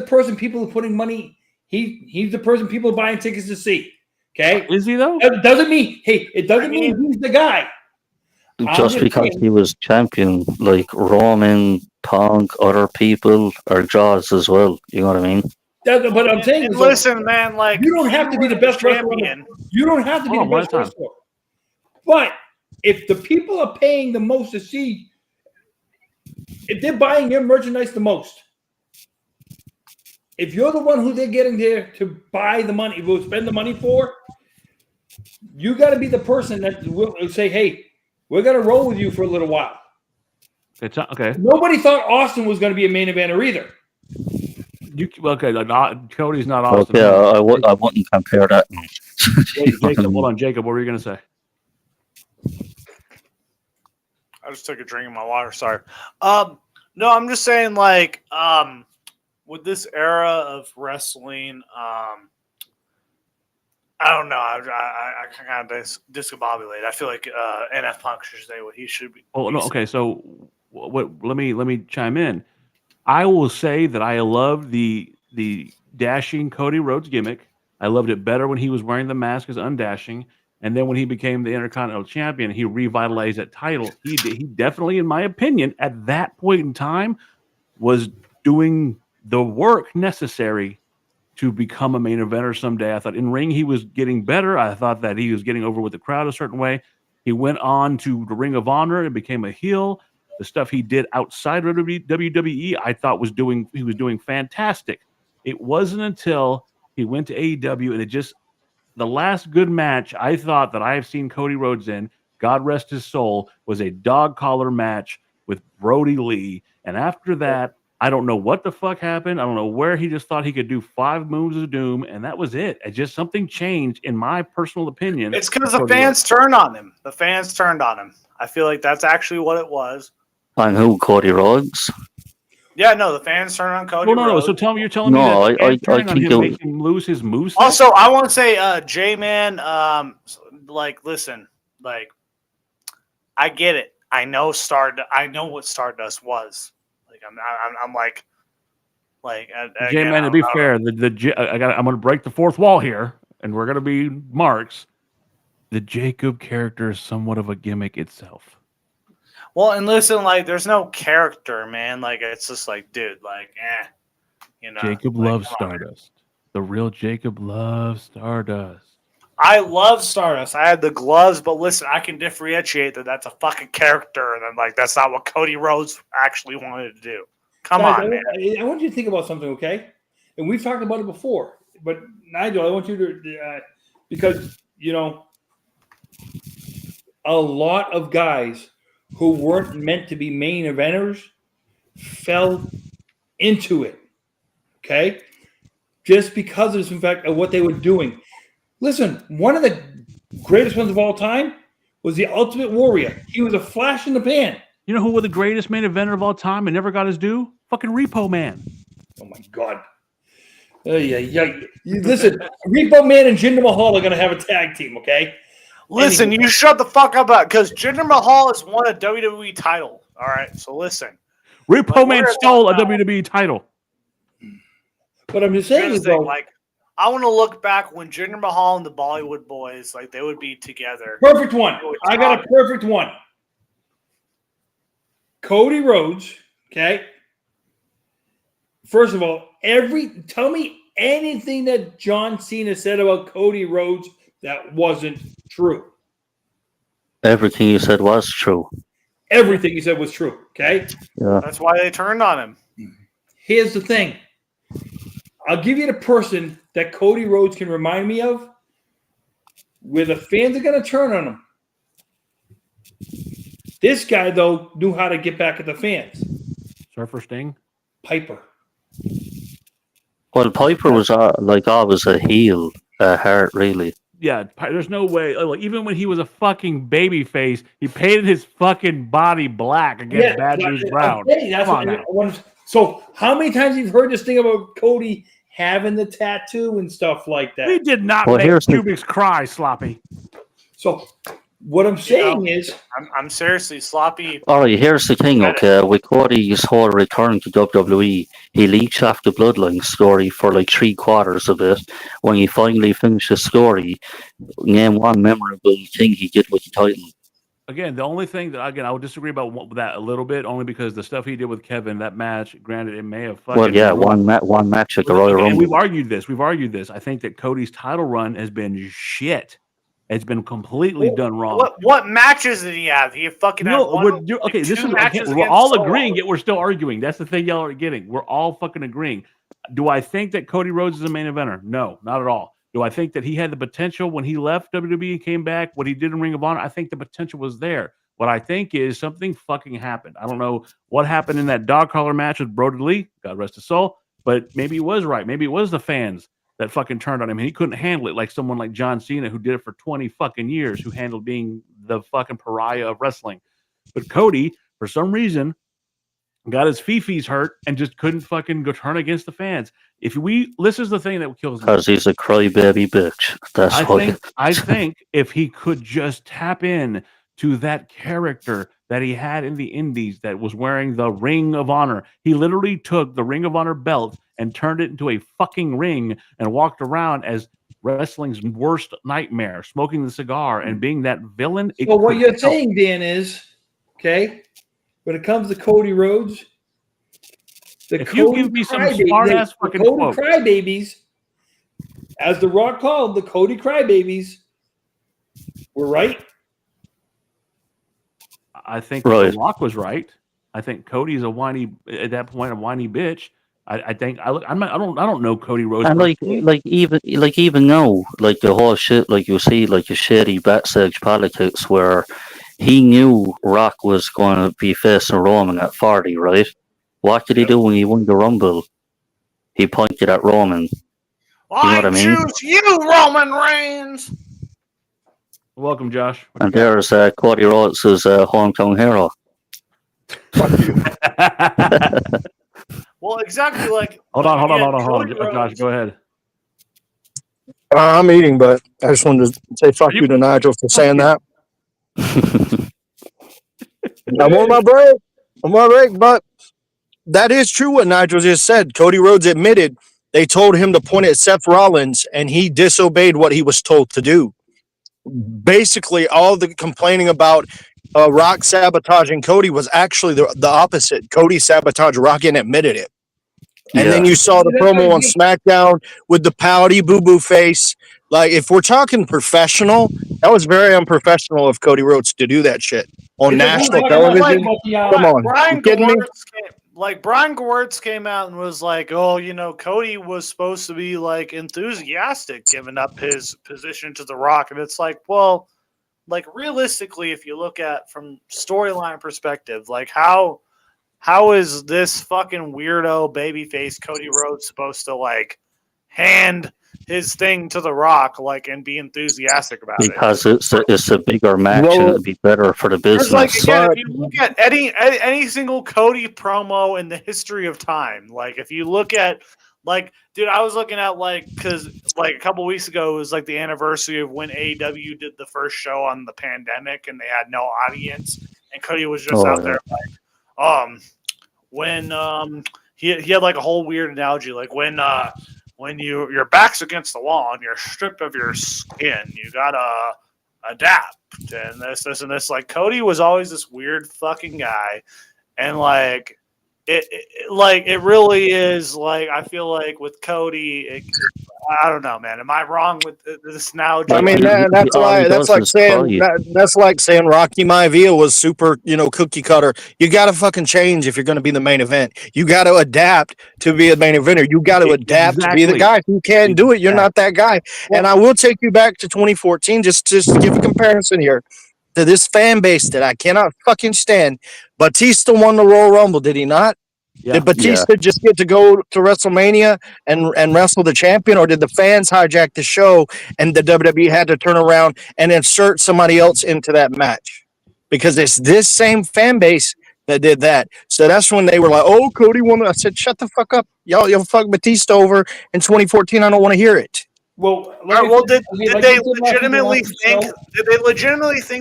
person people are putting money. He's the person people are buying tickets to see. Okay,
is he though?
It doesn't mean he's the guy.
Just because he was champion, like Roman, Punk, other people are draws as well. You know what I mean?
But I'm saying,
listen, man, like
you don't have to be the best champion. You don't have to be the best wrestler. But if the people are paying the most to see, if they're buying your merchandise the most, if you're the one who they're getting there to buy the money, will spend the money for, you got to be the person that will say, "Hey, we're going to roll with you for a little while."
It's okay.
Nobody thought Austin was going to be a main eventer either.
Cody's not Austin.
Okay, I wouldn't compare that.
Jacob, hold on, Jacob. What were you gonna say?
I just took a drink of my water. Sorry. No, I'm just saying, like, with this era of wrestling, I don't know. I kind of discombobulate. I feel like NF Punk should say what he should be.
Oh no. Okay, so what? Let me chime in. I will say that I loved the dashing Cody Rhodes gimmick. I loved it better when he was wearing the mask as undashing, and then when he became the Intercontinental Champion, he revitalized that title. He definitely, in my opinion, at that point in time, was doing the work necessary to become a main eventer someday. I thought in ring he was getting better. I thought that he was getting over with the crowd a certain way. He went on to the Ring of Honor and became a heel. The stuff he did outside of WWE, I thought he was doing fantastic. It wasn't until he went to AEW and the last good match I thought that I have seen Cody Rhodes in, God rest his soul, was a dog collar match with Brody Lee. And after that, I don't know what the fuck happened. I don't know where he just thought he could do 5 moves of doom, and that was it. It just something changed, in my personal opinion.
It's because the fans turned on him. The fans turned on him. I feel like that's actually what it was.
And who, Cody Rhodes?
Yeah, no, the fans turned on Cody.
No. So you're telling me
No,
that
I
turning on
think
him make him lose his moves.
Also, I want to say, J-Man, like, listen, like, I get it. I know what Stardust was. Like, I'm like,
J-Man, to be fair, I'm going to break the fourth wall here, and we're going to be marks. The Jacob character is somewhat of a gimmick itself.
Well, and listen, like, there's no character, man. Like, it's just like, dude, like, you know.
Jacob loves Stardust. The real Jacob loves Stardust.
I love Stardust. I had the gloves, but listen, I can differentiate that that's a fucking character, and then, like, that's not what Cody Rhodes actually wanted to do. Come on, man.
I want you to think about something, okay? And we've talked about it before, but Nigel, I want you to, because, you know, a lot of guys who weren't meant to be main eventers fell into it, okay? Just because of the fact of what they were doing. Listen, one of the greatest ones of all time was the Ultimate Warrior. He was a flash in the pan.
You know who was the greatest main eventer of all time and never got his due? Fucking Repo Man.
Oh, my God. Listen, Repo Man and Jinder Mahal are going to have a tag team, okay?
Listen, you shut the fuck up because Jinder Mahal has won a WWE title. All right, so listen.
Repo Man stole a WWE title.
But I'm just saying, though,
like, I want to look back when Jinder Mahal and the Bollywood Boys, like, they would be together.
Perfect one. I got a perfect one. Cody Rhodes, okay? First of all, tell me anything that John Cena said about Cody Rhodes that wasn't true.
Everything you said was true.
Everything he said was true, okay?
Yeah.
That's why they turned on him.
Here's the thing. I'll give you the person that Cody Rhodes can remind me of where the fans are going to turn on him. This guy, though, knew how to get back at the fans.
Surfer Sting?
Piper.
Well, Piper was always a heel at heart, really.
Yeah, there's no way. Like, even when he was a fucking baby face, he painted his fucking body black against Bad News Brown. Come on now.
So, how many times you've heard this thing about Cody having the tattoo and stuff like that?
We did not make Cubics cry, Sloppy.
So, what I'm saying is,
I'm seriously sloppy.
All right, here's the thing, okay? With Cody's whole return to WWE, he leached off the Bloodline story for like 3/4 of it. When he finally finished the story, name one memorable thing he did with the title.
Again, the only thing that, I would disagree about that a little bit, only because the stuff he did with Kevin, that match, granted, it may have fucking...
Well, yeah, one match at the Royal Rumble.
We've argued this. I think that Cody's title run has been shit. It's been completely done wrong.
What matches did he have? He fucking had one.
Okay. This is
matches
we're all
against
agreeing,
Solo.
yet we're still arguing. That's the thing y'all are getting. We're all fucking agreeing. Do I think that Cody Rhodes is a main eventer? No, not at all. Do I think that he had the potential when he left WWE and came back? What he did in Ring of Honor, I think the potential was there. What I think is something fucking happened. I don't know what happened in that dog collar match with Brody Lee. God rest his soul. But maybe he was right. Maybe it was the fans that fucking turned on him. And he couldn't handle it like someone like John Cena, who did it for 20 fucking years, who handled being the fucking pariah of wrestling. But Cody, for some reason, got his fifis hurt and just couldn't fucking go turn against the fans. This is the thing that kills me.
Because he's a crybaby bitch.
I think if he could just tap in to that character that he had in the Indies that was wearing the Ring of Honor. He literally took the Ring of Honor belt and turned it into a fucking ring and walked around as wrestling's worst nightmare, smoking the cigar and being that villain.
So what you're saying, Dan, is, okay, when it comes to Cody Rhodes,
if you give me some smart-ass fucking quote.
Crybabies, as The Rock called the Cody Crybabies, were right.
I think The Rock was right. I think Cody's a whiny bitch. I think I don't know Cody Rhodes.
And even now, like the whole shit, like you see, like a shady backstage politics where he knew Rock was going to be facing Roman at 40, right? What did he do when he won the Rumble? He pointed at Roman. You know what I mean?
Choose you, Roman Reigns.
Welcome, Josh.
And there's Cody Rhodes' hometown hero.
Well, exactly like.
Hold on. Josh, go ahead.
I'm eating, but I just wanted to say fuck you to Nigel for saying that. I'm on my break, but that is true what Nigel just said. Cody Rhodes admitted they told him to point at Seth Rollins, and he disobeyed what he was told to do. Basically, all the complaining about Rock sabotaging Cody was actually the opposite. Cody sabotaged Rock and admitted it. And then you saw the promo on SmackDown with the pouty boo-boo face. Like, if we're talking professional, that was very unprofessional of Cody Rhodes to do that shit on national television. Come on, you kidding me?
Brian Gewirtz came out and was like, "Oh, Cody was supposed to be like enthusiastic, giving up his position to The Rock," and it's like, well, like realistically, if you look at from storyline perspective, like how is this fucking weirdo babyface Cody Rhodes supposed to like hand his thing to The Rock, like, and be enthusiastic about it?
Because it's a bigger match and it'd be better for the business.
Like, again, if you look at any single Cody promo in the history of time, like if you look at, like, dude, I was looking at because a couple weeks ago it was like the anniversary of when AEW did the first show on the pandemic and they had no audience, and Cody was just out there like, when he had like a whole weird analogy, like when your back's against the wall and you're stripped of your skin, you gotta adapt and this and this. Like, Cody was always this weird fucking guy, and like it really is like, I feel like with Cody, I don't know, man. Am I wrong with this now?
I mean, that's like saying Rocky Maivia was super, cookie cutter. You got to fucking change if you're going to be the main event. You got to adapt to be a main eventer. You got to adapt to be the guy. If you can't do it, you're not that guy. And I will take you back to 2014, just to give a comparison here to this fan base that I cannot fucking stand. Batista won the Royal Rumble, did he not? Yeah. Did Batista just get to go to WrestleMania and wrestle the champion, or did the fans hijack the show and the WWE had to turn around and insert somebody else into that match? Because it's this same fan base that did that. So that's when they were like, "Oh, Cody won." I said, "Shut the fuck up, y'all fuck Batista over in 2014. I don't want to hear it."
Well, did they legitimately think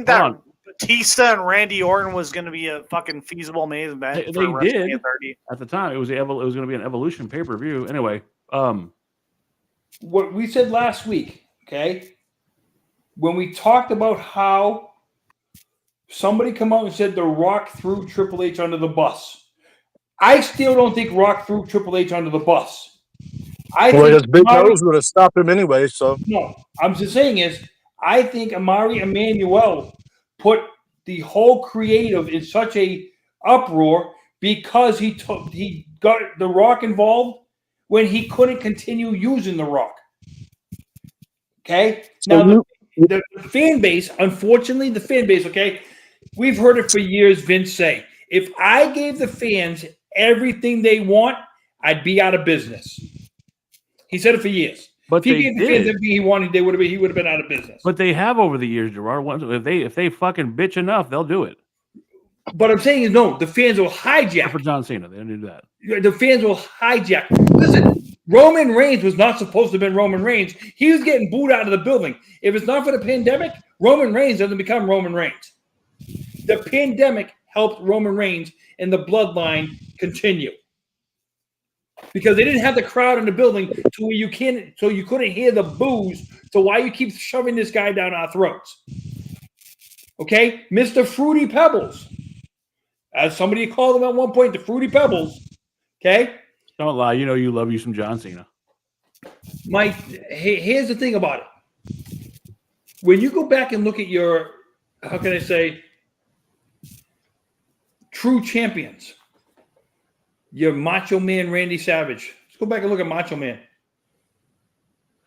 that Batista and Randy Orton was going to be a fucking feasible main event?
They did 30. At the time. It was going to be an Evolution pay-per-view. Anyway,
what we said last week, okay, when we talked about how somebody come out and said The Rock threw Triple H under the bus. I still don't think Rock threw Triple H under the bus.
His big nose would have stopped him anyway. So
no, I'm just saying is, I think Amari Emanuel put the whole creative in such a uproar because he got The Rock involved when he couldn't continue using The Rock. Okay? Now, the fan base, unfortunately, okay, we've heard it for years, Vince say, if I gave the fans everything they want, I'd be out of business. He said it for years.
But
if he gave the fans everything he wanted, he would have been out of business.
But they have over the years, Gerard. If they fucking bitch enough, they'll do it.
But I'm saying is no, the fans will hijack.
For John Cena, they didn't do that.
The fans will hijack. Listen, Roman Reigns was not supposed to have been Roman Reigns. He was getting booed out of the building. If it's not for the pandemic, Roman Reigns doesn't become Roman Reigns. The pandemic helped Roman Reigns and the bloodline continue. Because they didn't have the crowd in the building so you couldn't hear the boos. So why you keep shoving this guy down our throats? Okay? Mr. Fruity Pebbles. As somebody called him at one point, the Fruity Pebbles. Okay?
Don't lie. You know you love you some John Cena.
Here's the thing about it. When you go back and look at your, how can I say, true champions, your Macho Man Randy Savage. Let's go back and look at Macho Man.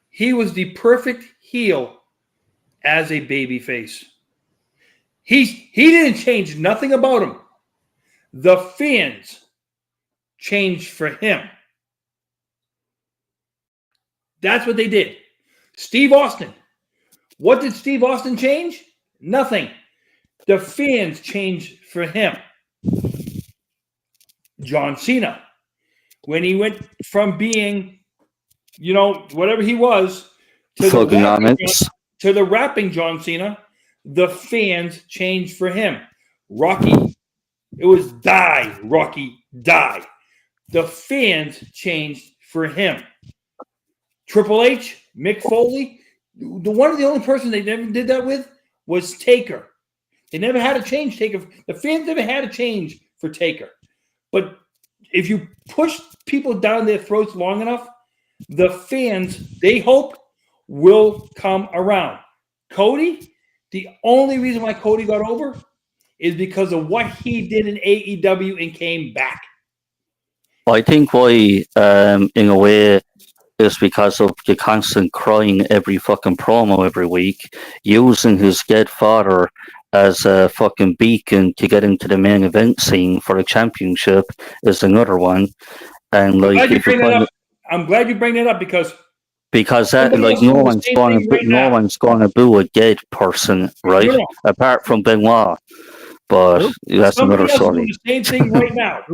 He was the perfect heel as a babyface. He didn't change nothing about him. The fans changed for him. That's what they did. Steve Austin. What did Steve Austin change? Nothing. The fans changed for him. John Cena. When he went from being, whatever he was, to the rapping John Cena, the fans changed for him. Rocky. It was die, Rocky, die. The fans changed for him. Triple H, Mick Foley, one of the only person they never did that with was Taker. They never had to change Taker. The fans never had to change for Taker. But if you push people down their throats long enough, the fans, they hope, will come around. Cody, the only reason why Cody got over is because of what he did in AEW and came back.
I think why, in a way, is because of the constant crying every fucking promo every week, using his dead father as a fucking beacon to get into the main event scene for the championship is another one. And
I'm glad you bring that up because
that, like, no one's going to boo a dead person, right? No. Apart from Benoit. But that's another story.
Doing the same thing right now.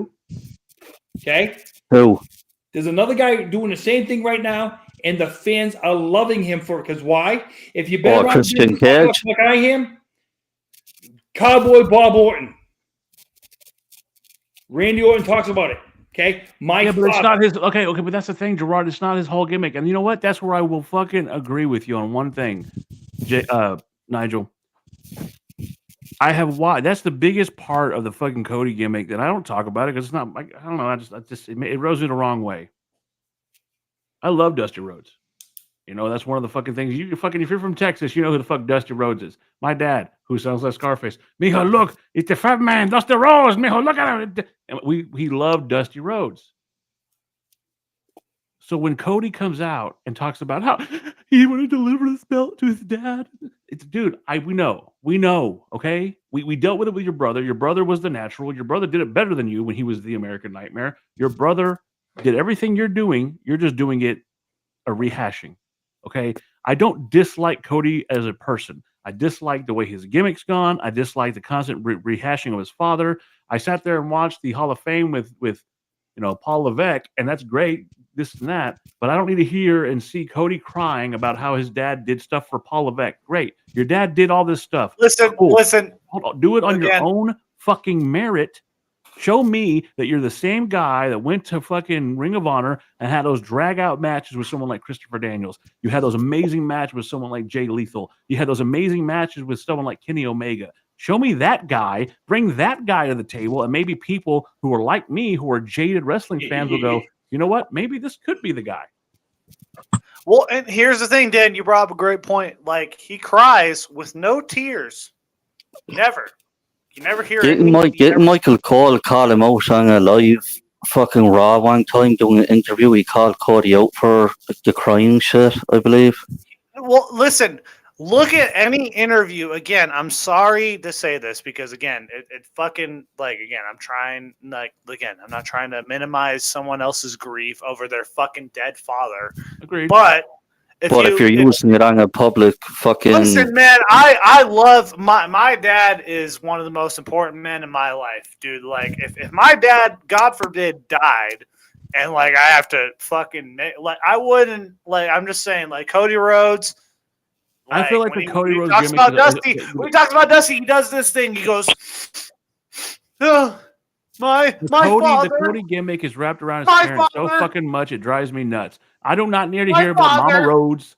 Okay?
Who?
There's another guy doing the same thing right now, and the fans are loving him for it. Because why? If you bet
Christian Cage,
like I am, Cowboy Bob Orton. Randy Orton talks about it. Okay?
But it's not his. Okay, but that's the thing, Gerard. It's not his whole gimmick. And you know what? That's where I will fucking agree with you on one thing, Nigel. I have watched. That's the biggest part of the fucking Cody gimmick that I don't talk about it because it's not. I don't know. It rose me the wrong way. I love Dusty Rhodes. That's one of the fucking things. If you're from Texas, you know who the fuck Dusty Rhodes is. My dad, who sounds like Scarface. Mijo, look, it's the fat man, Dusty Rhodes. Mijo, look at him. And we love Dusty Rhodes. So when Cody comes out and talks about how he wanted to deliver this belt to his dad, dude, we know, okay? We dealt with it with your brother. Your brother was the natural. Your brother did it better than you when he was the American Nightmare. Your brother did everything you're doing. You're just doing it a rehashing, okay? I don't dislike Cody as a person. I dislike the way his gimmick's gone. I dislike the constant rehashing of his father. I sat there and watched the Hall of Fame with Paul Levesque, and that's great, this and that, but I don't need to hear and see Cody crying about how his dad did stuff for Paul Levesque. Great. Your dad did all this stuff.
Listen.
Hold on. Do it on your own fucking merit. Show me that you're the same guy that went to fucking Ring of Honor and had those drag-out matches with someone like Christopher Daniels. You had those amazing matches with someone like Jay Lethal. You had those amazing matches with someone like Kenny Omega. Show me that guy, bring that guy to the table, and maybe people who are like me, who are jaded wrestling fans, will go, you know what? Maybe this could be the guy.
Well, and here's the thing, Dan. You brought up a great point. Like, he cries with no tears. Never. You never hear
Didn't,
anything.
didn't Michael Cole call him out on a live fucking Raw one time doing an interview? He called Cody out for the crying shit, I believe.
Well, listen. Look at any interview. Again, I'm sorry to say this because, again, it fucking, like, again, I'm not trying to minimize someone else's grief over their fucking dead father.
Agreed.
But
if you're using it on a public fucking...
Listen, man, I love my dad is one of the most important men in my life, dude. Like, if my dad, God forbid, died, and, like, I have to fucking, like, I wouldn't, like, I'm just saying, like, Cody Rhodes...
I feel like the Cody Rhodes
talks about Dusty. When he talks about Dusty, he does this thing. He goes, oh, my father.
The Cody gimmick is wrapped around his parents so fucking much it drives me nuts. I do not need to hear about Mama Rhodes.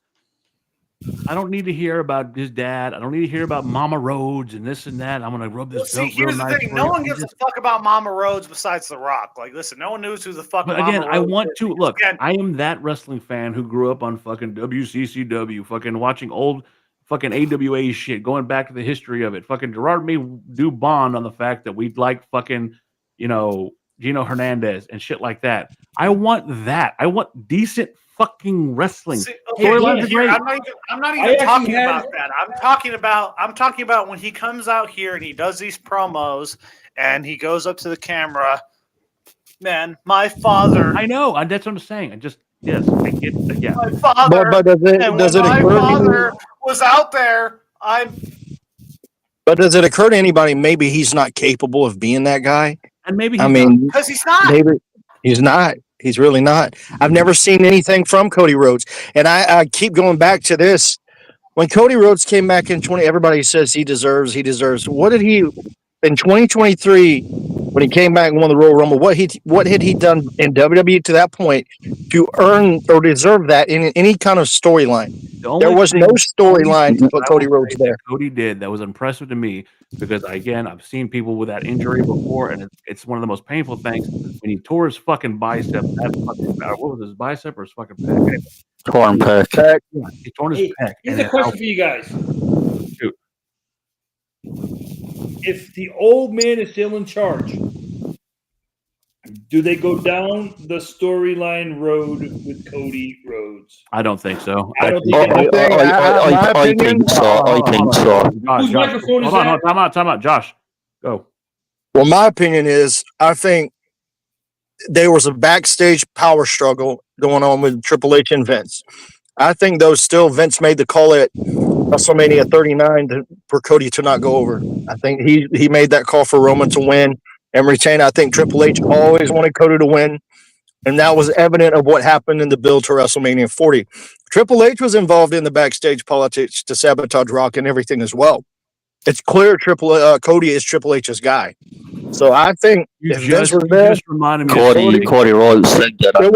I don't need to hear about his dad. I don't need to hear about Mama Rhodes and this and that. I'm gonna rub this belt real nice.
Here's the thing: no one gives a fuck about Mama Rhodes besides The Rock. Like, listen, no one knows who the fuck.
But
Mama
again,
Rhodes
I want
is.
to look. I am that wrestling fan who grew up on fucking WCCW, fucking watching old fucking AWA shit, going back to the history of it. Fucking Gerard may do bond on the fact that we like fucking, Gino Hernandez and shit like that. I want that. I want decent fucking wrestling.
I'm not even talking about that. I'm talking about when he comes out here and he does these promos and he goes up to the camera. Man, my father.
I know. That's what I'm saying. I get it. Yeah.
My father.
But does it
my
occur
father was out there.
But does it occur to anybody maybe he's not capable of being that guy?
And maybe
because he's not.
Maybe he's not. He's really not. I've never seen anything from Cody Rhodes. And I keep going back to this. When Cody Rhodes came back in 20, everybody says he deserves. What did he, in 2023, when he came back and won the Royal Rumble, what had he done in WWE to that point to earn or deserve that in any kind of storyline? There was no storyline to put Cody Rhodes there.
Cody did that was impressive to me because, again, I've seen people with that injury before, and it's one of the most painful things when he tore his fucking bicep. What was his bicep or his fucking pec?
Torn pec.
Yeah, he torn his pec.
Here's a question for you guys.
Shoot.
If the old man is still in charge, do they go down the storyline road with Cody Rhodes?
I don't think so.
I think so.
Whose microphone is that?
Time out. Josh, go.
Well, my opinion is I think there was a backstage power struggle going on with Triple H and Vince. I think Vince made the call at WrestleMania 39 for Cody to not go over. I think he made that call for Roman to win and retain. I think Triple H always wanted Cody to win, and that was evident of what happened in the build to WrestleMania 40. Triple H was involved in the backstage politics to sabotage Rock and everything as well. It's clear Cody is Triple H's guy. So I think if Vince was there,
Cody Rhodes said that
it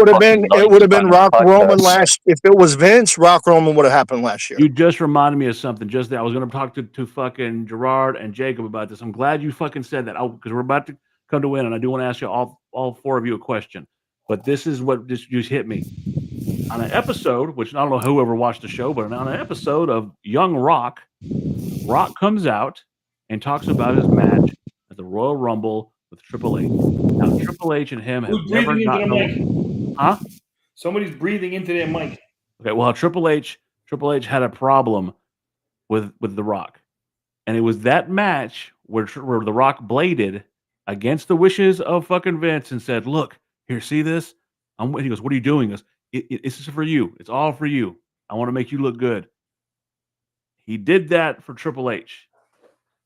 would have been Rock Roman last. If it was Vince, Rock Roman would have happened last year.
You just reminded me of something. Just that I was going to talk to fucking Gerard and Jacob about this. I'm glad you fucking said that because we're about to come to win, and I do want to ask you all four of you a question. But this is what just hit me on an episode, which I don't know whoever watched the show, but on an episode of Young Rock, Rock comes out and talks about his match at the Royal Rumble with Triple H. Now, Triple H and him have never gotten. Huh?
Somebody's breathing into their mic.
Okay, well, Triple H had a problem with The Rock, and it was that match where The Rock bladed against the wishes of fucking Vince and said, "Look, here, see this? He goes, what are you doing?" He goes, "This is for you. It's all for you. I want to make you look good." He did that for Triple H.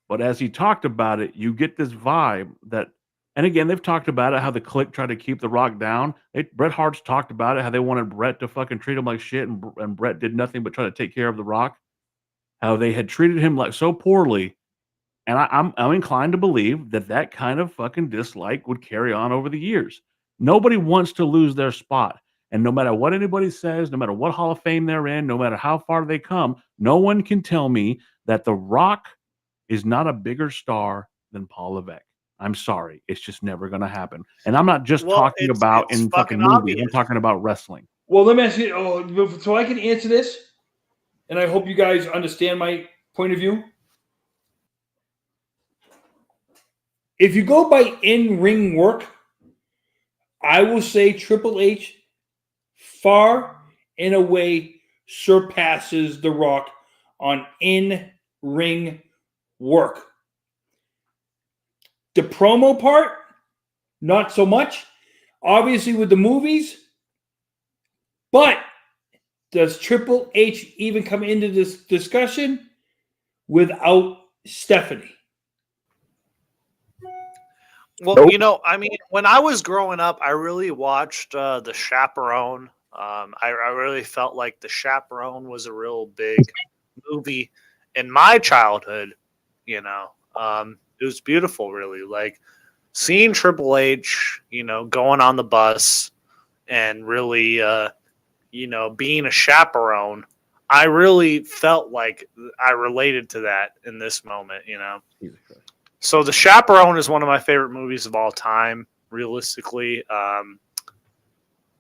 But as he talked about it, you get this vibe that, and again, they've talked about it, how the Clique tried to keep The Rock down. Bret Hart's talked about it, how they wanted Bret to fucking treat him like shit, and Bret did nothing but try to take care of The Rock. How they had treated him like so poorly. And I'm inclined to believe that kind of fucking dislike would carry on over the years. Nobody wants to lose their spot. And no matter what anybody says, no matter what Hall of Fame they're in, no matter how far they come, no one can tell me that The Rock is not a bigger star than Paul Levesque. I'm sorry. It's just never going to happen. And I'm not just talking about in fucking movies. I'm talking about wrestling.
Well, let me ask you, so I can answer this, and I hope you guys understand my point of view. If you go by in-ring work, I will say Triple H far and away surpasses The Rock on in-ring work. The promo part, not so much. Obviously, with the movies, but does Triple H even come into this discussion without Stephanie?
Well,
Nope.
you know, I mean, when I was growing up, I really watched The Chaperone. I really felt like The Chaperone was a real big movie in my childhood. You know, it was beautiful, really. Like seeing Triple H, you know, going on the bus and really, you know, being a chaperone. I really felt like I related to that in this moment. You know.
Jesus Christ.
So The Chaperone is one of my favorite movies of all time, realistically.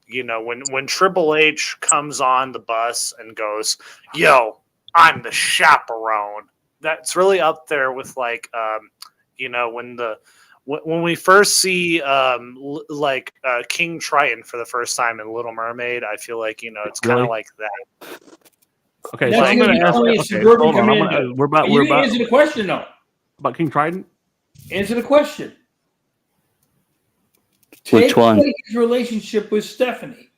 You know, when Triple H comes on the bus and goes, "Yo, I'm the chaperone," that's really up there with like, you know, when we first see King Triton for the first time in Little Mermaid, I feel like, you know, it's kind of
Really?
like that.
Okay,
That's
so I'm
gonna
going
be
to ask.
only a
Okay,
suburban
hold on.
commando.
We're about.
You
We're
didn't
about.
answer the question, though.
About King Trident.
Answer the question.
Which
Take
one?
his relationship with Stephanie.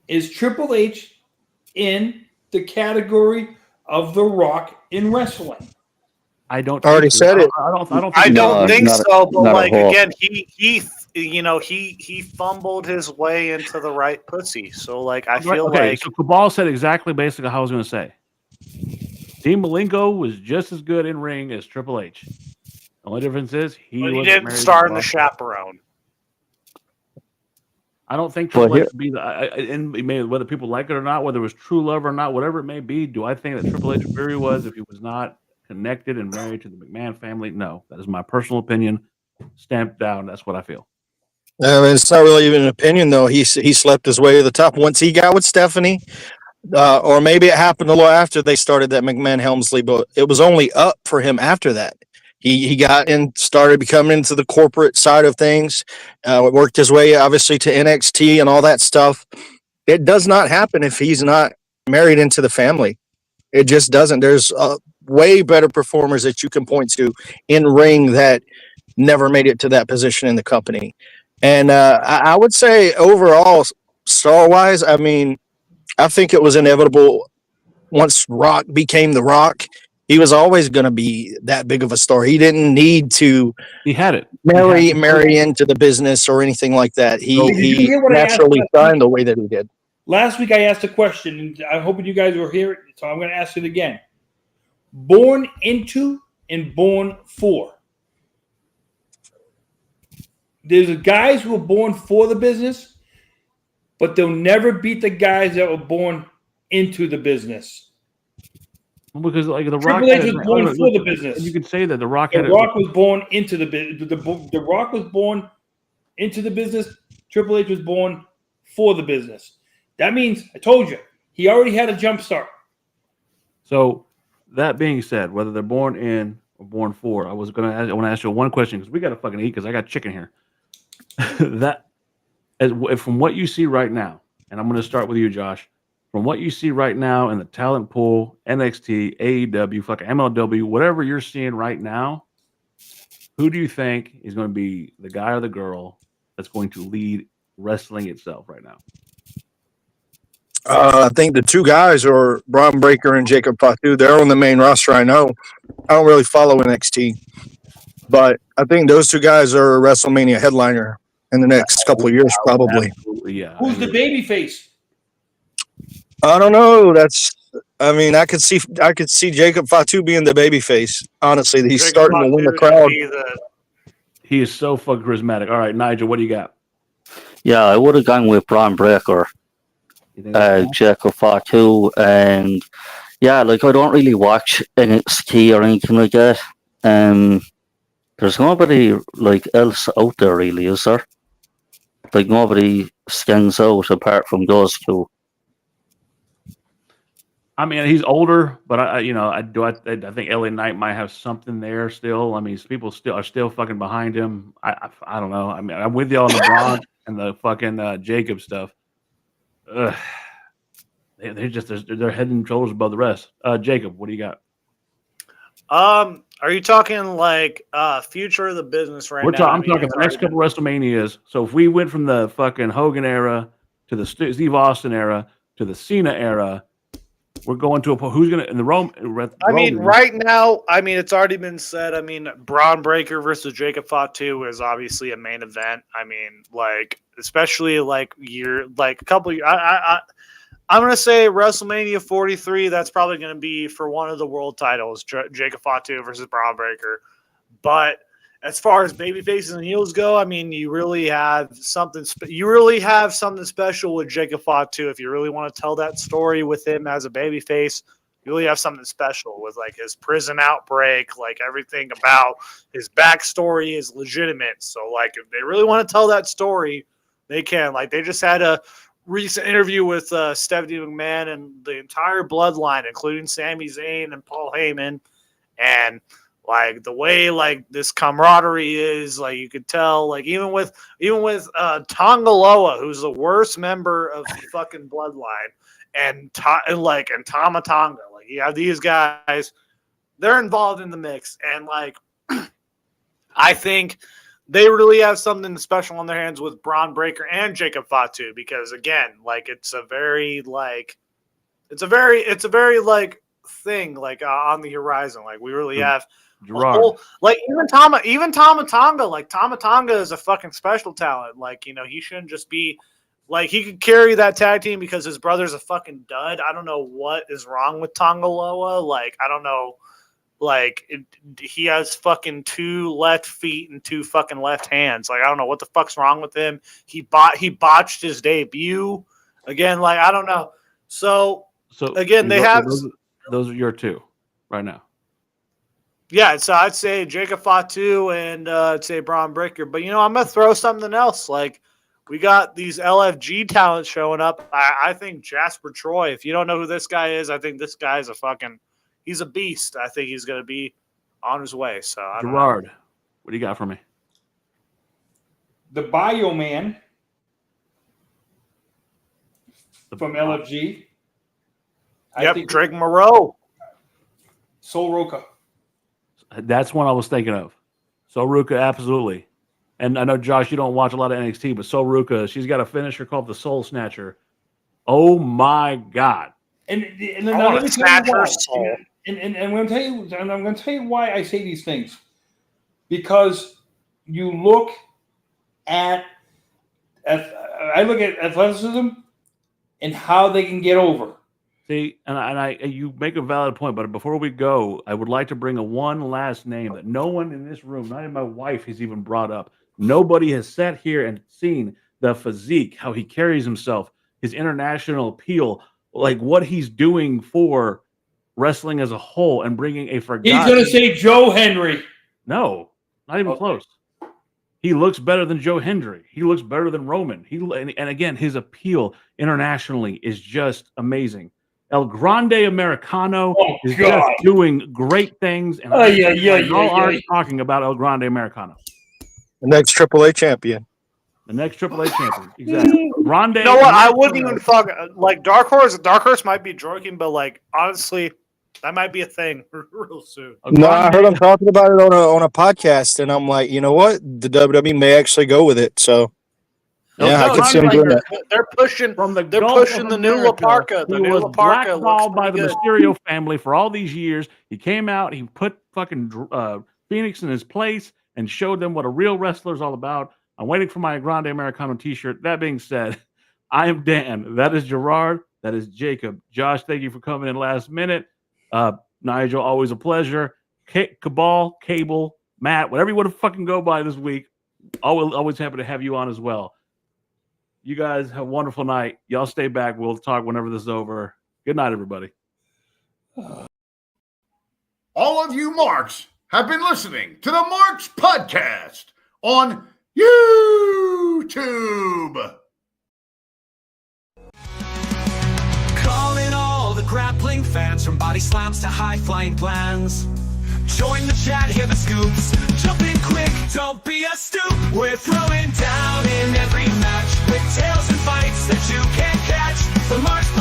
Is Triple H in the category of The Rock in wrestling?
I don't.
I already
think so.
said it.
I don't
I
think.
No,
don't think
not a-
so, but
not a
like
whole.
again, he fumbled his way into the right pussy. So like I feel
Okay,
like
so Cabal said exactly basically how I was going to say. Dean Malenko was just as good in ring as Triple H. The only difference is he
but he
wasn't
didn't
married
star
to
in The
Bob.
Chaperone.
I don't think
But
Triple H
here-
would be and whether people like it or not, whether it was true love or not, whatever it may be. Do I think that Triple H very was if he was not connected and married to the McMahon family? No, that is my personal opinion. Stamped down. That's what I feel.
I mean, it's not really even an opinion, though. He slept his way to the top once he got with Stephanie, or maybe it happened a little after they started that McMahon Helmsley, but it was only up for him after that. He got in, started becoming into the corporate side of things, worked his way obviously to NXT and all that stuff. It does not happen if he's not married into the family. It just doesn't. There's way better performers that you can point to in ring that never made it to that position in the company. And I would say overall, star wise, I mean, I think it was inevitable once Rock became The Rock. He was always going to be that big of a star. He didn't need to
He had it.
marry into the business or anything like that.
Did you
He
hear what I asked
naturally
last
signed
week?
the way that he did.
Last week I asked a question, and I'm hoping you guys will hear it, so I'm going to ask it again. Born into and born for. There's guys who are born for the business, but they'll never beat the guys that were born into the business.
Because like the Rock
Triple H
had
was born for the business.
You could say that the Rock
The
had
Rock was born into the business. The Rock was born into the business. Triple H was born for the business. That means, I told you, he already had a jump start.
So that being said, whether they're born in or born for, I want to ask you one question because we got to fucking eat because I got chicken here. From what you see right now, and I'm going to start with you, Josh. From what you see right now in the talent pool, NXT, AEW, fucking MLW, whatever you're seeing right now, who do you think is going to be the guy or the girl that's going to lead wrestling itself right now?
I think the two guys are Braun Breaker and Jacob Fatu. They're on the main roster. I know. I don't really follow NXT, but I think those two guys are a WrestleMania headliner in the next couple of years, probably.
Absolutely, yeah.
Who's the baby face?
I don't know. I mean, I could see Jacob Fatu being the baby face. Honestly, he's
Jacob
starting to win the
Fatu should
crowd.
be
He is so fucking charismatic. All right, Nigel, what do you got?
Yeah, I would have gone with Braun Breaker,
You think that's
Jacob Fatu, and yeah, like I don't really watch NXT or anything like that. There's nobody like else out there really, is there? Like nobody stands out apart from those two.
I mean, he's older, but I think LA Knight might have something there still. I mean, people are still fucking behind him. I don't know. I mean, I'm with you on the Braun and the fucking Jacob stuff. Ugh. They're head and shoulders above the rest. Jacob, what do you got?
Are you talking like future of the business right now?
I'm talking the next couple WrestleManias. So if we went from the fucking Hogan era to the Steve Austin era to the Cena era, we're going to who's going to in the Rome.
I mean, right now, I mean, it's already been said. I mean, Braun Breaker versus Jacob Fatu is obviously a main event. I mean, like especially like a couple. I'm going to say WrestleMania 43. That's probably going to be for one of the world titles, Jacob Fatu versus Braun Breaker. But as far as baby faces and heels go, I mean, you really have something. You really have something special with Jacob Fatu. If you really want to tell that story with him as a baby face, you really have something special with like his prison outbreak, like everything about his backstory is legitimate. So, like, if they really want to tell that story, they can. Like, they just had a recent interview with Stephanie McMahon and the entire bloodline, including Sami Zayn and Paul Heyman, and like the way like this camaraderie is, like you could tell, like even with Tonga Loa, who's the worst member of the fucking bloodline, and Tama Tonga, like you have these guys, they're involved in the mix, and like I think they really have something special on their hands with Braun Breaker and Jacob Fatu, because again, like it's a very like thing like on the horizon. Like we really have
Gerard.
Like even Tama Tonga, like Tama Tonga is a fucking special talent. Like, you know, he shouldn't just be like, he could carry that tag team because his brother's a fucking dud. I don't know what is wrong with Tonga Loa. Like, I don't know. Like he has fucking 2 left feet and 2 fucking left hands. Like, I don't know what the fuck's wrong with him. He botched his debut again. Like, I don't know. So again,
those are your 2 right now.
Yeah, so I'd say Jacob Fatu and I'd say Braun Breaker. But, you know, I'm going to throw something else. Like, we got these LFG talents showing up. I think Jasper Troy, if you don't know who this guy is, I think this guy's he's a beast. I think he's going to be on his way. So,
Gerard, what do you got for me?
The Bio Man from LFG.
Yep, Drake Moreau.
Sol Roca.
That's one I was thinking of. Sol Ruca, absolutely. And I know, Josh, you don't watch a lot of NXT, but Sol Ruca, she's got a finisher called the Soul Snatcher. Oh, my God.
And
I want to snatch her soul.
And I'm going to tell you why I say these things. Because you look at I look at athleticism and how they can get over.
See, and you make a valid point, but before we go, I would like to bring one last name that no one in this room, not even my wife, has even brought up. Nobody has sat here and seen the physique, how he carries himself, his international appeal, like what he's doing for wrestling as a whole, and bringing a forgotten.
He's going to say Joe Hendry.
No, not even close. He looks better than Joe Hendry. He looks better than Roman. And again, his appeal internationally is just amazing. El Grande Americano is just doing great things, and all are talking about El Grande Americano.
The next AAA champion.
The next AAA champion, exactly. Grande.
You know what? I wouldn't even fuck like Dark Horse. Dark Horse might be joking, but like honestly, that might be a thing real soon.
No, I heard him talking about it on a podcast, and I'm like, you know what? The WWE may actually go with it. So. Yeah, I can see him doing that.
They're pushing the new La Parca.
He was blackballed by the Mysterio family for all these years. He came out, he put fucking Phoenix in his place and showed them what a real wrestler is all about. I'm waiting for my Grande Americano t-shirt. That being said, I am Dan. That is Gerard. That is Jacob. Josh, thank you for coming in last minute. Nigel, always a pleasure. Cabal, Cable, Matt, whatever you want to fucking go by this week, always happy to have you on as well. You guys have a wonderful night. Y'all stay back. We'll talk whenever this is over. Good night, everybody.
All of you Marks have been listening to the Marks Podcast on YouTube. YouTube.
Calling all the grappling fans, from body slams to high-flying plans. Join the chat, hear the scoops. Jump in quick, don't be a stoop. We're throwing down in every match with tales and fights that you can't catch. The Marks